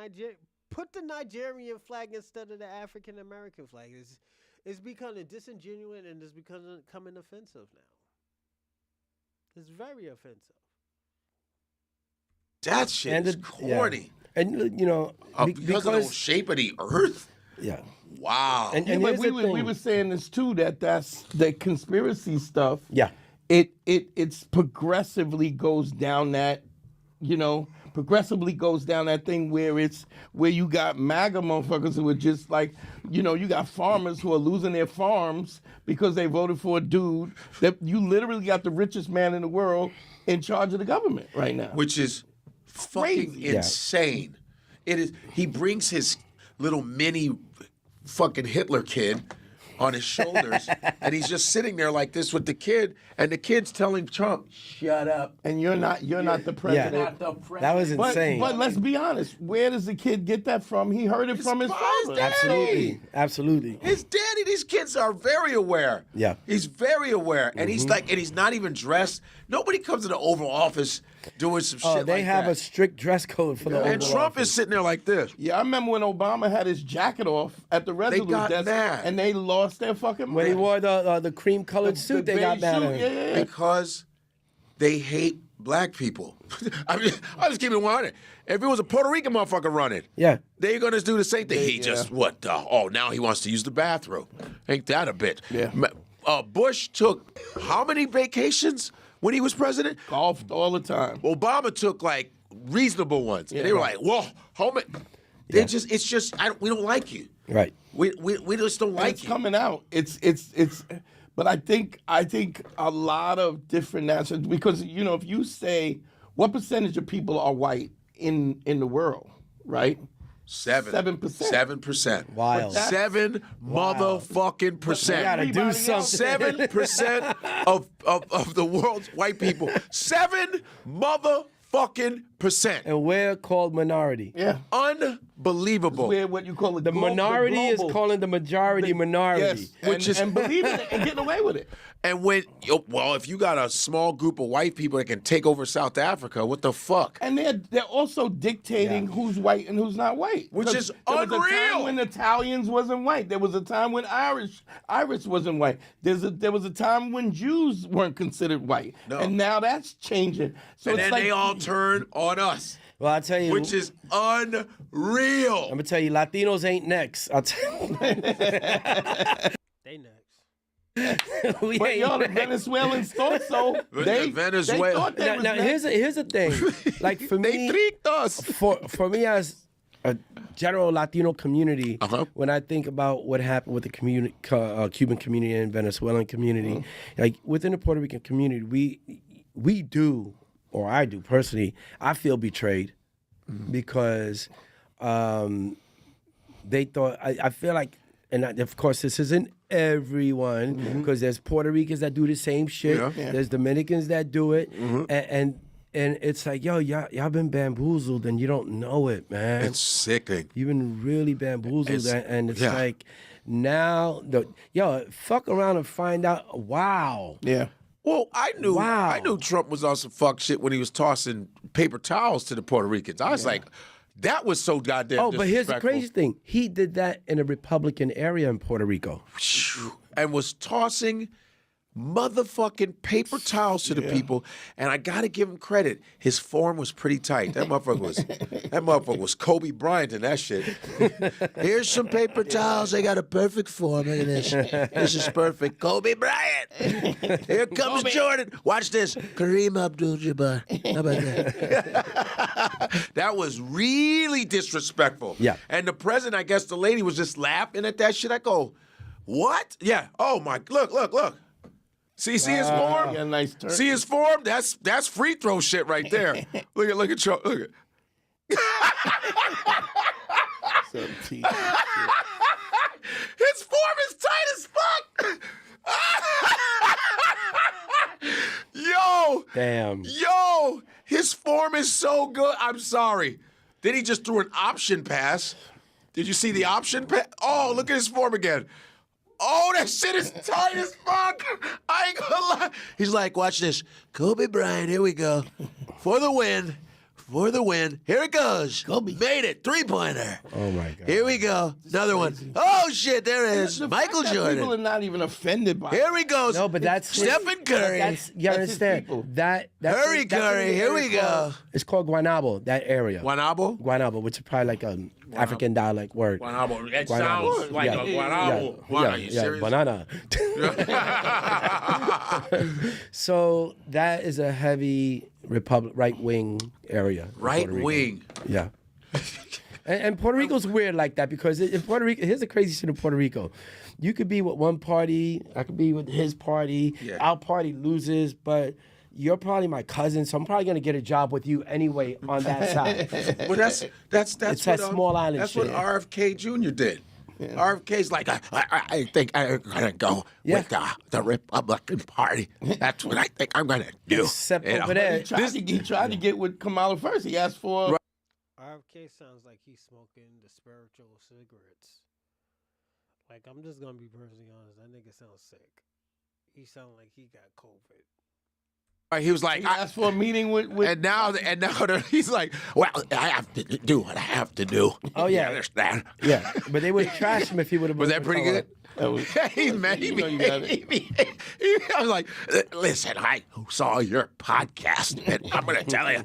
put the Nigerian flag instead of the African American flag. It's becoming disingenuous and it's becoming offensive now. It's very offensive. That shit is corny. Yeah. And because of the shape of the earth. Yeah. Wow. And we were saying this too, that's the conspiracy stuff. Yeah. It's progressively goes down that, thing where you got MAGA motherfuckers who are just like, you got farmers who are losing their farms because they voted for a dude that you literally got the richest man in the world in charge of the government right now. Which is fucking Crazy. insane. It is. He brings his little mini fucking Hitler kid on his shoulders, and he's just sitting there like this with the kid, and the kid's telling Trump, "Shut up." And you're not the president. Yeah. Not the president. That was insane. But let's be honest, where does the kid get that from? He heard it from his father. Absolutely. His daddy, these kids are very aware. Yeah. He's very aware. And he's not even dressed. Nobody comes to the Oval Office doing some shit like that. They have a strict dress code for the Oval And Trump Office. is sitting there like this. Yeah, I remember when Obama had his jacket off at the Resolute got desk, mad. and they lost their fucking mind. When he wore the cream colored suit, they got beige mad suit, at him. yeah. Because they hate black people. I just keep it 100. If it was a Puerto Rican motherfucker running, Yeah. they're going to do the same thing. He just, now he wants to use the bathroom. Ain't that a bitch? Yeah. Bush took how many vacations when he was president? Golfed all the time. Obama took like reasonable ones. And they were like, whoa, how many? Yeah. We don't like you. Right. We just don't like It's you. coming out. It's but I think a lot of different nations, because if you say what percentage of people are white in the world, right? 7%. 7%. Wild. 7 motherfucking percent. You gotta do something. 7% of the world's white people. 7 motherfucking percent. And we're called minority. Yeah. Unbelievable. Where what you call it, The minority is global. calling the majority minority. Yes, and believing it and getting away with it. And if you got a small group of white people that can take over South Africa, what the fuck? And they're also dictating who's white and who's not white. Which is there was a time unreal. when Italians wasn't white. There was a time when Irish wasn't white. There was a time when Jews weren't considered white. No. And now that's changing. So And it's then like they all turn on us, Well, I tell you, which is unreal. I'm gonna tell you, Latinos ain't next. I'll tell you. They next. We But ain't yo, the next. Venezuelans thought so. They thought they was Now next. here's the thing. Like for They me, tricked us. for me as a general Latino community, Uh-huh. when I think about what happened with the Cuban community and Venezuelan community, like within the Puerto Rican community, we do, or I do personally, I feel betrayed because they thought I feel like, and of course this isn't everyone, because there's Puerto Ricans that do the same shit. Yeah. There's Dominicans that do it, and it's like, yo, y'all been bamboozled and you don't know it, man. It's sickening. You've been really bamboozled, and it's yeah. like now fuck around and find out. Wow. Yeah. Well, I knew Wow. Trump was on some fuck shit when he was tossing paper towels to the Puerto Ricans. I was like, that was so goddamn Oh, but here's the disrespectful. crazy thing. He did that in a Republican area in Puerto Rico. And was tossing motherfucking paper towels to the people, and I gotta give him credit. His form was pretty tight. That motherfucker was Kobe Bryant in that shit. Here's some paper towels. They got a perfect form. Look at this. This is perfect. Kobe Bryant. Here comes Jordan. Watch this. Kareem Abdul-Jabbar. How about that? That was really disrespectful. Yeah. And the president, I guess the lady was just laughing at that shit. I go, what? Yeah. Oh my. Look. See his form? Yeah, nice turn. See his form? That's free throw shit right there. Look at Joe. Look at. His form is tight as fuck. Yo. Damn. Yo. His form is so good. I'm sorry. Then he just threw an option pass. Did you see the option pass? Oh, look at his form again. Oh, that shit is tight as fuck. I ain't gonna lie. He's like, watch this. Kobe Bryant, here we go. For the win. Here it goes. Kobe. Made it. 3-pointer. Oh, my God. Here we go. Another one. Oh, shit, there it is. The Michael fact that Jordan. People are not even offended by Here he goes. No, but that's Stephen Curry. You understand that? Curry, here we go. It's called Guanabo. That area. Guanabo, which is probably like an African dialect word. Guanabo. It Guanabo. sounds like a Guanabo. Are you serious? Banana. So that is a heavy right wing area. Right wing. Yeah. And Puerto Rico's weird like that because in Puerto Rico, here's the crazy shit in Puerto Rico. You could be with one party, I could be with his party, our party loses, but you're probably my cousin, so I'm probably gonna get a job with you anyway on that side. Well, that's it's what, that small island that's shit. what RFK Jr. did. Yeah. RFK's like, I think I'm gonna go with the Republican Party. That's what I think I'm gonna do. Except over there, he tried to get with Kamala first. He asked for. RFK sounds like he's smoking the spiritual cigarettes. Like, I'm just gonna be personally honest. That nigga sounds sick. He sounds like he got COVID. He was like, he asked for a meeting with and now he's like, well, I have to do what I have to do. Oh yeah, you understand? Yeah, but they would trash him if he would have. Was that pretty good? He's mad. I was like, listen, I saw your podcast, and I'm going to tell you,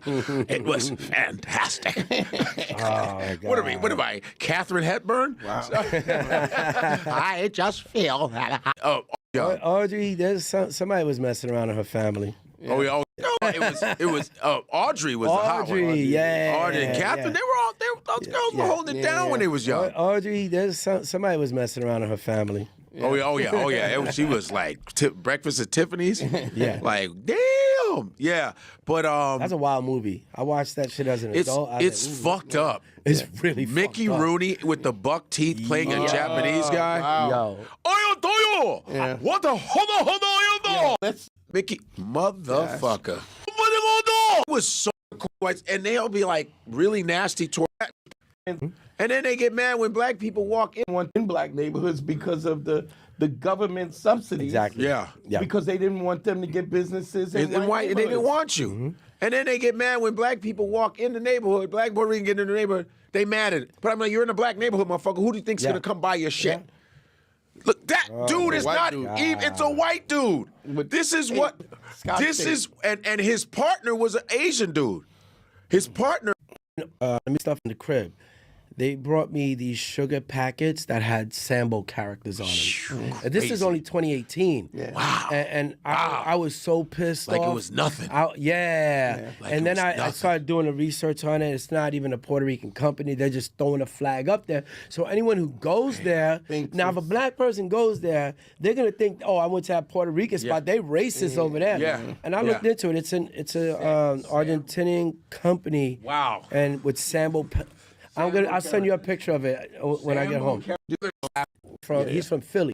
it was fantastic. Oh, what am I, Catherine Hepburn? Wow. I just feel that. Audrey, somebody was messing around in her family. Yeah. Oh, it was Audrey was the hot one. Audrey and Catherine, those girls were holding it down when they was young. Audrey, somebody was messing around in her family. Yeah. Oh yeah. She was like Breakfast at Tiffany's. Yeah. Like, damn. Yeah. But that's a wild movie. I watched that shit as an adult. It's fucked up. It's really Mickey fucked up. Rooney with the buck teeth playing a Japanese guy. Wow. Yo. What the hold on. Mickey, motherfucker. It was so cool. And they'll be like really nasty toward that. And then they get mad when black people walk in black neighborhoods because of the government subsidies. Exactly. Yeah. Because they didn't want them to get businesses and they didn't want you. Mm-hmm. And then they get mad when black people walk in the neighborhood, black Puerto Rican get in the neighborhood, they mad at it. But I'm like, you're in a black neighborhood, motherfucker. Who do you think's gonna come buy your shit? Yeah. Look, that dude is not even, it's a white dude. This is what, and his partner was an Asian dude. His partner. Let me stuff in the crib. They brought me these sugar packets that had Sambo characters on them. And this is only 2018. Yeah. Wow. And I was so pissed off. Like it was nothing. Like and then I started doing the research on it. It's not even a Puerto Rican company. They're just throwing a flag up there. So anyone who goes there, now if a black person goes there, they're going to think, oh, I went to that Puerto Rican spot. They racist over there. Yeah. And I looked into it. It's an Argentinian company. Wow. And with Sambo... I'll send you a picture of it when I get home. He's from Philly.